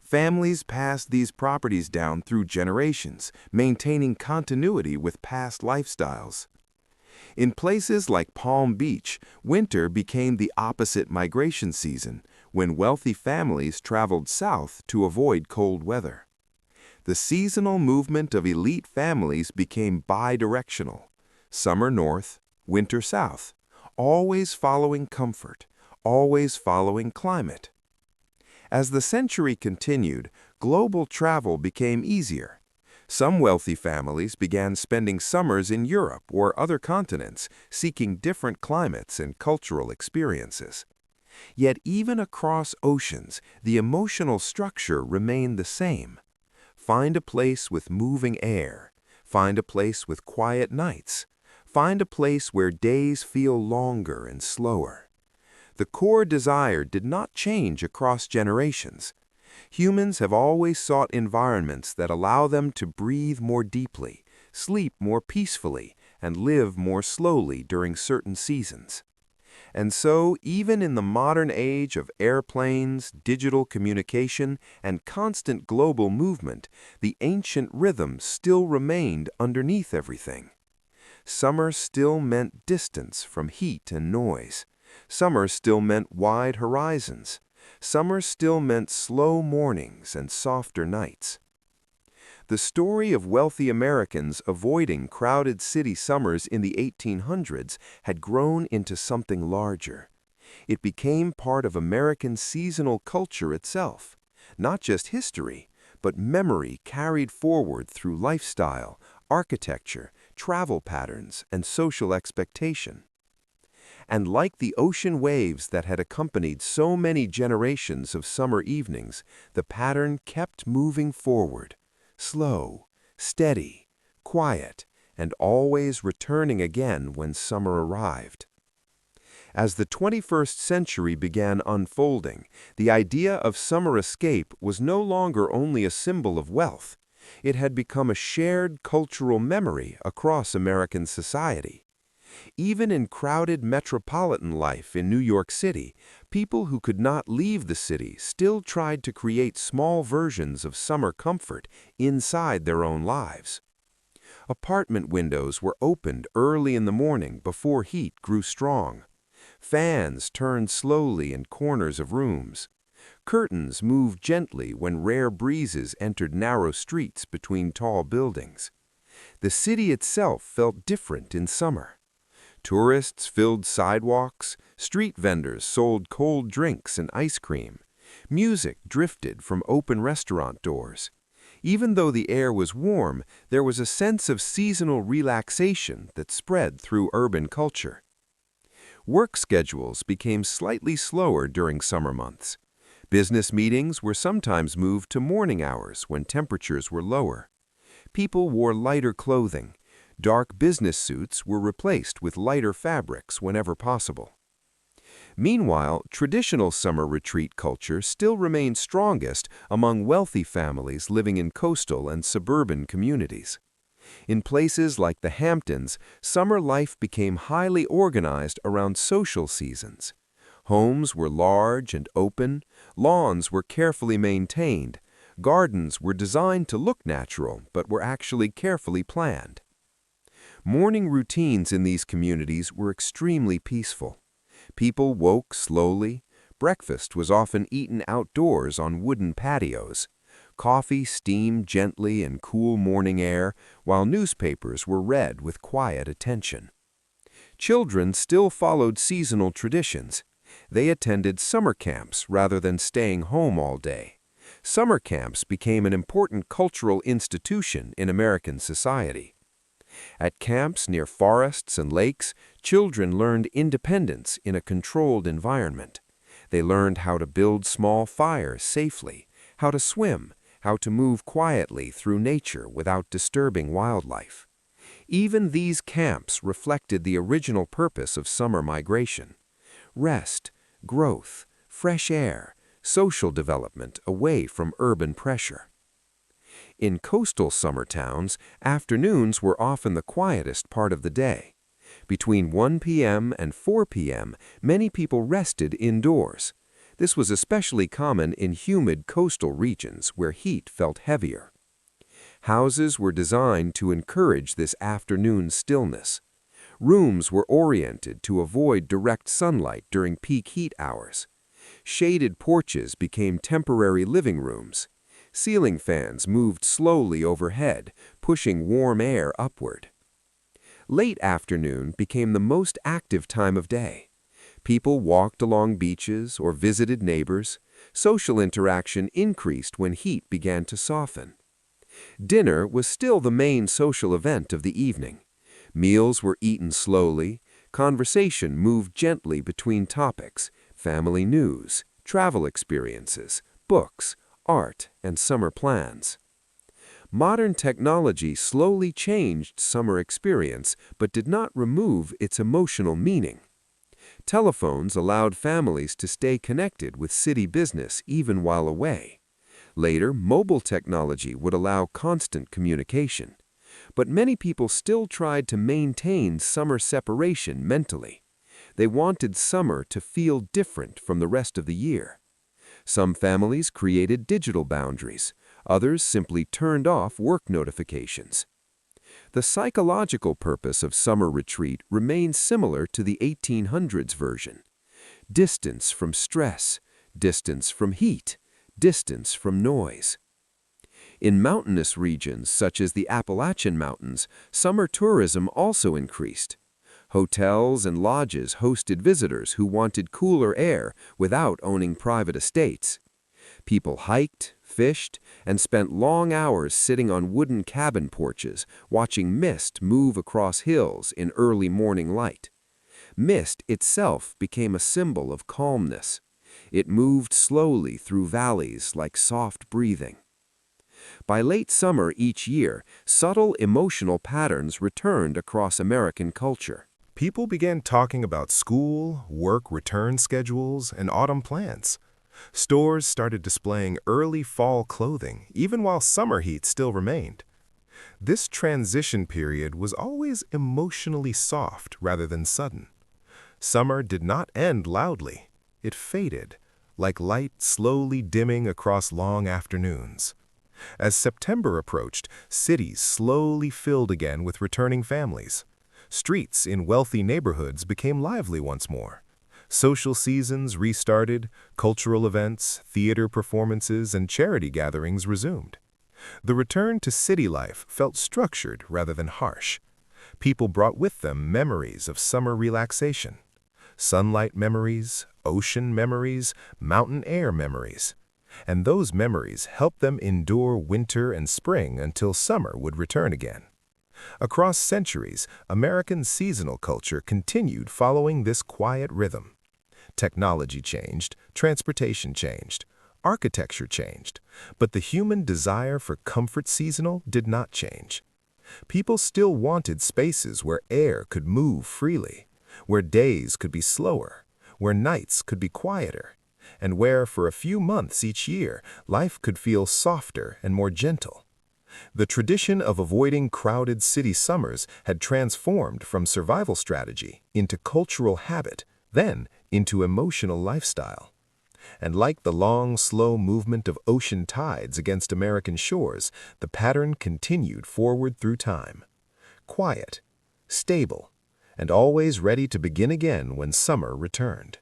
Families passed these properties down through generations, maintaining continuity with past lifestyles. In places like Palm Beach, winter became the opposite migration season, when wealthy families traveled south to avoid cold weather. The seasonal movement of elite families became bidirectional: summer north, winter south, always following comfort, always following climate. As the century continued, global travel became easier. Some wealthy families began spending summers in Europe or other continents, seeking different climates and cultural experiences. Yet even across oceans, the emotional structure remained the same. Find a place with moving air. Find a place with quiet nights. Find a place where days feel longer and slower. The core desire did not change across generations. Humans have always sought environments that allow them to breathe more deeply, sleep more peacefully, and live more slowly during certain seasons. And so, even in the modern age of airplanes, digital communication, and constant global movement, the ancient rhythm still remained underneath everything. Summer still meant distance from heat and noise. Summer still meant wide horizons. Summer still meant slow mornings and softer nights. The story of wealthy Americans avoiding crowded city summers in the 1800s had grown into something larger. It became part of American seasonal culture itself, not just history, but memory carried forward through lifestyle, architecture, travel patterns, and social expectation. And like the ocean waves that had accompanied so many generations of summer evenings, the pattern kept moving forward, slow, steady, quiet, and always returning again when summer arrived. As the 21st century began unfolding, the idea of summer escape was no longer only a symbol of wealth. It had become a shared cultural memory across American society. Even in crowded metropolitan life in New York City, people who could not leave the city still tried to create small versions of summer comfort inside their own lives. Apartment windows were opened early in the morning before heat grew strong. Fans turned slowly in corners of rooms. Curtains moved gently when rare breezes entered narrow streets between tall buildings. The city itself felt different in summer. Tourists filled sidewalks, street vendors sold cold drinks and ice cream. Music drifted from open restaurant doors. Even though the air was warm, there was a sense of seasonal relaxation that spread through urban culture. Work schedules became slightly slower during summer months. Business meetings were sometimes moved to morning hours when temperatures were lower. People wore lighter clothing. Dark business suits were replaced with lighter fabrics whenever possible. Meanwhile, traditional summer retreat culture still remained strongest among wealthy families living in coastal and suburban communities. In places like the Hamptons, summer life became highly organized around social seasons. Homes were large and open, lawns were carefully maintained, gardens were designed to look natural but were actually carefully planned. Morning routines in these communities were extremely peaceful. People woke slowly. Breakfast was often eaten outdoors on wooden patios. Coffee steamed gently in cool morning air, while newspapers were read with quiet attention. Children still followed seasonal traditions. They attended summer camps rather than staying home all day. Summer camps became an important cultural institution in American society. At camps near forests and lakes, children learned independence in a controlled environment. They learned how to build small fires safely, how to swim, how to move quietly through nature without disturbing wildlife. Even these camps reflected the original purpose of summer migration: rest, growth, fresh air, social development away from urban pressure. In coastal summer towns, afternoons were often the quietest part of the day. Between 1 p.m. and 4 p.m., many people rested indoors. This was especially common in humid coastal regions where heat felt heavier. Houses were designed to encourage this afternoon stillness. Rooms were oriented to avoid direct sunlight during peak heat hours. Shaded porches became temporary living rooms. Ceiling fans moved slowly overhead, pushing warm air upward. Late afternoon became the most active time of day. People walked along beaches or visited neighbors. Social interaction increased when heat began to soften. Dinner was still the main social event of the evening. Meals were eaten slowly. Conversation moved gently between topics: family news, travel experiences, books, art, and summer plans. Modern technology slowly changed summer experience but did not remove its emotional meaning. Telephones allowed families to stay connected with city business even while away. Later, mobile technology would allow constant communication. But many people still tried to maintain summer separation mentally. They wanted summer to feel different from the rest of the year. Some families created digital boundaries. Others simply turned off work notifications. The psychological purpose of summer retreat remains similar to the 1800s version: distance from stress, distance from heat, distance from noise. In mountainous regions such as the Appalachian Mountains, summer tourism also increased. Hotels and lodges hosted visitors who wanted cooler air without owning private estates. People hiked, fished, and spent long hours sitting on wooden cabin porches, watching mist move across hills in early morning light. Mist itself became a symbol of calmness. It moved slowly through valleys like soft breathing. By late summer each year, subtle emotional patterns returned across American culture. People began talking about school, work return schedules, and autumn plans. Stores started displaying early fall clothing, even while summer heat still remained. This transition period was always emotionally soft rather than sudden. Summer did not end loudly. It faded, like light slowly dimming across long afternoons. As September approached, cities slowly filled again with returning families. Streets in wealthy neighborhoods became lively once more. Social seasons restarted, cultural events, theater performances, and charity gatherings resumed. The return to city life felt structured rather than harsh. People brought with them memories of summer relaxation. Sunlight memories, ocean memories, mountain air memories. and those memories helped them endure winter and spring until summer would return again. Across centuries, American seasonal culture continued following this quiet rhythm. Technology changed, transportation changed, architecture changed, but the human desire for comfort seasonal did not change. People still wanted spaces where air could move freely, where days could be slower, where nights could be quieter, and where, for a few months each year, life could feel softer and more gentle. The tradition of avoiding crowded city summers had transformed from survival strategy into cultural habit, then into emotional lifestyle. And like the long, slow movement of ocean tides against American shores, the pattern continued forward through time. Quiet, stable, and always ready to begin again when summer returned.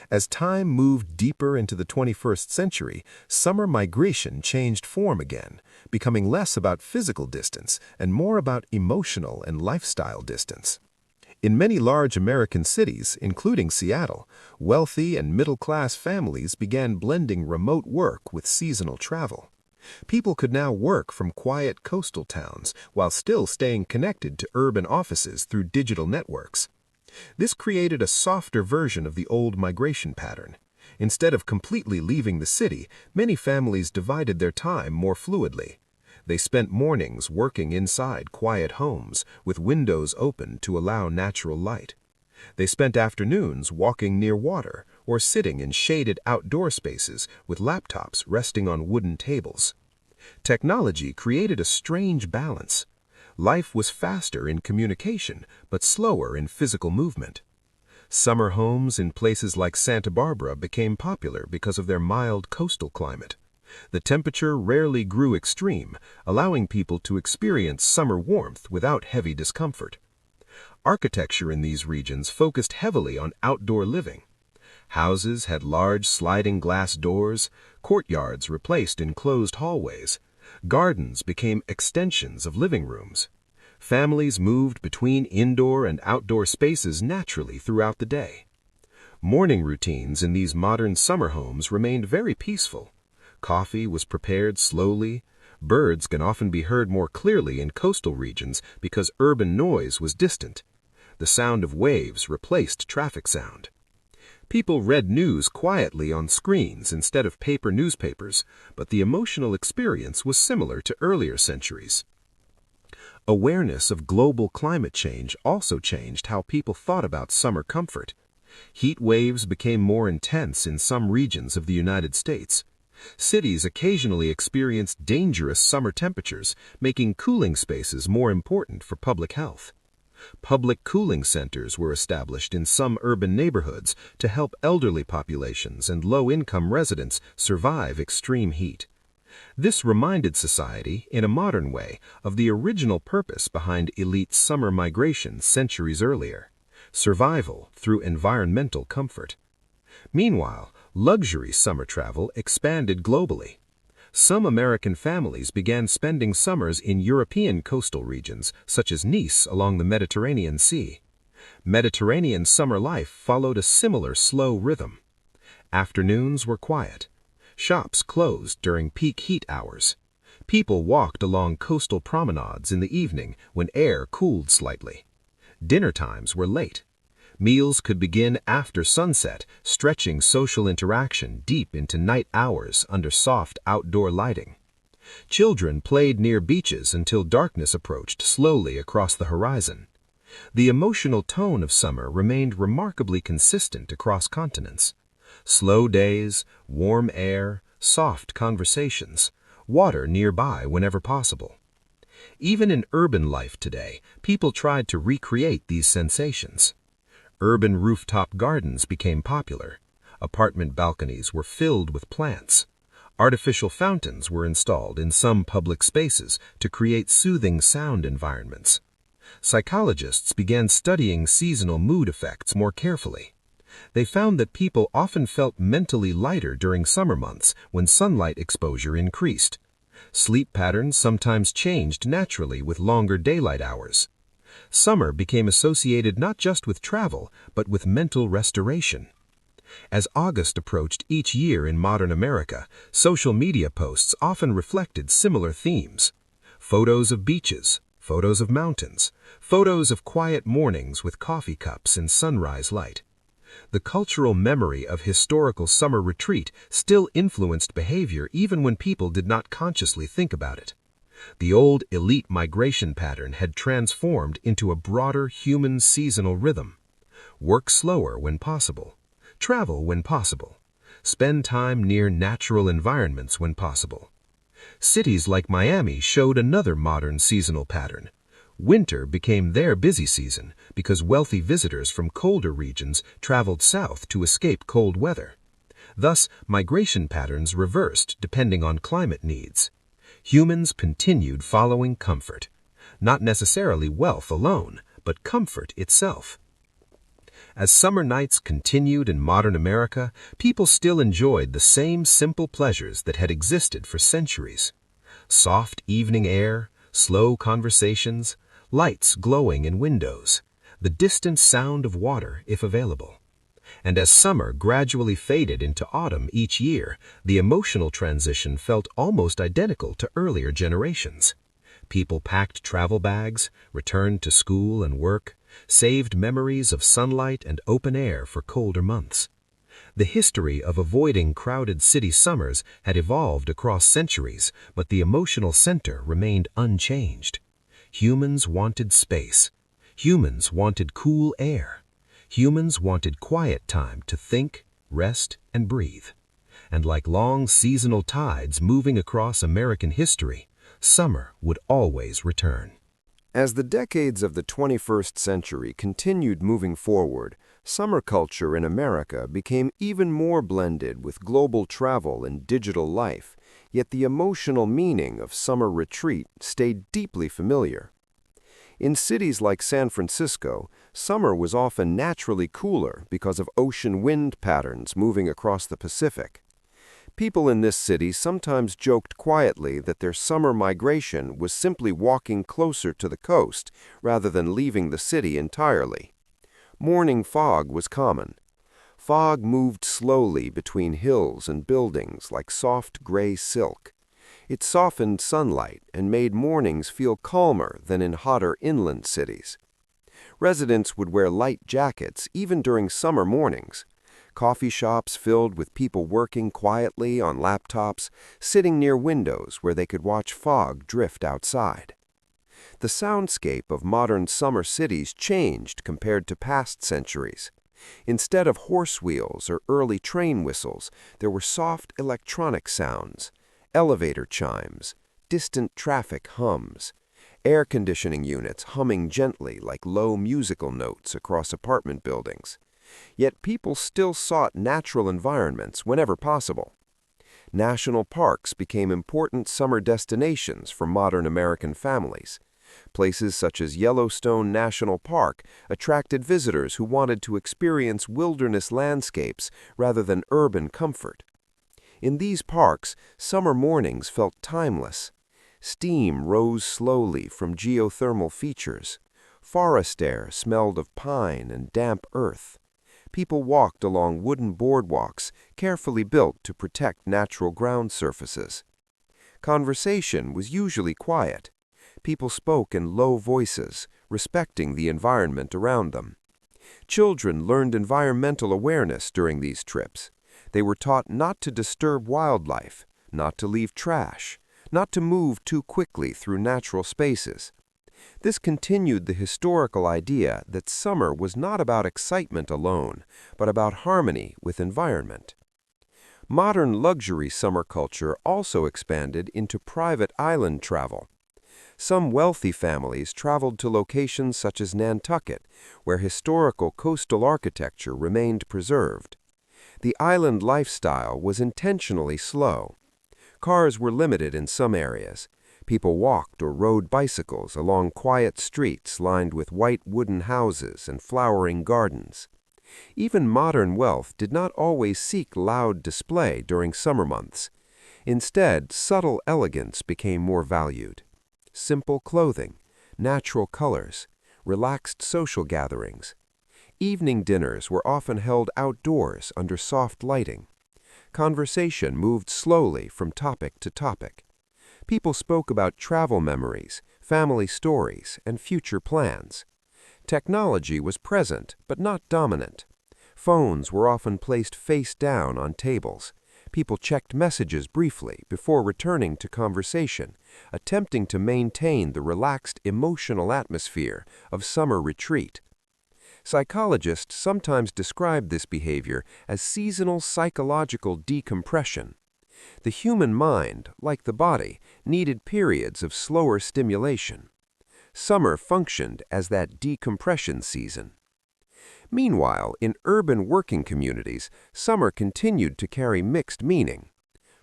As time moved deeper into the 21st century, summer migration changed form again, becoming less about physical distance and more about emotional and lifestyle distance. In many large American cities, including Seattle, wealthy and middle-class families began blending remote work with seasonal travel. People could now work from quiet coastal towns while still staying connected to urban offices through digital networks. This created a softer version of the old migration pattern. Instead of completely leaving the city, many families divided their time more fluidly. They spent mornings working inside quiet homes, with windows open to allow natural light. They spent afternoons walking near water or sitting in shaded outdoor spaces with laptops resting on wooden tables. Technology created a strange balance. Life was faster in communication, but slower in physical movement. Summer homes in places like Santa Barbara became popular because of their mild coastal climate. The temperature rarely grew extreme, allowing people to experience summer warmth without heavy discomfort. Architecture in these regions focused heavily on outdoor living. Houses had large sliding glass doors, courtyards replaced enclosed hallways. Gardens became extensions of living rooms. Families moved between indoor and outdoor spaces naturally throughout the day. Morning routines in these modern summer homes remained very peaceful. Coffee was prepared slowly. Birds can often be heard more clearly in coastal regions because urban noise was distant. The sound of waves replaced traffic sound. People read news quietly on screens instead of paper newspapers, but the emotional experience was similar to earlier centuries. Awareness of global climate change also changed how people thought about summer comfort. Heat waves became more intense in some regions of the United States. Cities occasionally experienced dangerous summer temperatures, making cooling spaces more important for public health. Public cooling centers were established in some urban neighborhoods to help elderly populations and low-income residents survive extreme heat. This reminded society, in a modern way, of the original purpose behind elite summer migration centuries earlier: survival through environmental comfort. Meanwhile, luxury summer travel expanded globally. Some American families began spending summers in European coastal regions, such as Nice along the Mediterranean Sea. Mediterranean summer life followed a similar slow rhythm. Afternoons were quiet. Shops closed during peak heat hours. People walked along coastal promenades in the evening when air cooled slightly. Dinner times were late. Meals could begin after sunset, stretching social interaction deep into night hours under soft outdoor lighting. Children played near beaches until darkness approached slowly across the horizon. The emotional tone of summer remained remarkably consistent across continents. Slow days, warm air, soft conversations, water nearby whenever possible. Even in urban life today, people tried to recreate these sensations. Urban rooftop gardens became popular. Apartment balconies were filled with plants. Artificial fountains were installed in some public spaces to create soothing sound environments. Psychologists began studying seasonal mood effects more carefully. They found that people often felt mentally lighter during summer months when sunlight exposure increased. Sleep patterns sometimes changed naturally with longer daylight hours. Summer became associated not just with travel, but with mental restoration. As August approached each year in modern America, social media posts often reflected similar themes. Photos of beaches, photos of mountains, photos of quiet mornings with coffee cups and sunrise light. The cultural memory of historical summer retreat still influenced behavior even when people did not consciously think about it. The old elite migration pattern had transformed into a broader human seasonal rhythm. Work slower when possible. Travel when possible. Spend time near natural environments when possible. Cities like Miami showed another modern seasonal pattern. Winter became their busy season because wealthy visitors from colder regions traveled south to escape cold weather. Thus, migration patterns reversed depending on climate needs. Humans continued following comfort. Not necessarily wealth alone, but comfort itself. As summer nights continued in modern America, people still enjoyed the same simple pleasures that had existed for centuries. Soft evening air, slow conversations, lights glowing in windows, the distant sound of water if available. And as summer gradually faded into autumn each year, the emotional transition felt almost identical to earlier generations. People packed travel bags, returned to school and work, saved memories of sunlight and open air for colder months. The history of avoiding crowded city summers had evolved across centuries, but the emotional center remained unchanged. Humans wanted space. Humans wanted cool air. Humans wanted quiet time to think, rest, and breathe. And like long seasonal tides moving across American history, summer would always return. As the decades of the 21st century continued moving forward, summer culture in America became even more blended with global travel and digital life, yet the emotional meaning of summer retreat stayed deeply familiar. In cities like San Francisco, summer was often naturally cooler because of ocean wind patterns moving across the Pacific. People in this city sometimes joked quietly that their summer migration was simply walking closer to the coast rather than leaving the city entirely. Morning fog was common. Fog moved slowly between hills and buildings like soft gray silk. It softened sunlight and made mornings feel calmer than in hotter inland cities. Residents would wear light jackets even during summer mornings. Coffee shops filled with people working quietly on laptops, sitting near windows where they could watch fog drift outside. The soundscape of modern summer cities changed compared to past centuries. Instead of horse wheels or early train whistles, there were soft electronic sounds, elevator chimes, distant traffic hums, air conditioning units humming gently like low musical notes across apartment buildings. Yet people still sought natural environments whenever possible. National parks became important summer destinations for modern American families. Places such as Yellowstone National Park attracted visitors who wanted to experience wilderness landscapes rather than urban comfort. In these parks, summer mornings felt timeless. Steam rose slowly from geothermal features. Forest air smelled of pine and damp earth. People walked along wooden boardwalks carefully built to protect natural ground surfaces. Conversation was usually quiet. People spoke in low voices, respecting the environment around them. Children learned environmental awareness during these trips. They were taught not to disturb wildlife, not to leave trash, not to move too quickly through natural spaces. This continued the historical idea that summer was not about excitement alone, but about harmony with environment. Modern luxury summer culture also expanded into private island travel. Some wealthy families traveled to locations such as Nantucket, where historical coastal architecture remained preserved. The island lifestyle was intentionally slow. Cars were limited in some areas. People walked or rode bicycles along quiet streets lined with white wooden houses and flowering gardens. Even modern wealth did not always seek loud display during summer months. Instead, subtle elegance became more valued. Simple clothing, natural colors, relaxed social gatherings. Evening dinners were often held outdoors under soft lighting. Conversation moved slowly from topic to topic. People spoke about travel memories, family stories, and future plans. Technology was present, but not dominant. Phones were often placed face down on tables. People checked messages briefly before returning to conversation, attempting to maintain the relaxed emotional atmosphere of summer retreat. Psychologists sometimes describe this behavior as seasonal psychological decompression. The human mind, like the body, needed periods of slower stimulation. Summer functioned as that decompression season. Meanwhile, in urban working communities, summer continued to carry mixed meaning.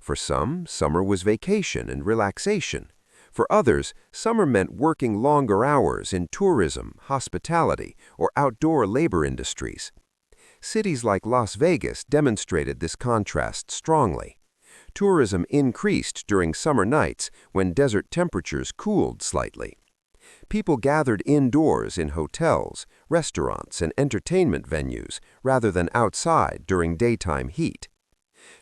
For some, summer was vacation and relaxation. For others, summer meant working longer hours in tourism, hospitality, or outdoor labor industries. Cities like Las Vegas demonstrated this contrast strongly. Tourism increased during summer nights when desert temperatures cooled slightly. People gathered indoors in hotels, restaurants, and entertainment venues rather than outside during daytime heat.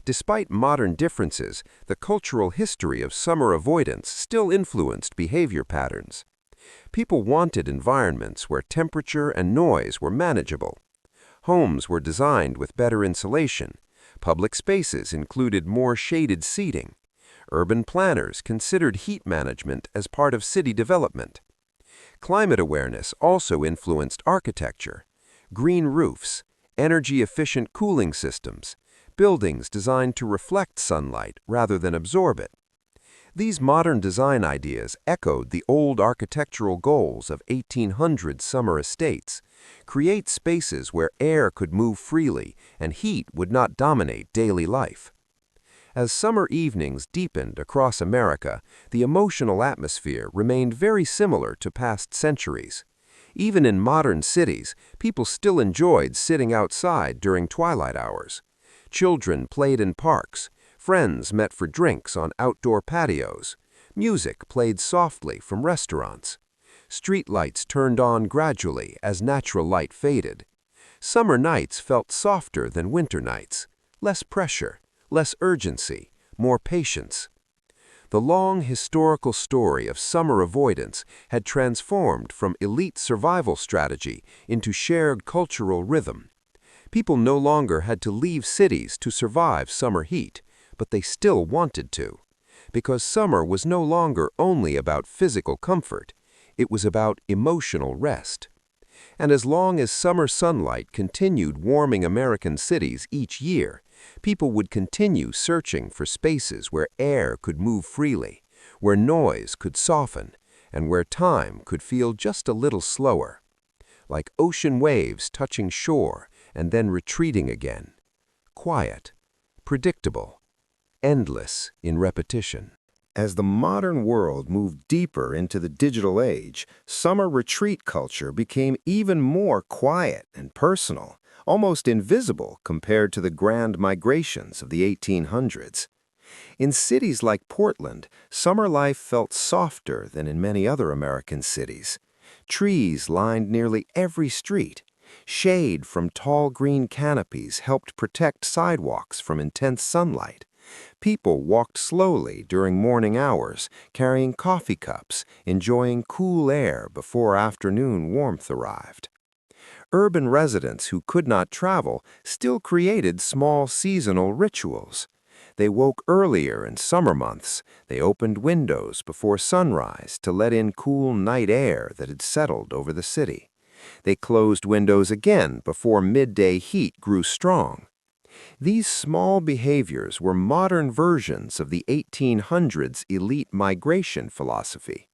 Despite modern differences, the cultural history of summer avoidance still influenced behavior patterns. People wanted environments where temperature and noise were manageable. Homes were designed with better insulation. Public spaces included more shaded seating. Urban planners considered heat management as part of city development. Climate awareness also influenced architecture. Green roofs, energy-efficient cooling systems, buildings designed to reflect sunlight rather than absorb it. These modern design ideas echoed the old architectural goals of 1800s summer estates: create spaces where air could move freely and heat would not dominate daily life. As summer evenings deepened across America, the emotional atmosphere remained very similar to past centuries. Even in modern cities, people still enjoyed sitting outside during twilight hours. Children played in parks. Friends met for drinks on outdoor patios. Music played softly from restaurants. Street lights turned on gradually as natural light faded. Summer nights felt softer than winter nights. Less pressure, less urgency, more patience. The long historical story of summer avoidance had transformed from elite survival strategy into shared cultural rhythm. People no longer had to leave cities to survive summer heat, but they still wanted to. Because summer was no longer only about physical comfort, it was about emotional rest. And as long as summer sunlight continued warming American cities each year, people would continue searching for spaces where air could move freely, where noise could soften, and where time could feel just a little slower. Like ocean waves touching shore and then retreating again. Quiet, predictable, endless in repetition. As the modern world moved deeper into the digital age, summer retreat culture became even more quiet and personal, almost invisible compared to the grand migrations of the 1800s. In cities like Portland, summer life felt softer than in many other American cities. Trees lined nearly every street. Shade from tall green canopies helped protect sidewalks from intense sunlight. People walked slowly during morning hours, carrying coffee cups, enjoying cool air before afternoon warmth arrived. Urban residents who could not travel still created small seasonal rituals. They woke earlier in summer months. They opened windows before sunrise to let in cool night air that had settled over the city. They closed windows again before midday heat grew strong. These small behaviors were modern versions of the 1800s elite migration philosophy.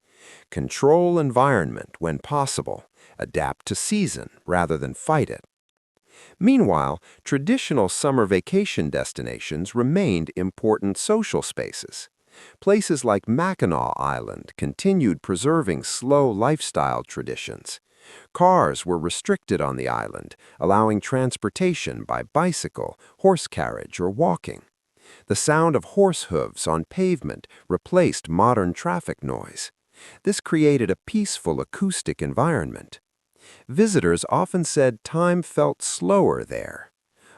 Control environment when possible, adapt to season rather than fight it. Meanwhile, traditional summer vacation destinations remained important social spaces. Places like Mackinac Island continued preserving slow lifestyle traditions. Cars were restricted on the island, allowing transportation by bicycle, horse carriage, or walking. The sound of horse hooves on pavement replaced modern traffic noise. This created a peaceful acoustic environment. Visitors often said time felt slower there.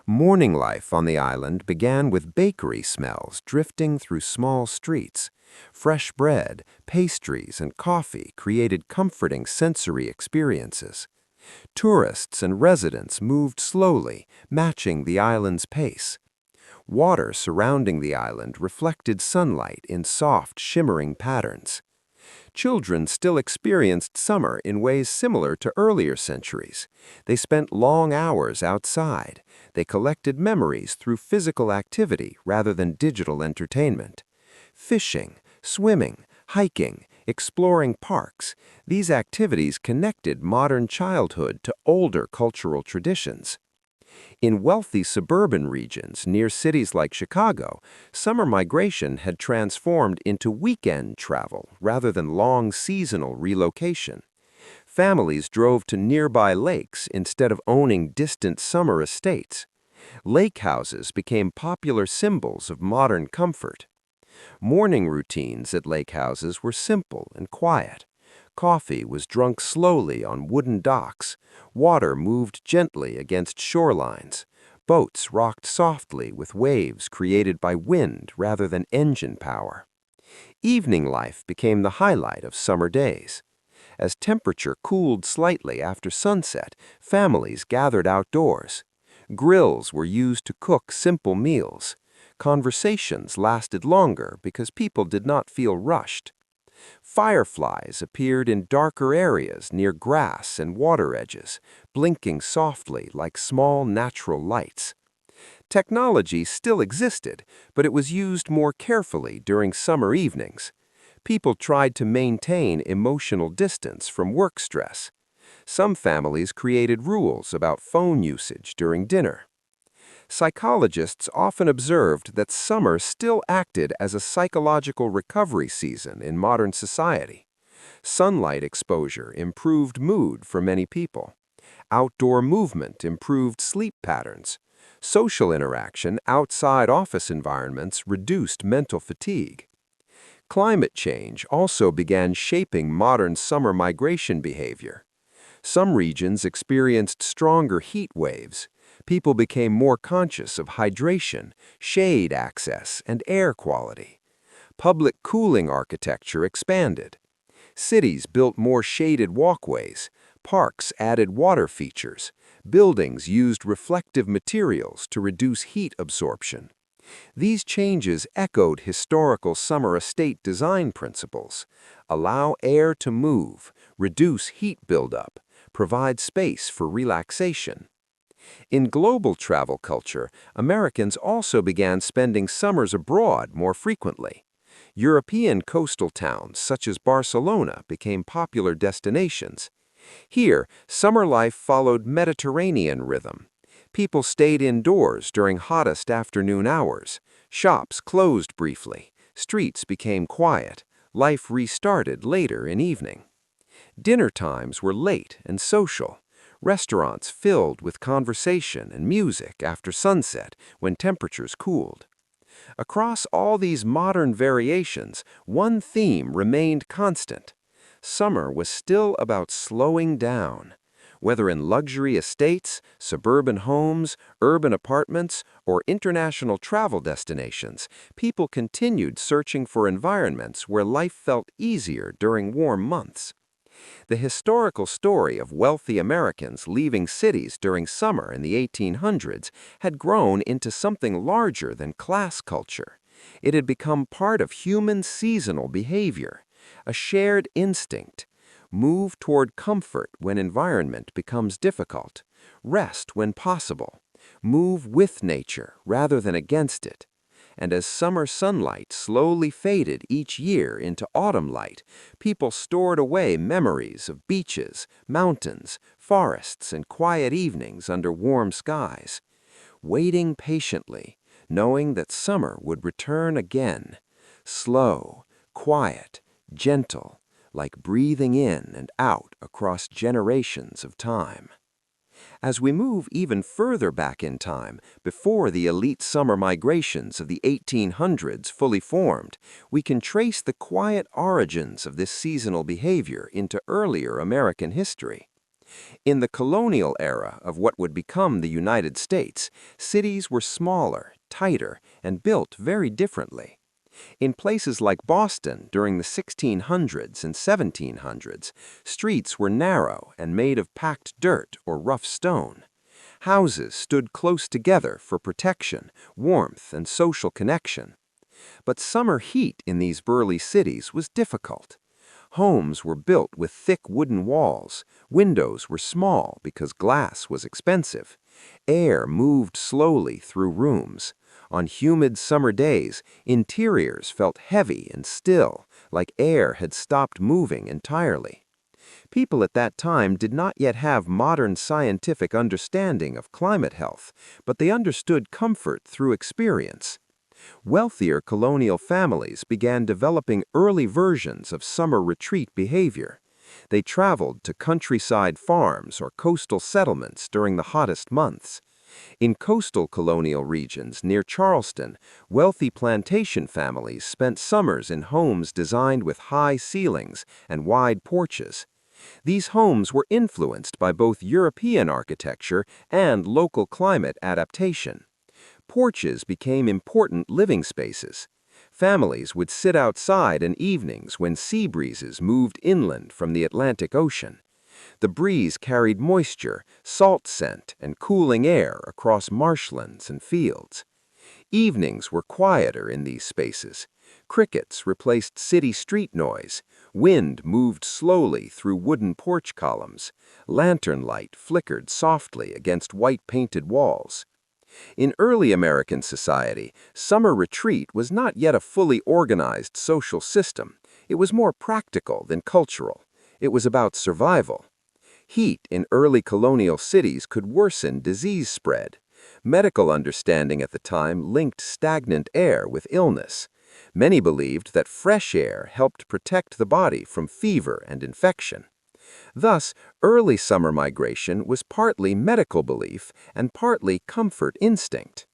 Morning life on the island began with bakery smells drifting through small streets. Fresh bread, pastries, and coffee created comforting sensory experiences. Tourists and residents moved slowly, matching the island's pace. Water surrounding the island reflected sunlight in soft, shimmering patterns. Children still experienced summer in ways similar to earlier centuries. They spent long hours outside. They collected memories through physical activity rather than digital entertainment. Fishing, swimming, hiking, exploring parks, these activities connected modern childhood to older cultural traditions. In wealthy suburban regions near cities like Chicago, summer migration had transformed into weekend travel rather than long seasonal relocation. Families drove to nearby lakes instead of owning distant summer estates. Lake houses became popular symbols of modern comfort. Morning routines at lake houses were simple and quiet. Coffee was drunk slowly on wooden docks. Water moved gently against shorelines. Boats rocked softly with waves created by wind rather than engine power. Evening life became the highlight of summer days. As temperature cooled slightly after sunset, families gathered outdoors. Grills were used to cook simple meals. Conversations lasted longer because people did not feel rushed. Fireflies appeared in darker areas near grass and water edges, blinking softly like small natural lights. Technology still existed, but it was used more carefully during summer evenings. People tried to maintain emotional distance from work stress. Some families created rules about phone usage during dinner. Psychologists often observed that summer still acted as a psychological recovery season in modern society. Sunlight exposure improved mood for many people. Outdoor movement improved sleep patterns. Social interaction outside office environments reduced mental fatigue. Climate change also began shaping modern summer migration behavior. Some regions experienced stronger heat waves. People became more conscious of hydration, shade access, and air quality. Public cooling architecture expanded. Cities built more shaded walkways. Parks added water features. Buildings used reflective materials to reduce heat absorption. These changes echoed historical summer estate design principles. Allow air to move, reduce heat buildup, provide space for relaxation. In global travel culture, Americans also began spending summers abroad more frequently. European coastal towns such as Barcelona became popular destinations. Here, summer life followed Mediterranean rhythm. People stayed indoors during hottest afternoon hours. Shops closed briefly. Streets became quiet. Life restarted later in evening. Dinner times were late and social. Restaurants filled with conversation and music after sunset when temperatures cooled. Across all these modern variations, one theme remained constant. Summer was still about slowing down. Whether in luxury estates, suburban homes, urban apartments, or international travel destinations, people continued searching for environments where life felt easier during warm months. The historical story of wealthy Americans leaving cities during summer in the 1800s had grown into something larger than class culture. It had become part of human seasonal behavior, a shared instinct. Move toward comfort when environment becomes difficult. Rest when possible. Move with nature rather than against it. And as summer sunlight slowly faded each year into autumn light, people stored away memories of beaches, mountains, forests, and quiet evenings under warm skies, waiting patiently, knowing that summer would return again, slow, quiet, gentle, like breathing in and out across generations of time. As we move even further back in time, before the elite summer migrations of the 1800s fully formed, we can trace the quiet origins of this seasonal behavior into earlier American history. In the colonial era of what would become the United States, cities were smaller, tighter, and built very differently. In places like Boston during the 1600s and 1700s, streets were narrow and made of packed dirt or rough stone. Houses stood close together for protection, warmth, and social connection. But summer heat in these burly cities was difficult. Homes were built with thick wooden walls, windows were small because glass was expensive. Air moved slowly through rooms. On humid summer days, interiors felt heavy and still, like air had stopped moving entirely. People at that time did not yet have modern scientific understanding of climate health, but they understood comfort through experience. Wealthier colonial families began developing early versions of summer retreat behavior. They traveled to countryside farms or coastal settlements during the hottest months. In coastal colonial regions near Charleston, wealthy plantation families spent summers in homes designed with high ceilings and wide porches. These homes were influenced by both European architecture and local climate adaptation. Porches became important living spaces. Families would sit outside in evenings when sea breezes moved inland from the Atlantic Ocean. The breeze carried moisture, salt scent, and cooling air across marshlands and fields. Evenings were quieter in these spaces. Crickets replaced city street noise. Wind moved slowly through wooden porch columns. Lantern light flickered softly against white-painted walls. In early American society, summer retreat was not yet a fully organized social system. It was more practical than cultural. It was about survival. Heat in early colonial cities could worsen disease spread. Medical understanding at the time linked stagnant air with illness. Many believed that fresh air helped protect the body from fever and infection. Thus, early summer migration was partly medical belief and partly comfort instinct.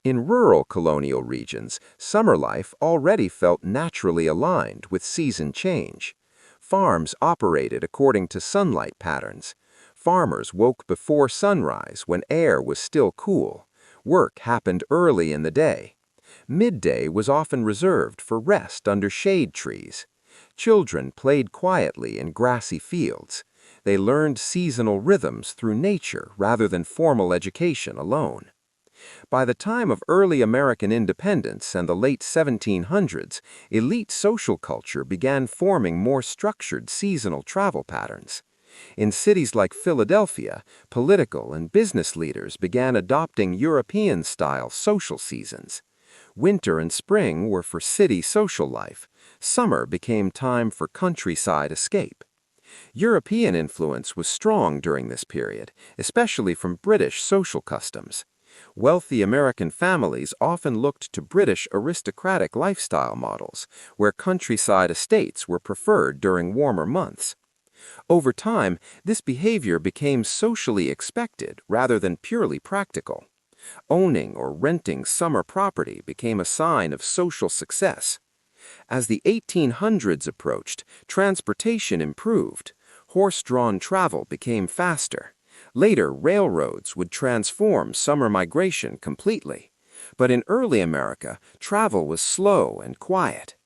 In rural colonial regions, summer life already felt naturally aligned with season change. Farms operated according to sunlight patterns. Farmers woke before sunrise when air was still cool. Work happened early in the day. Midday was often reserved for rest under shade trees. Children played quietly in grassy fields. They learned seasonal rhythms through nature rather than formal education alone. By the time of early American independence and the late 1700s, elite social culture began forming more structured seasonal travel patterns. In cities like Philadelphia, political and business leaders began adopting European-style social seasons. Winter and spring were for city social life. Summer became time for countryside escape. European influence was strong during this period, especially from British social customs. Wealthy American families often looked to British aristocratic lifestyle models, where countryside estates were preferred during warmer months. Over time, this behavior became socially expected rather than purely practical. Owning or renting summer property became a sign of social success. As the 1800s approached, transportation improved. Horse-drawn travel became faster. Later, railroads would transform summer migration completely. But in early America, travel was slow and quiet.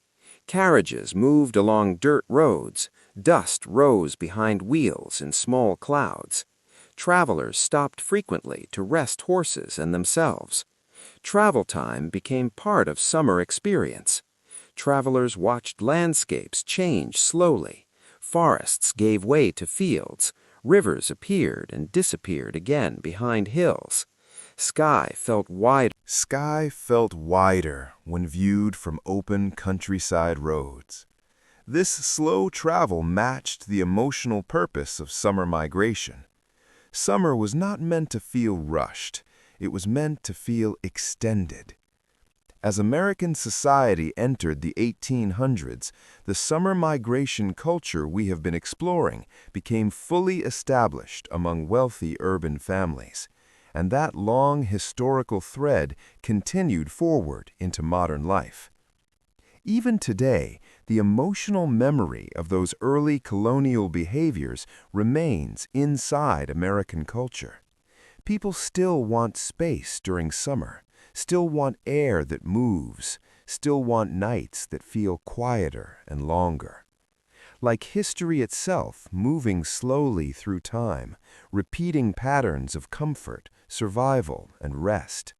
Carriages moved along dirt roads. Dust rose behind wheels in small clouds. Travelers stopped frequently to rest horses and themselves. Travel time became part of summer experience. Travelers watched landscapes change slowly. Forests gave way to fields. Rivers appeared and disappeared again behind hills. Sky felt wider. Sky felt wider when viewed from open countryside roads. This slow travel matched the emotional purpose of summer migration. Summer was not meant to feel rushed. It was meant to feel extended. As American society entered the 1800s, the summer migration culture we have been exploring became fully established among wealthy urban families, and that long historical thread continued forward into modern life. Even today, the emotional memory of those early colonial behaviors remains inside American culture. People still want space during summer, still want air that moves, still want nights that feel quieter and longer. Like history itself, moving slowly through time, repeating patterns of comfort, survival, and rest.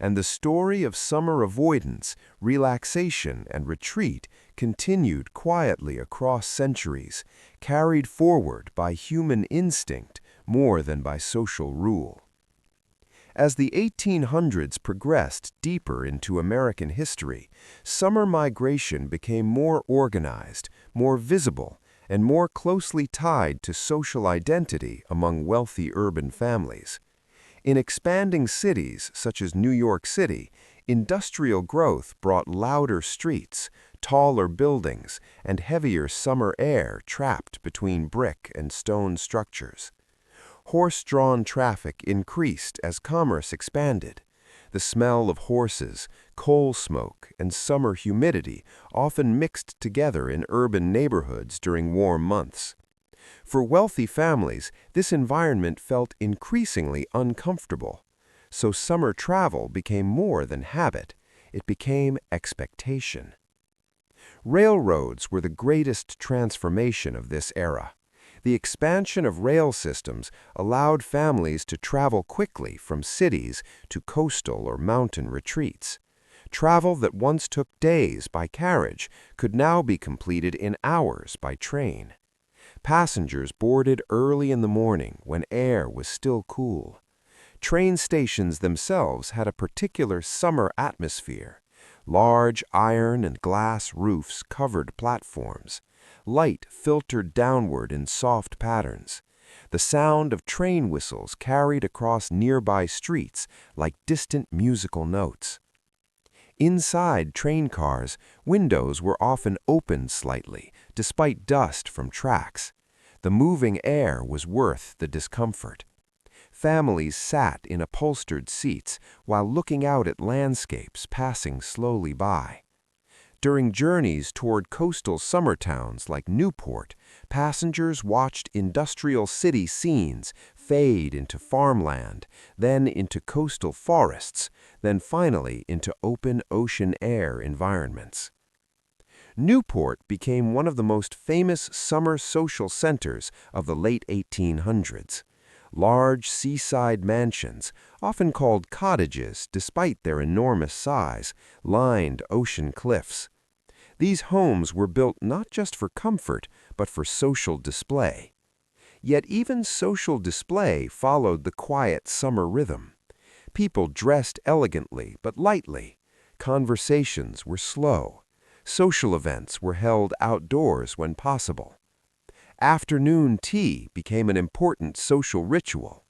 And the story of summer avoidance, relaxation, and retreat continued quietly across centuries, carried forward by human instinct more than by social rule. As the 1800s progressed deeper into American history, summer migration became more organized, more visible, and more closely tied to social identity among wealthy urban families. In expanding cities such as New York City, industrial growth brought louder streets, taller buildings, and heavier summer air trapped between brick and stone structures. Horse-drawn traffic increased as commerce expanded. The smell of horses, coal smoke, and summer humidity often mixed together in urban neighborhoods during warm months. For wealthy families, this environment felt increasingly uncomfortable. So summer travel became more than habit. It became expectation. Railroads were the greatest transformation of this era. The expansion of rail systems allowed families to travel quickly from cities to coastal or mountain retreats. Travel that once took days by carriage could now be completed in hours by train. Passengers boarded early in the morning when air was still cool. Train stations themselves had a particular summer atmosphere. Large iron and glass roofs covered platforms. Light filtered downward in soft patterns. The sound of train whistles carried across nearby streets like distant musical notes. Inside train cars, windows were often opened slightly, despite dust from tracks. The moving air was worth the discomfort. Families sat in upholstered seats while looking out at landscapes passing slowly by. During journeys toward coastal summer towns like Newport, passengers watched industrial city scenes fade into farmland, then into coastal forests, then finally into open ocean air environments. Newport became one of the most famous summer social centers of the late 1800s. Large seaside mansions, often called cottages despite their enormous size, lined ocean cliffs. These homes were built not just for comfort, but for social display. Yet even social display followed the quiet summer rhythm. People dressed elegantly but lightly. Conversations were slow. Social events were held outdoors when possible. Afternoon tea became an important social ritual.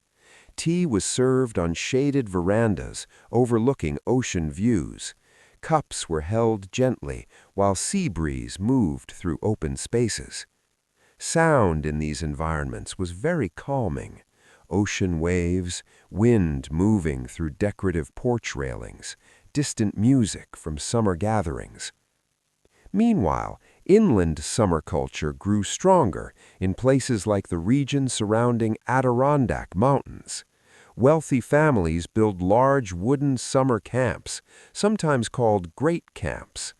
Tea was served on shaded verandas overlooking ocean views. Cups were held gently while sea breeze moved through open spaces. Sound in these environments was very calming. Ocean waves, wind moving through decorative porch railings, distant music from summer gatherings. Meanwhile, inland summer culture grew stronger in places like the region surrounding Adirondack Mountains. Wealthy families build large wooden summer camps, sometimes called great camps.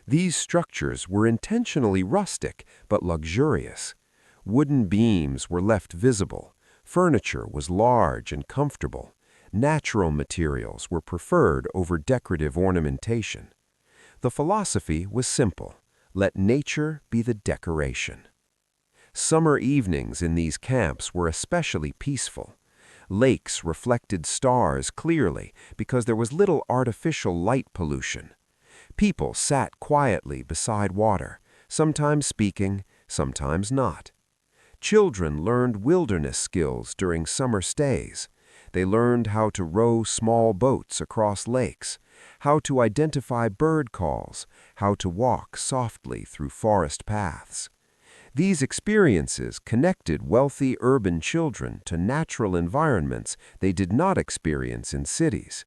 These structures were intentionally rustic but luxurious. Wooden beams were left visible. Furniture was large and comfortable. Natural materials were preferred over decorative ornamentation. The philosophy was simple: let nature be the decoration. Summer evenings in these camps were especially peaceful. Lakes reflected stars clearly because there was little artificial light pollution. People sat quietly beside water, sometimes speaking, sometimes not. Children learned wilderness skills during summer stays. They learned how to row small boats across lakes, how to identify bird calls, how to walk softly through forest paths. These experiences connected wealthy urban children to natural environments they did not experience in cities.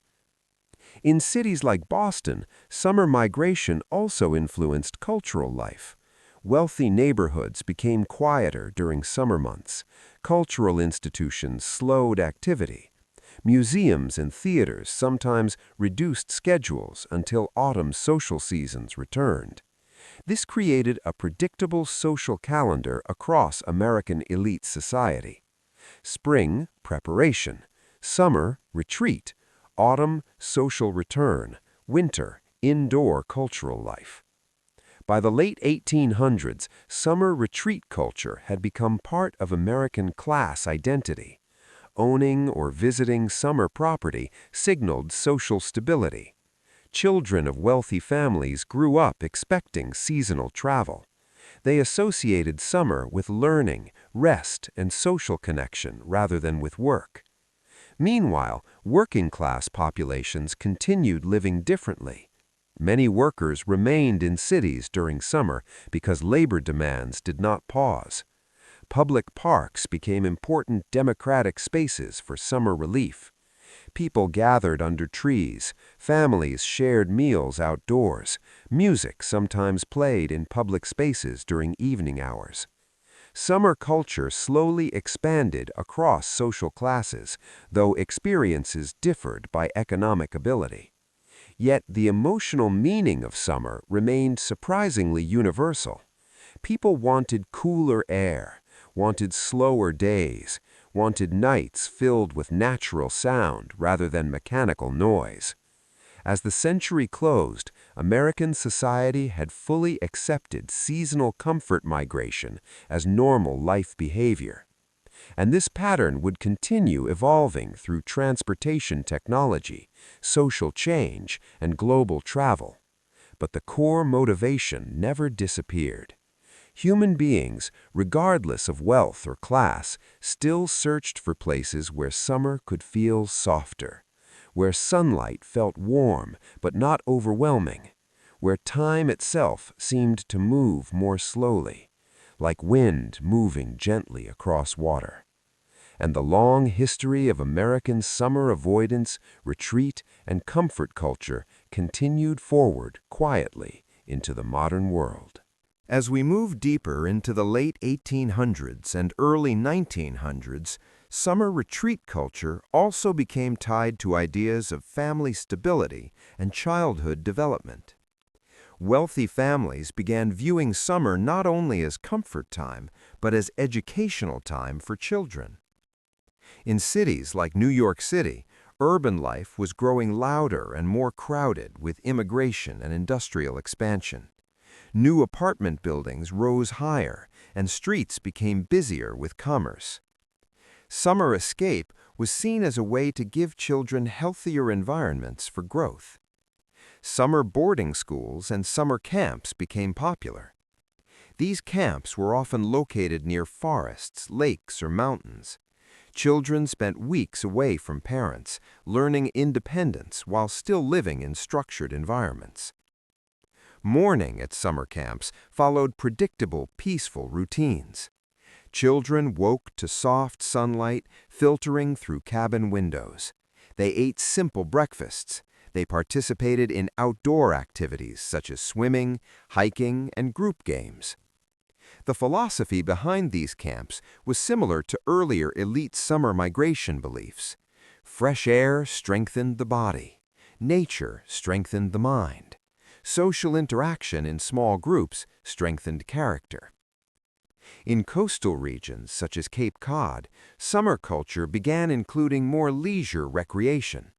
In cities like Boston, summer migration also influenced cultural life. Wealthy neighborhoods became quieter during summer months. Cultural institutions slowed activity. Museums and theaters sometimes reduced schedules until autumn social seasons returned. This created a predictable social calendar across American elite society. Spring, preparation. Summer, retreat. Autumn, social return. Winter, indoor cultural life. By the late 1800s, summer retreat culture had become part of American class identity. Owning or visiting summer property signaled social stability. Children of wealthy families grew up expecting seasonal travel. They associated summer with learning, rest, and social connection rather than with work. Meanwhile, working-class populations continued living differently. Many workers remained in cities during summer because labor demands did not pause. Public parks became important democratic spaces for summer relief. People gathered under trees, families shared meals outdoors, music sometimes played in public spaces during evening hours. Summer culture slowly expanded across social classes, though experiences differed by economic ability. Yet the emotional meaning of summer remained surprisingly universal. People wanted cooler air, wanted slower days, wanted nights filled with natural sound rather than mechanical noise. As the century closed, American society had fully accepted seasonal comfort migration as normal life behavior. And this pattern would continue evolving through transportation technology, social change, and global travel. But the core motivation never disappeared. Human beings, regardless of wealth or class, still searched for places where summer could feel softer, where sunlight felt warm but not overwhelming, where time itself seemed to move more slowly, like wind moving gently across water. And the long history of American summer avoidance, retreat, and comfort culture continued forward quietly into the modern world. As we move deeper into the late 1800s and early 1900s, summer retreat culture also became tied to ideas of family stability and childhood development. Wealthy families began viewing summer not only as comfort time, but as educational time for children. In cities like New York City, urban life was growing louder and more crowded with immigration and industrial expansion. New apartment buildings rose higher, and streets became busier with commerce. Summer escape was seen as a way to give children healthier environments for growth. Summer boarding schools and summer camps became popular. These camps were often located near forests, lakes, or mountains. Children spent weeks away from parents, learning independence while still living in structured environments. Morning at summer camps followed predictable, peaceful routines. Children woke to soft sunlight filtering through cabin windows. They ate simple breakfasts. They participated in outdoor activities such as swimming, hiking, and group games. The philosophy behind these camps was similar to earlier elite summer migration beliefs. Fresh air strengthened the body. Nature strengthened the mind. Social interaction in small groups strengthened character. In coastal regions such as Cape Cod, summer culture began including more leisure recreation.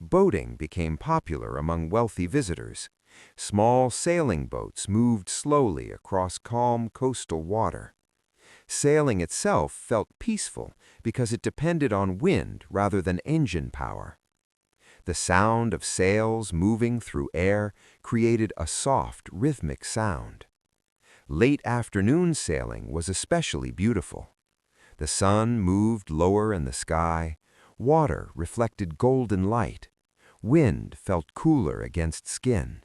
Boating became popular among wealthy visitors. Small sailing boats moved slowly across calm coastal water. Sailing itself felt peaceful because it depended on wind rather than engine power. The sound of sails moving through air created a soft, rhythmic sound. Late afternoon sailing was especially beautiful. The sun moved lower in the sky, water reflected golden light, wind felt cooler against skin.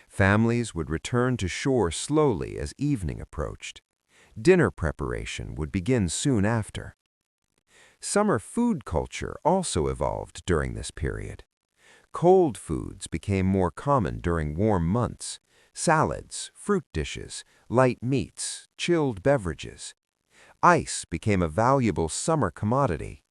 Families would return to shore slowly as evening approached. Dinner preparation would begin soon after. Summer food culture also evolved during this period. Cold foods became more common during warm months. Salads, fruit dishes, light meats, chilled beverages. Ice became a valuable summer commodity.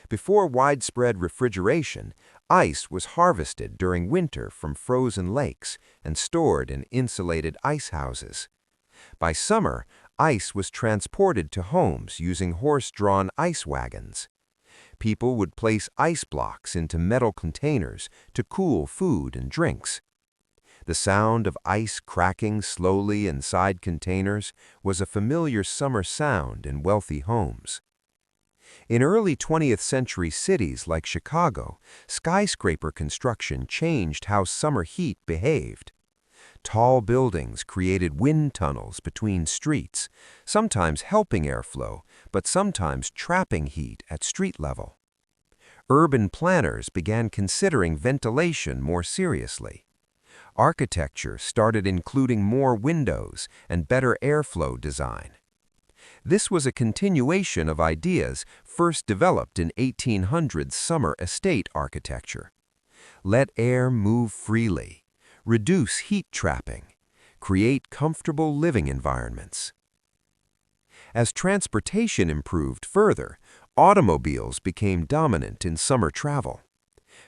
Before widespread refrigeration, ice was harvested during winter from frozen lakes and stored in insulated ice houses. By summer, ice was transported to homes using horse-drawn ice wagons. People would place ice blocks into metal containers to cool food and drinks. The sound of ice cracking slowly inside containers was a familiar summer sound in wealthy homes. In early 20th century cities like Chicago, skyscraper construction changed how summer heat behaved. Tall buildings created wind tunnels between streets, sometimes helping airflow, but sometimes trapping heat at street level. Urban planners began considering ventilation more seriously. Architecture started including more windows and better airflow design. This was a continuation of ideas first developed in 1800s summer estate architecture. Let air move freely, reduce heat trapping, create comfortable living environments. As transportation improved further, automobiles became dominant in summer travel.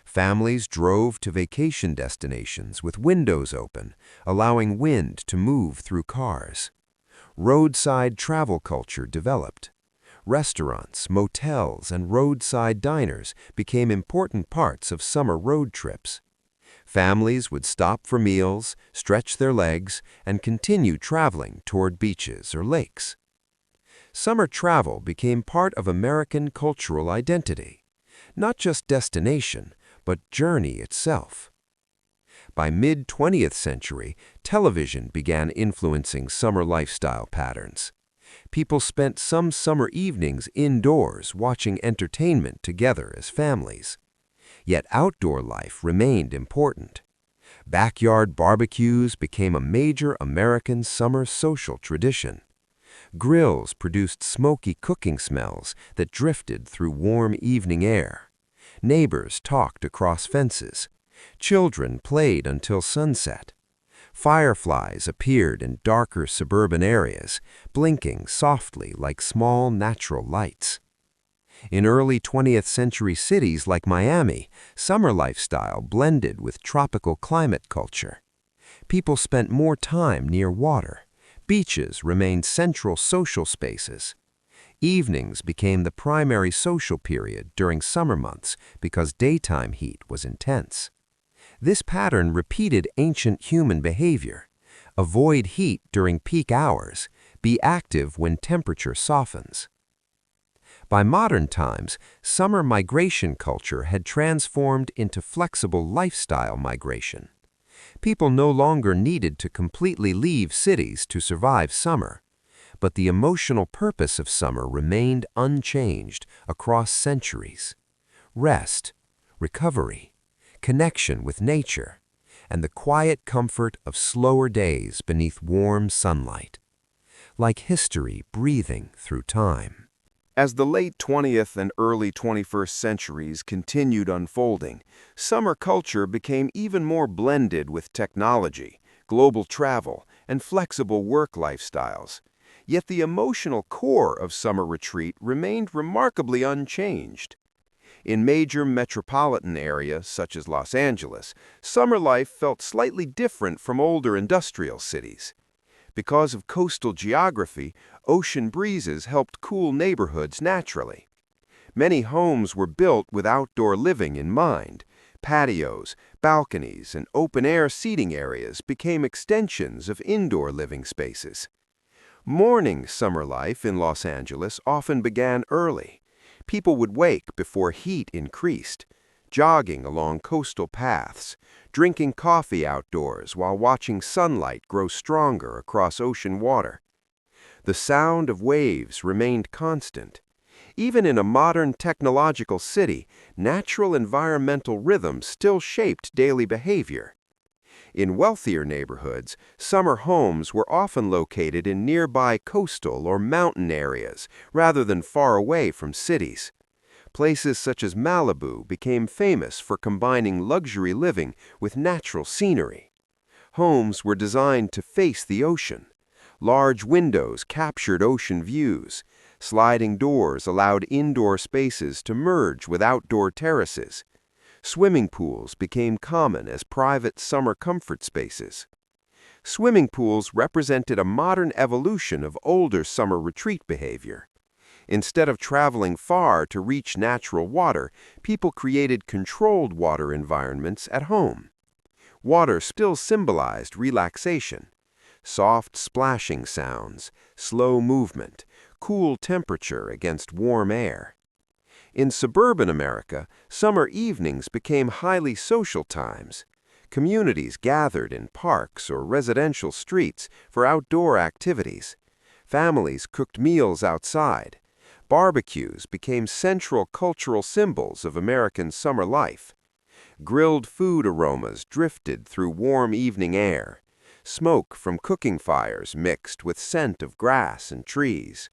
Families drove to vacation destinations with windows open, allowing wind to move through cars. Roadside travel culture developed. Restaurants, motels, and roadside diners became important parts of summer road trips. Families would stop for meals, stretch their legs, and continue traveling toward beaches or lakes. Summer travel became part of American cultural identity, not just destination, but journey itself. By mid-20th century, television began influencing summer lifestyle patterns. People spent some summer evenings indoors watching entertainment together as families. Yet outdoor life remained important. Backyard barbecues became a major American summer social tradition. Grills produced smoky cooking smells that drifted through warm evening air. Neighbors talked across fences. Children played until sunset. Fireflies appeared in darker suburban areas, blinking softly like small natural lights. In early 20th century cities like Miami, summer lifestyle blended with tropical climate culture. People spent more time near water. Beaches remained central social spaces. Evenings became the primary social period during summer months because daytime heat was intense. This pattern repeated ancient human behavior. Avoid heat during peak hours. Be active when temperature softens. By modern times, summer migration culture had transformed into flexible lifestyle migration. People no longer needed to completely leave cities to survive summer, but the emotional purpose of summer remained unchanged across centuries. Rest, recovery, connection with nature, and the quiet comfort of slower days beneath warm sunlight. Like history breathing through time. As the late 20th and early 21st centuries continued unfolding, summer culture became even more blended with technology, global travel, and flexible work lifestyles. Yet the emotional core of summer retreat remained remarkably unchanged. In major metropolitan areas such as Los Angeles, summer life felt slightly different from older industrial cities. Because of coastal geography, ocean breezes helped cool neighborhoods naturally. Many homes were built with outdoor living in mind. Patios, balconies, and open-air seating areas became extensions of indoor living spaces. Morning summer life in Los Angeles often began early. People would wake before heat increased, jogging along coastal paths, drinking coffee outdoors while watching sunlight grow stronger across ocean water. The sound of waves remained constant. Even in a modern technological city, natural environmental rhythms still shaped daily behavior. In wealthier neighborhoods, summer homes were often located in nearby coastal or mountain areas rather than far away from cities. Places such as Malibu became famous for combining luxury living with natural scenery. Homes were designed to face the ocean. Large windows captured ocean views. Sliding doors allowed indoor spaces to merge with outdoor terraces. Swimming pools became common as private summer comfort spaces. Swimming pools represented a modern evolution of older summer retreat behavior. Instead of traveling far to reach natural water, people created controlled water environments at home. Water still symbolized relaxation. Soft splashing sounds, slow movement, cool temperature against warm air. In suburban America, summer evenings became highly social times. Communities gathered in parks or residential streets for outdoor activities. Families cooked meals outside. Barbecues became central cultural symbols of American summer life. Grilled food aromas drifted through warm evening air. Smoke from cooking fires mixed with scent of grass and trees.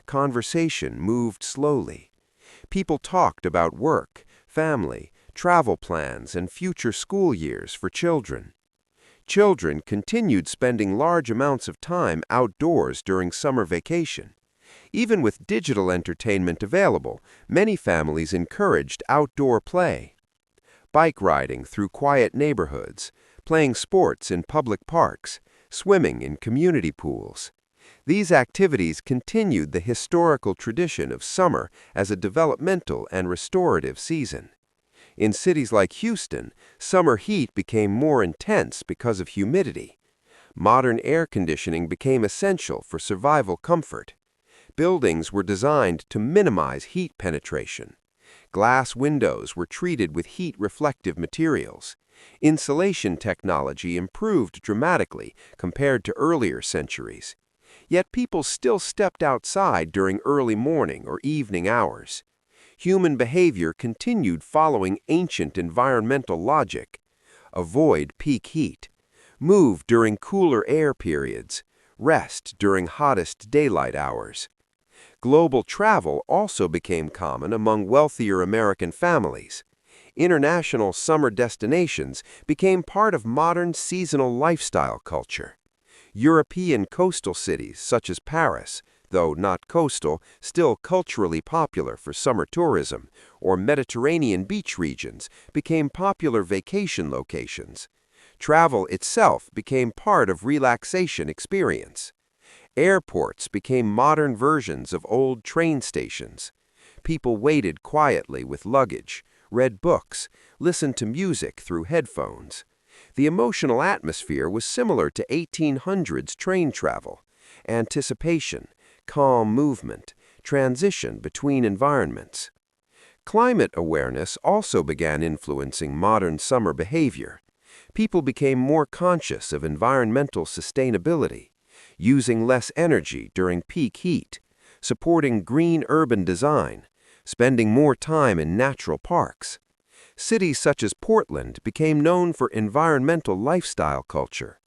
Conversation moved slowly. People talked about work, family, travel plans, and future school years for children. Children continued spending large amounts of time outdoors during summer vacation. Even with digital entertainment available, many families encouraged outdoor play. Bike riding through quiet neighborhoods, playing sports in public parks, swimming in community pools. These activities continued the historical tradition of summer as a developmental and restorative season. In cities like Houston, summer heat became more intense because of humidity. Modern air conditioning became essential for survival comfort. Buildings were designed to minimize heat penetration. Glass windows were treated with heat-reflective materials. Insulation technology improved dramatically compared to earlier centuries. Yet people still stepped outside during early morning or evening hours. Human behavior continued following ancient environmental logic. Avoid peak heat. Move during cooler air periods. Rest during hottest daylight hours. Global travel also became common among wealthier American families. International summer destinations became part of modern seasonal lifestyle culture. European coastal cities such as Paris, though not coastal, still culturally popular for summer tourism, or Mediterranean beach regions became popular vacation locations. Travel itself became part of relaxation experience. Airports became modern versions of old train stations. People waited quietly with luggage, read books, listened to music through headphones. The emotional atmosphere was similar to 1800s train travel. Anticipation, calm movement, transition between environments. Climate awareness also began influencing modern summer behavior. People became more conscious of environmental sustainability, using less energy during peak heat, supporting green urban design, spending more time in natural parks. Cities such as Portland became known for environmental lifestyle culture.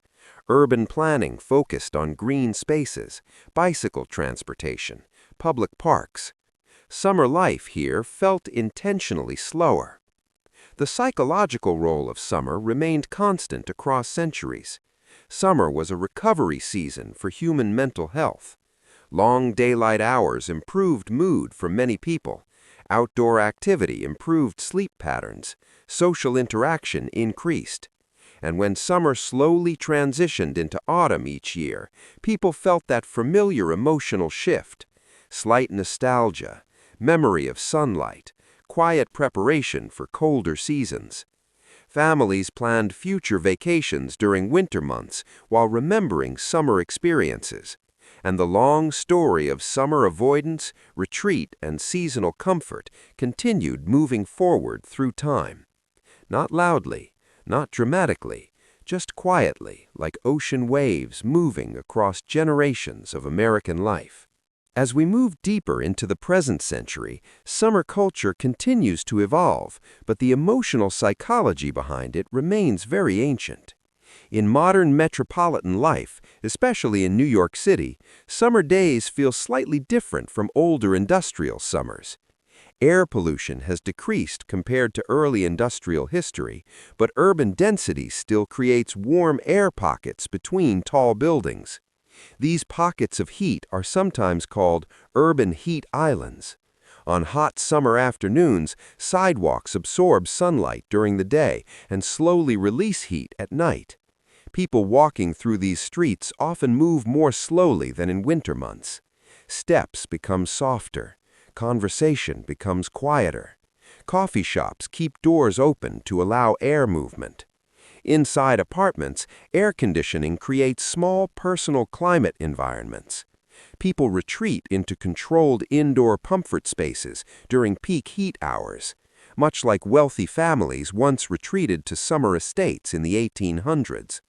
Urban planning focused on green spaces, bicycle transportation, public parks. Summer life here felt intentionally slower. The psychological role of summer remained constant across centuries. Summer was a recovery season for human mental health. Long daylight hours improved mood for many people. Outdoor activity improved sleep patterns. Social interaction increased. And when summer slowly transitioned into autumn each year, people felt that familiar emotional shift. Slight nostalgia, memory of sunlight, quiet preparation for colder seasons. Families planned future vacations during winter months while remembering summer experiences. And the long story of summer avoidance, retreat, and seasonal comfort continued moving forward through time. Not loudly, not dramatically, just quietly, like ocean waves moving across generations of American life. As we move deeper into the present century, summer culture continues to evolve, but the emotional psychology behind it remains very ancient. In modern metropolitan life, especially in New York City, summer days feel slightly different from older industrial summers. Air pollution has decreased compared to early industrial history, but urban density still creates warm air pockets between tall buildings. These pockets of heat are sometimes called urban heat islands. On hot summer afternoons, sidewalks absorb sunlight during the day and slowly release heat at night. People walking through these streets often move more slowly than in winter months. Steps become softer. Conversation becomes quieter. Coffee shops keep doors open to allow air movement. Inside apartments, air conditioning creates small personal climate environments. People retreat into controlled indoor comfort spaces during peak heat hours, much like wealthy families once retreated to summer estates in the 1800s.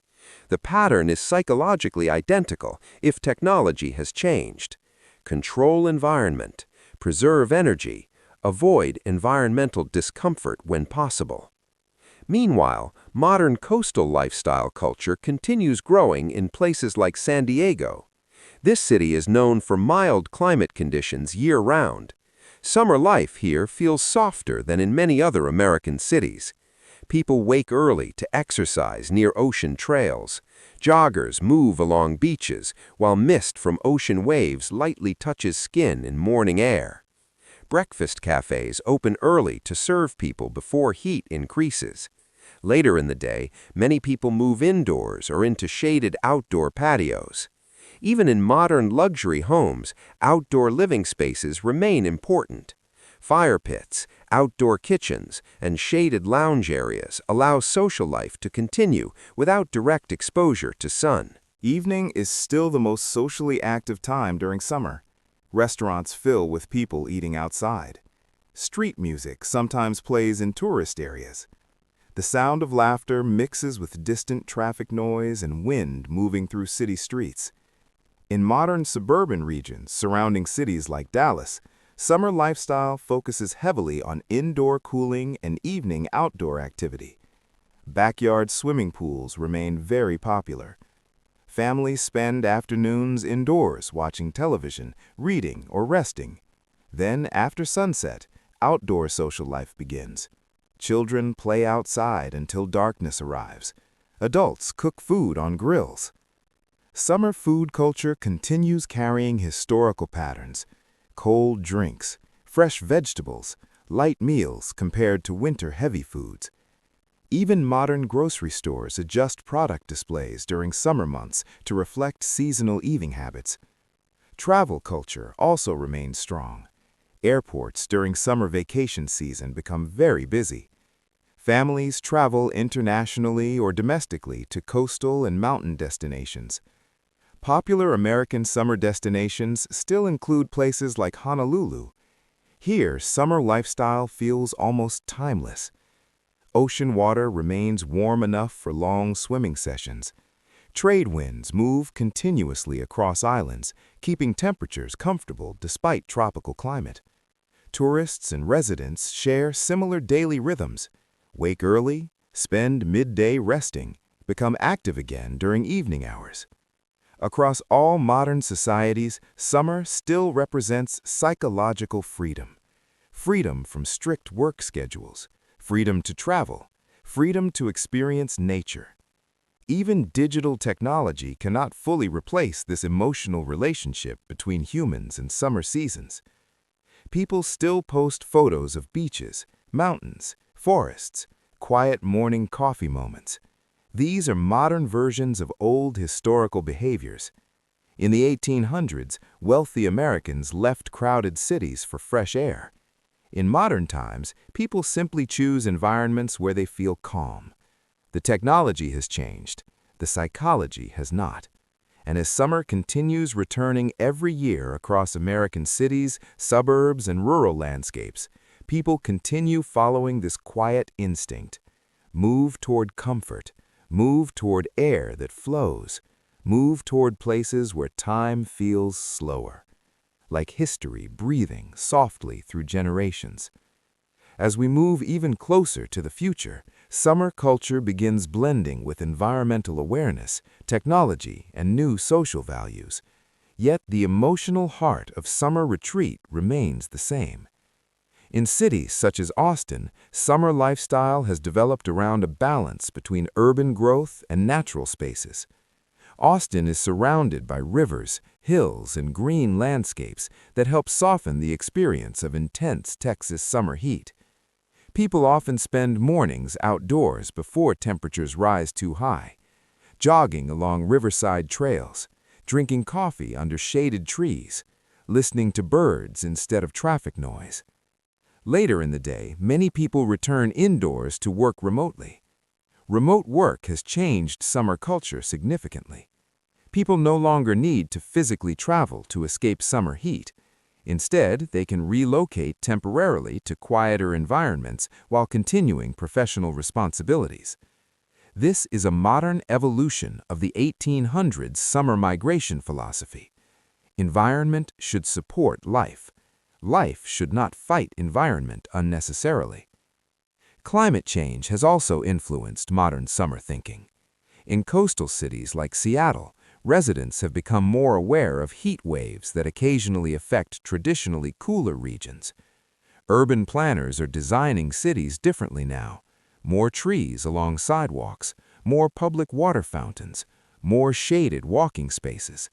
The pattern is psychologically identical if technology has changed. Control environment, preserve energy, avoid environmental discomfort when possible. Meanwhile, modern coastal lifestyle culture continues growing in places like San Diego. This city is known for mild climate conditions year-round. Summer life here feels softer than in many other American cities. People wake early to exercise near ocean trails. Joggers move along beaches, while mist from ocean waves lightly touches skin in morning air. Breakfast cafes open early to serve people before heat increases. Later in the day, many people move indoors or into shaded outdoor patios. Even in modern luxury homes, outdoor living spaces remain important. Fire pits, outdoor kitchens, and shaded lounge areas allow social life to continue without direct exposure to sun. Evening is still the most socially active time during summer. Restaurants fill with people eating outside. Street music sometimes plays in tourist areas. The sound of laughter mixes with distant traffic noise and wind moving through city streets. In modern suburban regions surrounding cities like Dallas, summer lifestyle focuses heavily on indoor cooling and evening outdoor activity. Backyard swimming pools remain very popular. Families spend afternoons indoors watching television, reading, or resting. Then, after sunset, outdoor social life begins. Children play outside until darkness arrives. Adults cook food on grills. Summer food culture continues carrying historical patterns. Cold drinks, fresh vegetables, light meals compared to winter-heavy foods. Even modern grocery stores adjust product displays during summer months to reflect seasonal eating habits. Travel culture also remains strong. Airports during summer vacation season become very busy. Families travel internationally or domestically to coastal and mountain destinations. Popular American summer destinations still include places like Honolulu. Here, summer lifestyle feels almost timeless. Ocean water remains warm enough for long swimming sessions. Trade winds move continuously across islands, keeping temperatures comfortable despite tropical climate. Tourists and residents share similar daily rhythms. Wake early, spend midday resting, become active again during evening hours. Across all modern societies, summer still represents psychological freedom. Freedom from strict work schedules, freedom to travel, freedom to experience nature. Even digital technology cannot fully replace this emotional relationship between humans and summer seasons. People still post photos of beaches, mountains, forests, quiet morning coffee moments. These are modern versions of old historical behaviors. In the 1800s, wealthy Americans left crowded cities for fresh air. In modern times, people simply choose environments where they feel calm. The technology has changed. The psychology has not. And as summer continues returning every year across American cities, suburbs, and rural landscapes, people continue following this quiet instinct. Move toward comfort. Move toward air that flows. Move toward places where time feels slower, like history breathing softly through generations. As we move even closer to the future, summer culture begins blending with environmental awareness, technology, and new social values. Yet the emotional heart of summer retreat remains the same. In cities such as Austin, summer lifestyle has developed around a balance between urban growth and natural spaces. Austin is surrounded by rivers, hills, and green landscapes that help soften the experience of intense Texas summer heat. People often spend mornings outdoors before temperatures rise too high, jogging along riverside trails, drinking coffee under shaded trees, listening to birds instead of traffic noise. Later in the day, many people return indoors to work remotely. Remote work has changed summer culture significantly. People no longer need to physically travel to escape summer heat. Instead, they can relocate temporarily to quieter environments while continuing professional responsibilities. This is a modern evolution of the 1800s summer migration philosophy. Environment should support life. Life should not fight environment unnecessarily. Climate change has also influenced modern summer thinking. In coastal cities like Seattle, residents have become more aware of heat waves that occasionally affect traditionally cooler regions. Urban planners are designing cities differently now. More trees along sidewalks, more public water fountains, more shaded walking spaces.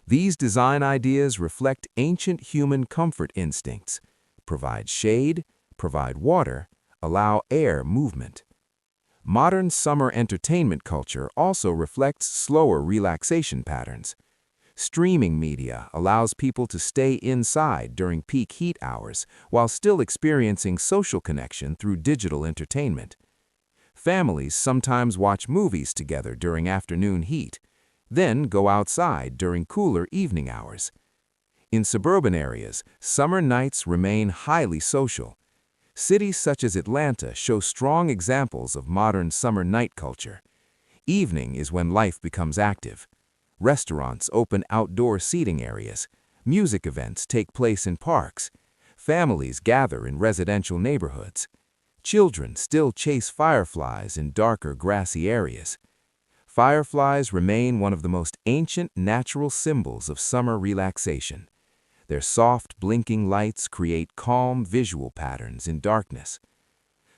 These design ideas reflect ancient human comfort instincts: provide shade, provide water, allow air movement. Modern summer entertainment culture also reflects slower relaxation patterns. Streaming media allows people to stay inside during peak heat hours while still experiencing social connection through digital entertainment. Families sometimes watch movies together during afternoon heat, then go outside during cooler evening hours. In suburban areas, summer nights remain highly social. Cities such as Atlanta show strong examples of modern summer night culture. Evening is when life becomes active. Restaurants open outdoor seating areas. Music events take place in parks. Families gather in residential neighborhoods. Children still chase fireflies in darker grassy areas. Fireflies remain one of the most ancient natural symbols of summer relaxation. Their soft, blinking lights create calm visual patterns in darkness.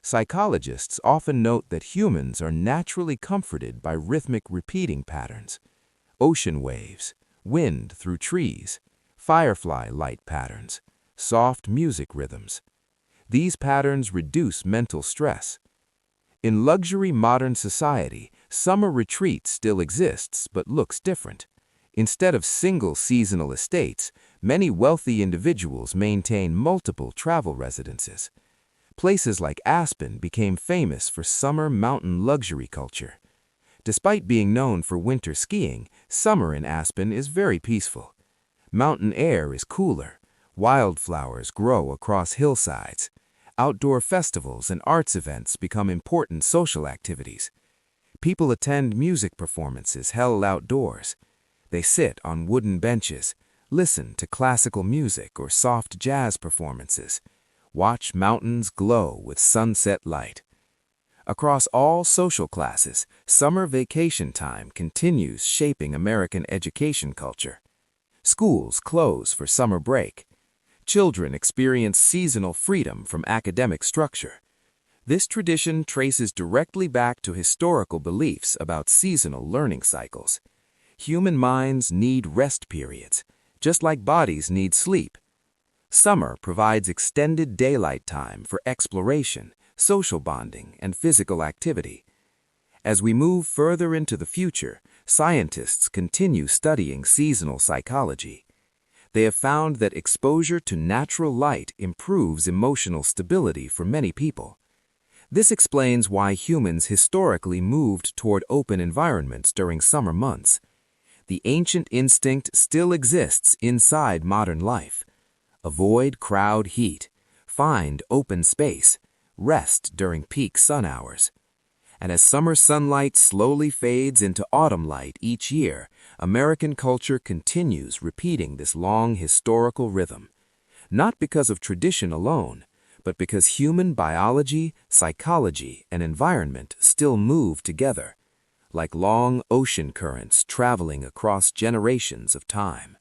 Psychologists often note that humans are naturally comforted by rhythmic repeating patterns: ocean waves, wind through trees, firefly light patterns, soft music rhythms. These patterns reduce mental stress. In luxury modern society, summer retreat still exists but looks different. Instead of single seasonal estates, many wealthy individuals maintain multiple travel residences. Places like Aspen became famous for summer mountain luxury culture. Despite being known for winter skiing, summer in Aspen is very peaceful. Mountain air is cooler. Wildflowers grow across hillsides. Outdoor festivals and arts events become important social activities. People attend music performances held outdoors. They sit on wooden benches, listen to classical music or soft jazz performances, watch mountains glow with sunset light. Across all social classes, summer vacation time continues shaping American education culture. Schools close for summer break. Children experience seasonal freedom from academic structure. This tradition traces directly back to historical beliefs about seasonal learning cycles. Human minds need rest periods, just like bodies need sleep. Summer provides extended daylight time for exploration, social bonding, and physical activity. As we move further into the future, scientists continue studying seasonal psychology. They have found that exposure to natural light improves emotional stability for many people. This explains why humans historically moved toward open environments during summer months. The ancient instinct still exists inside modern life. Avoid crowd heat, find open space, rest during peak sun hours. And as summer sunlight slowly fades into autumn light each year, American culture continues repeating this long historical rhythm, not because of tradition alone, but because human biology, psychology, and environment still move together, like long ocean currents traveling across generations of time.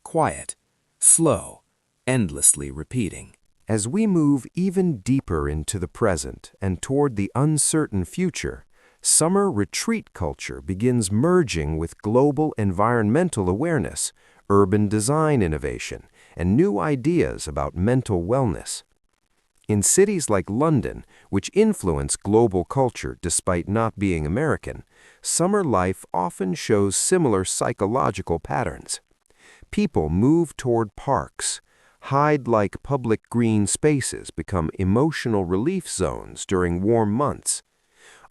Quiet, slow, endlessly repeating. As we move even deeper into the present and toward the uncertain future, summer retreat culture begins merging with global environmental awareness, urban design innovation, and new ideas about mental wellness. In cities like London, which influence global culture despite not being American, summer life often shows similar psychological patterns. People move toward parks. Hyde-like public green spaces become emotional relief zones during warm months.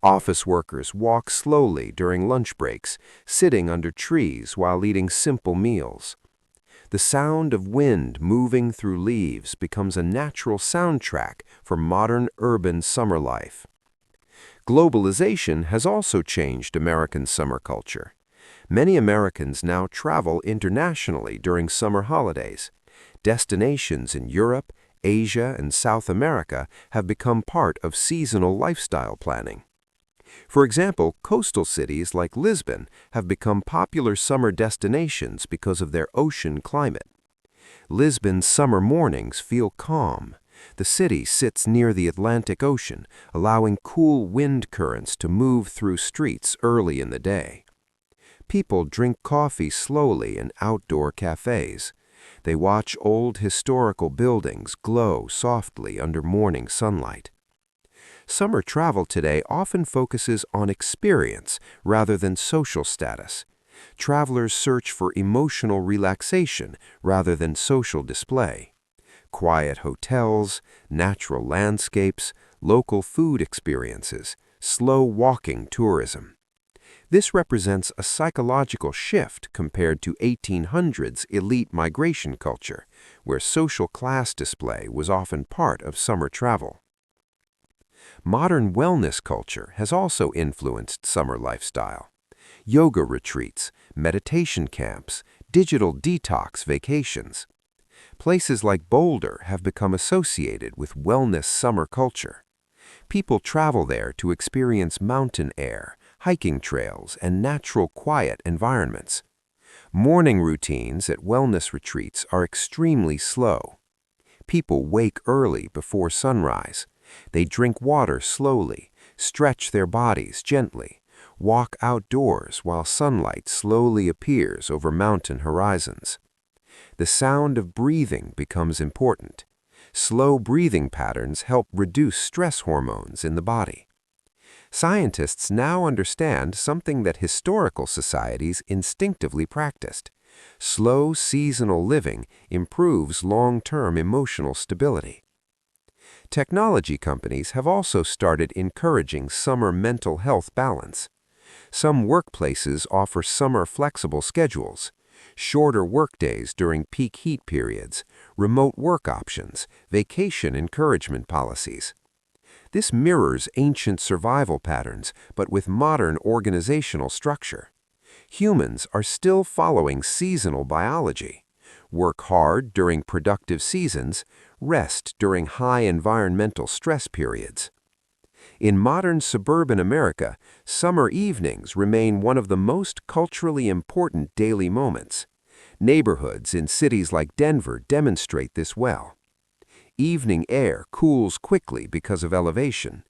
Office workers walk slowly during lunch breaks, sitting under trees while eating simple meals. The sound of wind moving through leaves becomes a natural soundtrack for modern urban summer life. Globalization has also changed American summer culture. Many Americans now travel internationally during summer holidays. Destinations in Europe, Asia, and South America have become part of seasonal lifestyle planning. For example, coastal cities like Lisbon have become popular summer destinations because of their ocean climate. Lisbon's summer mornings feel calm. The city sits near the Atlantic Ocean, allowing cool wind currents to move through streets early in the day. People drink coffee slowly in outdoor cafes. They watch old historical buildings glow softly under morning sunlight. Summer travel today often focuses on experience rather than social status. Travelers search for emotional relaxation rather than social display. Quiet hotels, natural landscapes, local food experiences, slow walking tourism. This represents a psychological shift compared to 1800s elite migration culture, where social class display was often part of summer travel. Modern wellness culture has also influenced summer lifestyle. Yoga retreats, meditation camps, digital detox vacations. Places like Boulder have become associated with wellness summer culture. People travel there to experience mountain air, hiking trails, and natural quiet environments. Morning routines at wellness retreats are extremely slow. People wake early before sunrise. They drink water slowly, stretch their bodies gently, walk outdoors while sunlight slowly appears over mountain horizons. The sound of breathing becomes important. Slow breathing patterns help reduce stress hormones in the body. Scientists now understand something that historical societies instinctively practiced. Slow seasonal living improves long-term emotional stability. Technology companies have also started encouraging summer mental health balance. Some workplaces offer summer flexible schedules, shorter workdays during peak heat periods, remote work options, vacation encouragement policies. This mirrors ancient survival patterns, but with modern organizational structure. Humans are still following seasonal biology. Work hard during productive seasons, rest during high environmental stress periods. In modern suburban America, summer evenings remain one of the most culturally important daily moments. Neighborhoods in cities like Denver demonstrate this well. Evening air cools quickly because of elevation.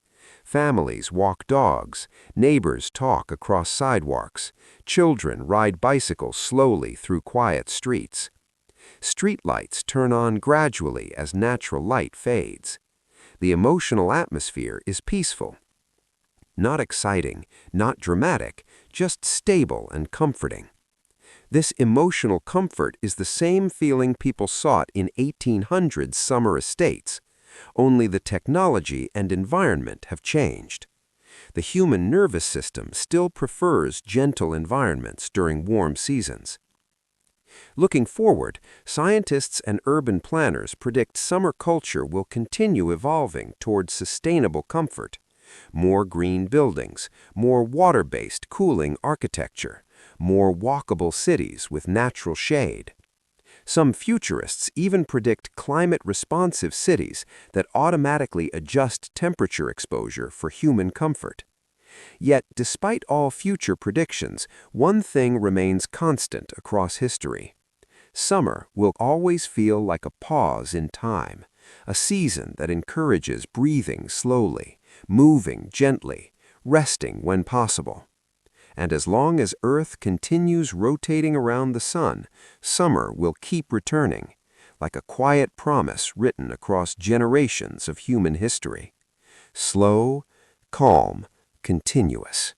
Families walk dogs, neighbors talk across sidewalks, children ride bicycles slowly through quiet streets. Streetlights turn on gradually as natural light fades. The emotional atmosphere is peaceful. Not exciting, not dramatic, just stable and comforting. This emotional comfort is the same feeling people sought in 1800s summer estates, only the technology and environment have changed. The human nervous system still prefers gentle environments during warm seasons. Looking forward, scientists and urban planners predict summer culture will continue evolving towards sustainable comfort. More green buildings, more water-based cooling architecture, more walkable cities with natural shade. Some futurists even predict climate-responsive cities that automatically adjust temperature exposure for human comfort. Yet, despite all future predictions, one thing remains constant across history. Summer will always feel like a pause in time, a season that encourages breathing slowly, moving gently, resting when possible. And as long as Earth continues rotating around the sun, summer will keep returning, like a quiet promise written across generations of human history. Slow, calm, continuous.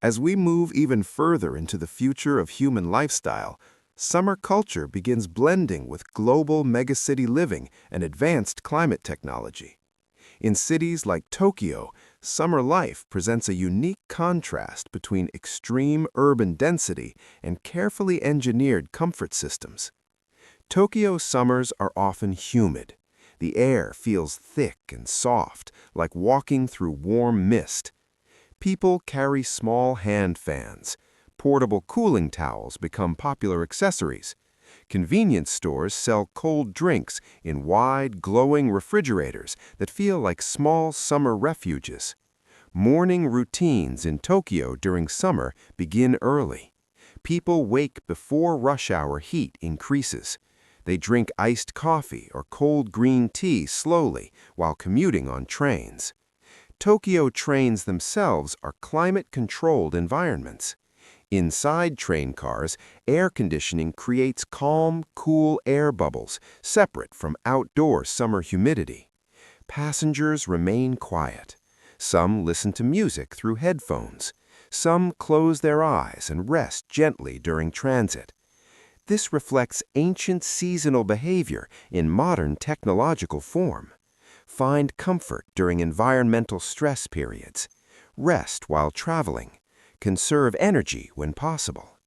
As we move even further into the future of human lifestyle, summer culture begins blending with global megacity living and advanced climate technology. In cities like Tokyo, summer life presents a unique contrast between extreme urban density and carefully engineered comfort systems. Tokyo's summers are often humid. The air feels thick and soft, like walking through warm mist. People carry small hand fans. Portable cooling towels become popular accessories. Convenience stores sell cold drinks in wide, glowing refrigerators that feel like small summer refuges. Morning routines in Tokyo during summer begin early. People wake before rush hour heat increases. They drink iced coffee or cold green tea slowly while commuting on trains. Tokyo trains themselves are climate-controlled environments. Inside train cars, air conditioning creates calm, cool air bubbles separate from outdoor summer humidity. Passengers remain quiet. Some listen to music through headphones. Some close their eyes and rest gently during transit. This reflects ancient seasonal behavior in modern technological form. Find comfort during environmental stress periods. Rest while traveling. Conserve energy when possible.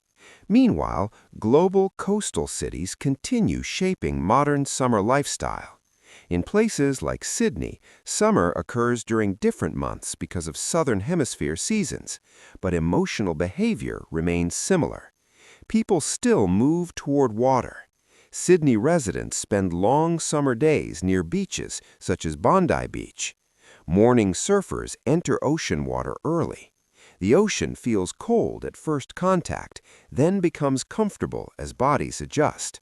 Meanwhile, global coastal cities continue shaping modern summer lifestyle. In places like Sydney, summer occurs during different months because of southern hemisphere seasons, but emotional behavior remains similar. People still move toward water. Sydney residents spend long summer days near beaches such as Bondi Beach. Morning surfers enter ocean water early. The ocean feels cold at first contact, then becomes comfortable as bodies adjust.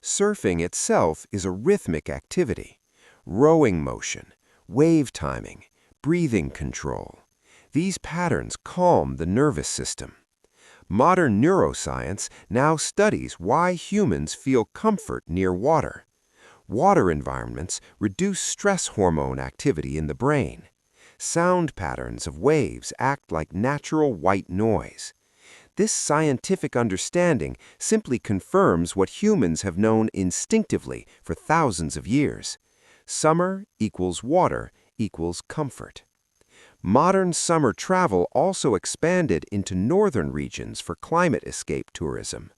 Surfing itself is a rhythmic activity. Rowing motion, wave timing, breathing control. These patterns calm the nervous system. Modern neuroscience now studies why humans feel comfort near water. Water environments reduce stress hormone activity in the brain. Sound patterns of waves act like natural white noise. This scientific understanding simply confirms what humans have known instinctively for thousands of years. Summer equals water equals comfort. Modern summer travel also expanded into northern regions for climate escape tourism.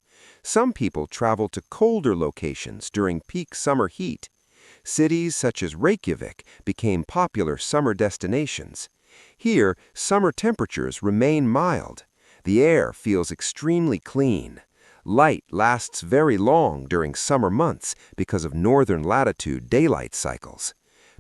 Some people travel to colder locations during peak summer heat. Cities such as Reykjavik became popular summer destinations. Here, summer temperatures remain mild. The air feels extremely clean. Light lasts very long during summer months because of northern latitude daylight cycles.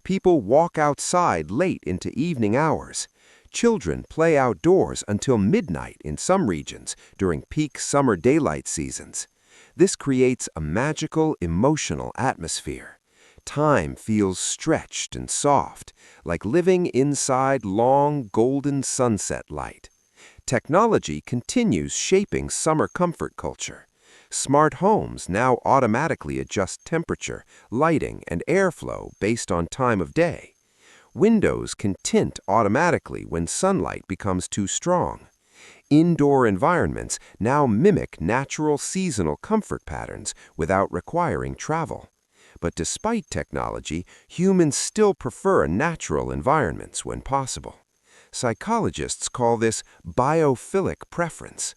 People walk outside late into evening hours. Children play outdoors until midnight in some regions during peak summer daylight seasons. This creates a magical, emotional atmosphere. Time feels stretched and soft, like living inside long, golden sunset light. Technology continues shaping summer comfort culture. Smart homes now automatically adjust temperature, lighting, and airflow based on time of day. Windows can tint automatically when sunlight becomes too strong. Indoor environments now mimic natural seasonal comfort patterns without requiring travel. But despite technology, humans still prefer natural environments when possible. Psychologists call this biophilic preference.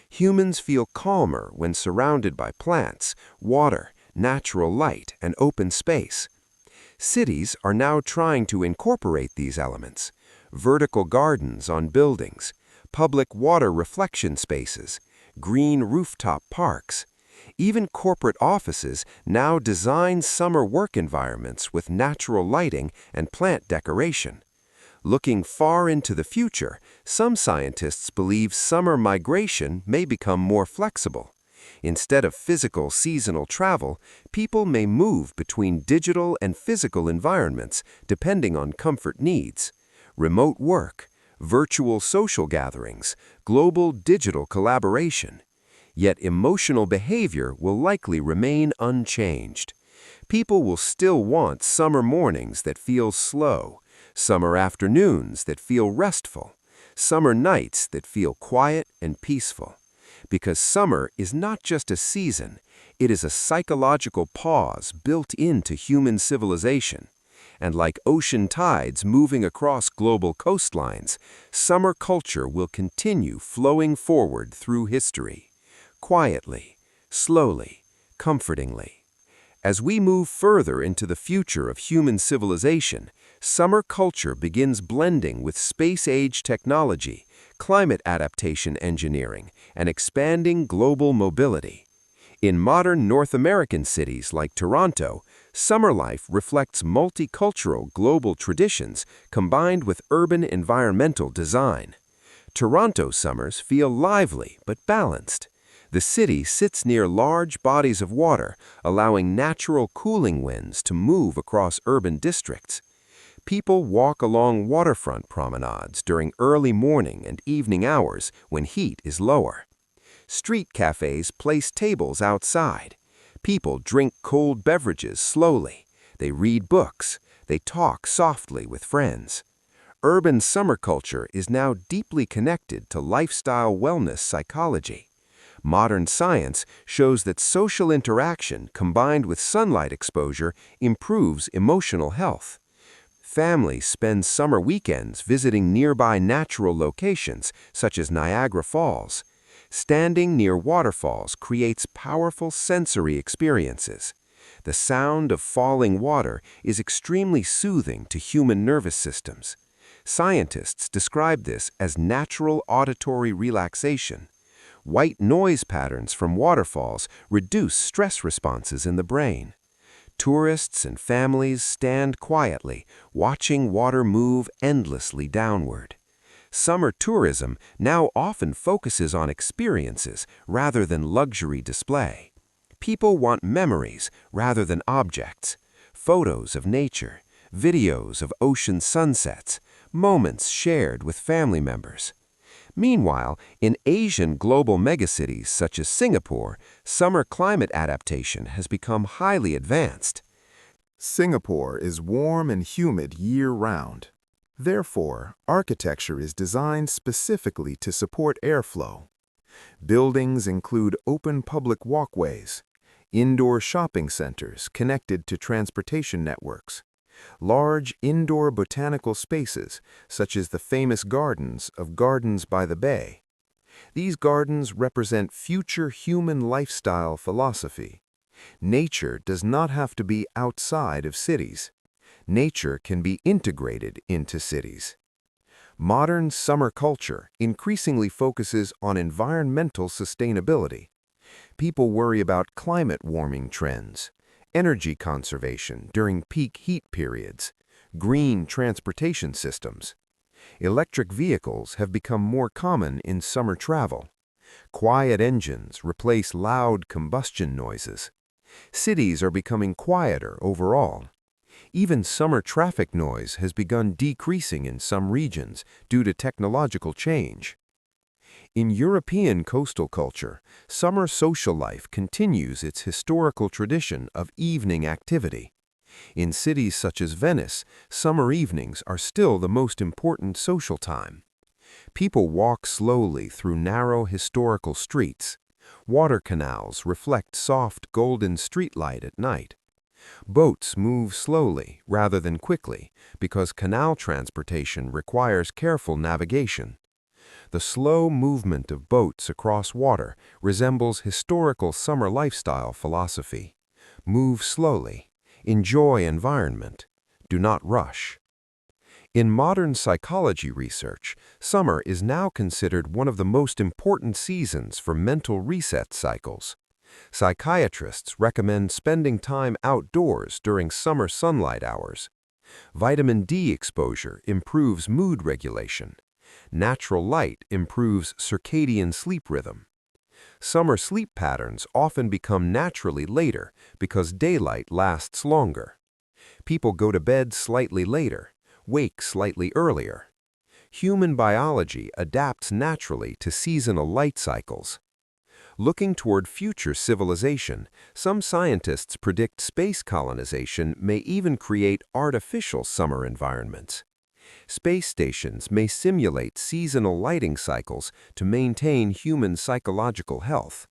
Humans feel calmer when surrounded by plants, water, natural light, and open space. Cities are now trying to incorporate these elements. Vertical gardens on buildings, public water reflection spaces, green rooftop parks. Even corporate offices now design summer work environments with natural lighting and plant decoration. Looking far into the future, some scientists believe summer migration may become more flexible. Instead of physical seasonal travel, people may move between digital and physical environments depending on comfort needs. Remote work, virtual social gatherings, global digital collaboration. Yet emotional behavior will likely remain unchanged. People will still want summer mornings that feel slow, summer afternoons that feel restful, summer nights that feel quiet and peaceful. Because summer is not just a season, it is a psychological pause built into human civilization. And like ocean tides moving across global coastlines, summer culture will continue flowing forward through history. Quietly, slowly, comfortingly. As we move further into the future of human civilization, summer culture begins blending with space-age technology, climate adaptation engineering, and expanding global mobility. In modern North American cities like Toronto, summer life reflects multicultural global traditions combined with urban environmental design. Toronto summers feel lively but balanced. The city sits near large bodies of water, allowing natural cooling winds to move across urban districts. People walk along waterfront promenades during early morning and evening hours when heat is lower. Street cafes place tables outside. People drink cold beverages slowly. They read books. They talk softly with friends. Urban summer culture is now deeply connected to lifestyle wellness psychology. Modern science shows that social interaction combined with sunlight exposure improves emotional health. Families spend summer weekends visiting nearby natural locations, such as Niagara Falls. Standing near waterfalls creates powerful sensory experiences. The sound of falling water is extremely soothing to human nervous systems. Scientists describe this as natural auditory relaxation. White noise patterns from waterfalls reduce stress responses in the brain. Tourists and families stand quietly, watching water move endlessly downward. Summer tourism now often focuses on experiences rather than luxury display. People want memories rather than objects, photos of nature, videos of ocean sunsets, moments shared with family members. Meanwhile, in Asian global megacities such as Singapore, summer climate adaptation has become highly advanced. Singapore is warm and humid year-round. Therefore, architecture is designed specifically to support airflow. Buildings include open public walkways, indoor shopping centers connected to transportation networks, large indoor botanical spaces, such as the famous gardens of Gardens by the Bay. These gardens represent future human lifestyle philosophy. Nature does not have to be outside of cities. Nature can be integrated into cities. Modern summer culture increasingly focuses on environmental sustainability. People worry about climate warming trends, energy conservation during peak heat periods, green transportation systems. Electric vehicles have become more common in summer travel. Quiet engines replace loud combustion noises. Cities are becoming quieter overall. Even summer traffic noise has begun decreasing in some regions due to technological change. In European coastal culture, summer social life continues its historical tradition of evening activity. In cities such as Venice, summer evenings are still the most important social time. People walk slowly through narrow historical streets. Water canals reflect soft golden streetlight at night. Boats move slowly rather than quickly because canal transportation requires careful navigation. The slow movement of boats across water resembles historical summer lifestyle philosophy. Move slowly. Enjoy environment. Do not rush. In modern psychology research, summer is now considered one of the most important seasons for mental reset cycles. Psychiatrists recommend spending time outdoors during summer sunlight hours. Vitamin D exposure improves mood regulation. Natural light improves circadian sleep rhythm. Summer sleep patterns often become naturally later because daylight lasts longer. People go to bed slightly later, wake slightly earlier. Human biology adapts naturally to seasonal light cycles. Looking toward future civilization, some scientists predict space colonization may even create artificial summer environments. Space stations may simulate seasonal lighting cycles to maintain human psychological health.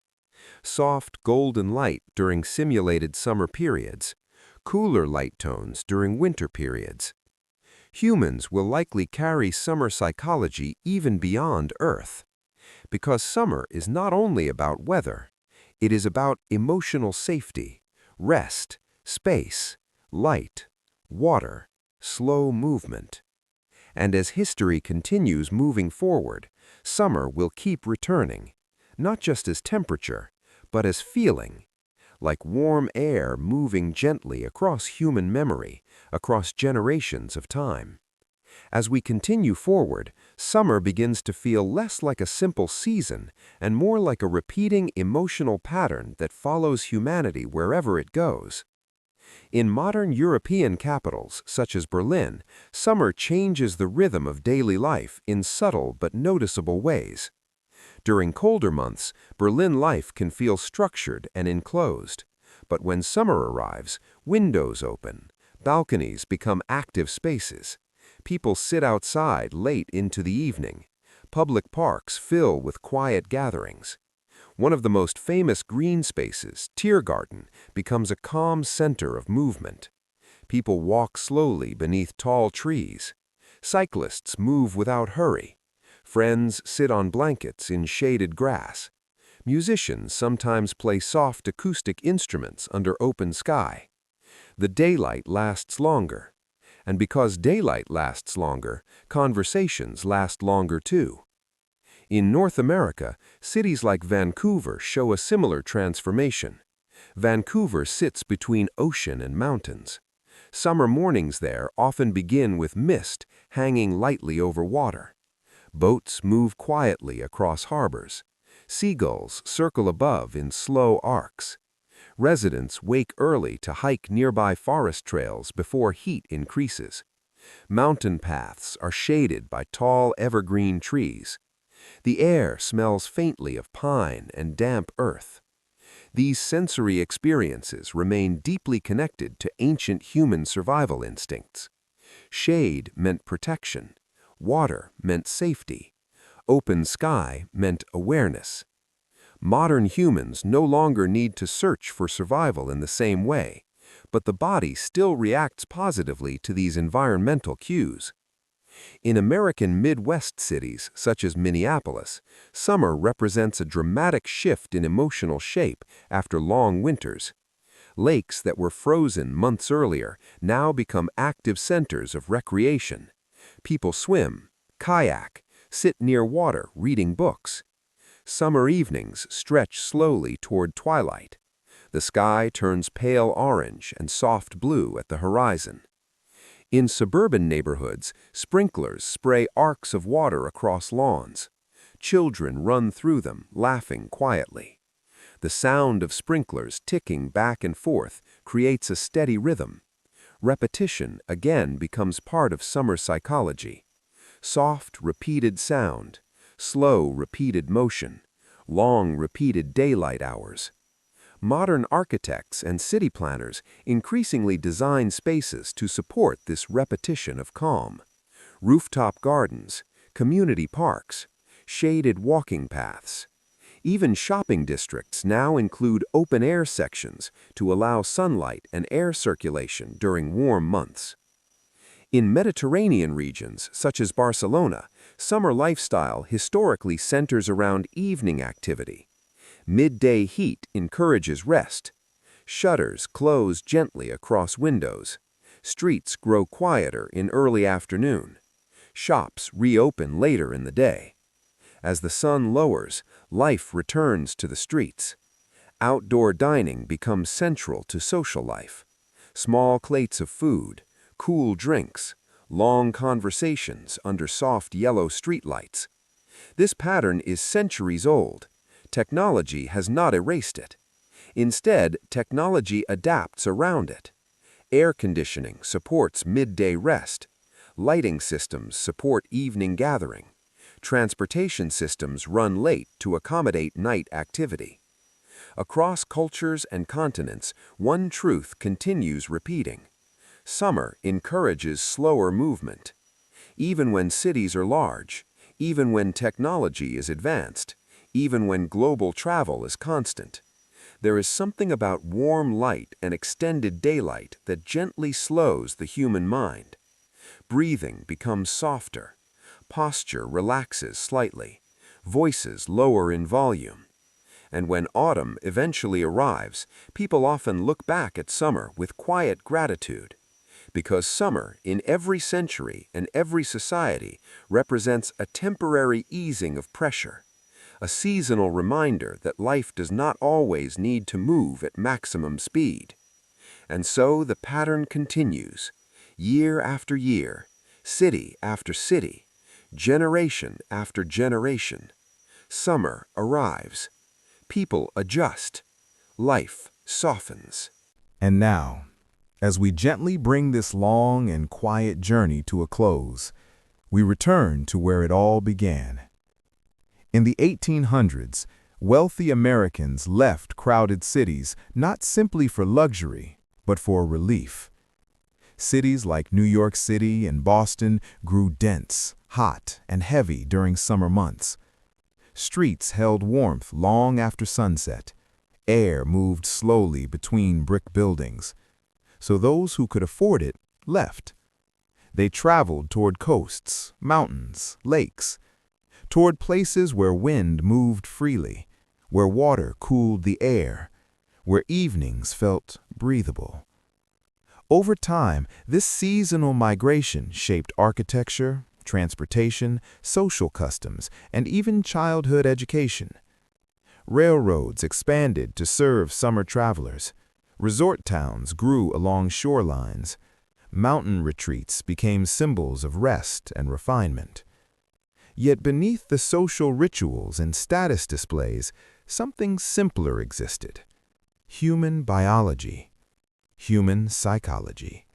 Soft golden light during simulated summer periods, cooler light tones during winter periods. Humans will likely carry summer psychology even beyond Earth. Because summer is not only about weather, it is about emotional safety, rest, space, light, water, slow movement. And as history continues moving forward, summer will keep returning, not just as temperature, but as feeling, like warm air moving gently across human memory, across generations of time. As we continue forward, summer begins to feel less like a simple season and more like a repeating emotional pattern that follows humanity wherever it goes. In modern European capitals, such as Berlin, summer changes the rhythm of daily life in subtle but noticeable ways. During colder months, Berlin life can feel structured and enclosed. But when summer arrives, windows open, balconies become active spaces. People sit outside late into the evening. Public parks fill with quiet gatherings. One of the most famous green spaces, Tiergarten, becomes a calm center of movement. People walk slowly beneath tall trees. Cyclists move without hurry. Friends sit on blankets in shaded grass. Musicians sometimes play soft acoustic instruments under open sky. The daylight lasts longer. And because daylight lasts longer, conversations last longer too. In North America, cities like Vancouver show a similar transformation. Vancouver sits between ocean and mountains. Summer mornings there often begin with mist hanging lightly over water. Boats move quietly across harbors. Seagulls circle above in slow arcs. Residents wake early to hike nearby forest trails before heat increases. Mountain paths are shaded by tall evergreen trees. The air smells faintly of pine and damp earth. These sensory experiences remain deeply connected to ancient human survival instincts. Shade meant protection. Water meant safety. Open sky meant awareness. Modern humans no longer need to search for survival in the same way, but the body still reacts positively to these environmental cues. In American Midwest cities, such as Minneapolis, summer represents a dramatic shift in emotional shape after long winters. Lakes that were frozen months earlier now become active centers of recreation. People swim, kayak, sit near water reading books. Summer evenings stretch slowly toward twilight. The sky turns pale orange and soft blue at the horizon. In suburban neighborhoods, sprinklers spray arcs of water across lawns. Children run through them, laughing quietly. The sound of sprinklers ticking back and forth creates a steady rhythm. Repetition again becomes part of summer psychology. Soft, repeated sound, slow, repeated motion, long, repeated daylight hours. Modern architects and city planners increasingly design spaces to support this repetition of calm. Rooftop gardens, community parks, shaded walking paths. Even shopping districts now include open-air sections to allow sunlight and air circulation during warm months. In Mediterranean regions, such as Barcelona, summer lifestyle historically centers around evening activity. Midday heat encourages rest. Shutters close gently across windows. Streets grow quieter in early afternoon. Shops reopen later in the day. As the sun lowers, life returns to the streets. Outdoor dining becomes central to social life. Small plates of food, cool drinks, long conversations under soft yellow streetlights. This pattern is centuries old. Technology has not erased it. Instead, technology adapts around it. Air conditioning supports midday rest. Lighting systems support evening gathering. Transportation systems run late to accommodate night activity. Across cultures and continents, one truth continues repeating. Summer encourages slower movement. Even when cities are large, even when technology is advanced, even when global travel is constant, there is something about warm light and extended daylight that gently slows the human mind. Breathing becomes softer. Posture relaxes slightly. Voices lower in volume. And when autumn eventually arrives, people often look back at summer with quiet gratitude. Because summer, in every century and every society, represents a temporary easing of pressure, a seasonal reminder that life does not always need to move at maximum speed. And so the pattern continues, year after year, city after city, generation after generation. Summer arrives. People adjust. Life softens. And now, as we gently bring this long and quiet journey to a close, we return to where it all began. In the 1800s, wealthy Americans left crowded cities not simply for luxury, but for relief. Cities like New York City and Boston grew dense, hot, and heavy during summer months. Streets held warmth long after sunset. Air moved slowly between brick buildings. So those who could afford it left. They traveled toward coasts, mountains, lakes, toward places where wind moved freely, where water cooled the air, where evenings felt breathable. Over time, this seasonal migration shaped architecture, transportation, social customs, and even childhood education. Railroads expanded to serve summer travelers. Resort towns grew along shorelines. Mountain retreats became symbols of rest and refinement. Yet beneath the social rituals and status displays, something simpler existed: human biology, human psychology.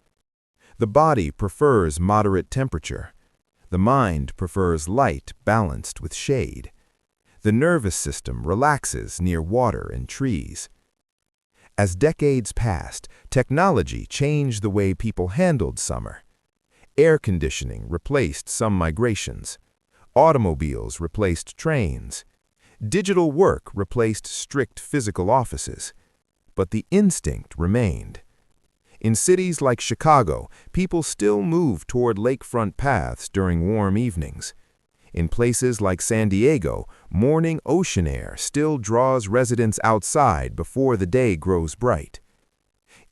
The body prefers moderate temperature. The mind prefers light balanced with shade. The nervous system relaxes near water and trees. As decades passed, technology changed the way people handled summer. Air conditioning replaced some migrations. Automobiles replaced trains. Digital work replaced strict physical offices. But the instinct remained. In cities like Chicago, people still move toward lakefront paths during warm evenings. In places like San Diego, morning ocean air still draws residents outside before the day grows bright.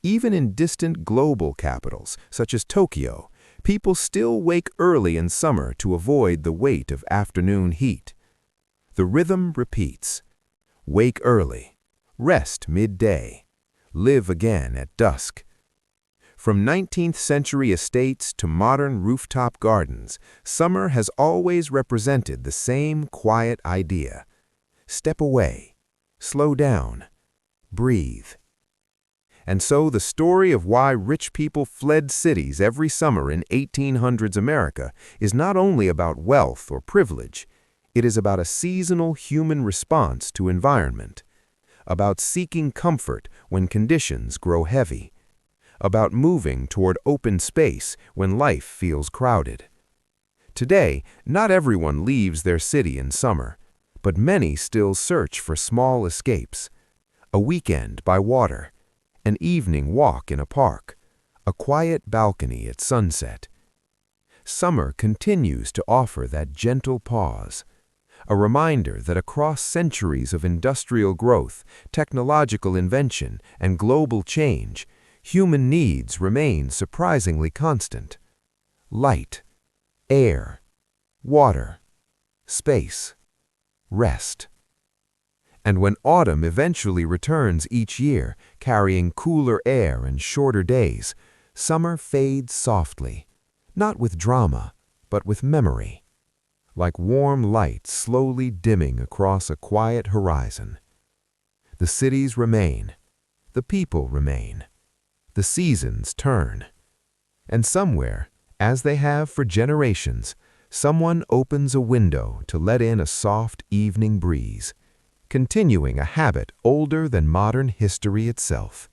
Even in distant global capitals, such as Tokyo, people still wake early in summer to avoid the weight of afternoon heat. The rhythm repeats: wake early, rest midday, live again at dusk. From 19th century estates to modern rooftop gardens, summer has always represented the same quiet idea: step away, slow down, breathe. And so the story of why rich people fled cities every summer in 1800s America is not only about wealth or privilege, it is about a seasonal human response to environment, about seeking comfort when conditions grow heavy, about moving toward open space when life feels crowded. Today, not everyone leaves their city in summer, but many still search for small escapes: a weekend by water, an evening walk in a park, a quiet balcony at sunset. Summer continues to offer that gentle pause, a reminder that across centuries of industrial growth, technological invention, and global change, human needs remain surprisingly constant: light, air, water, space, rest. And when autumn eventually returns each year, carrying cooler air and shorter days, summer fades softly, not with drama, but with memory. like warm light slowly dimming across a quiet horizon. The cities remain, the people remain, the seasons turn. And somewhere, as they have for generations, someone opens a window to let in a soft evening breeze, continuing a habit older than modern history itself.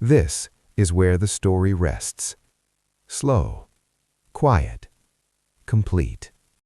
This is where the story rests. Slow, quiet, complete.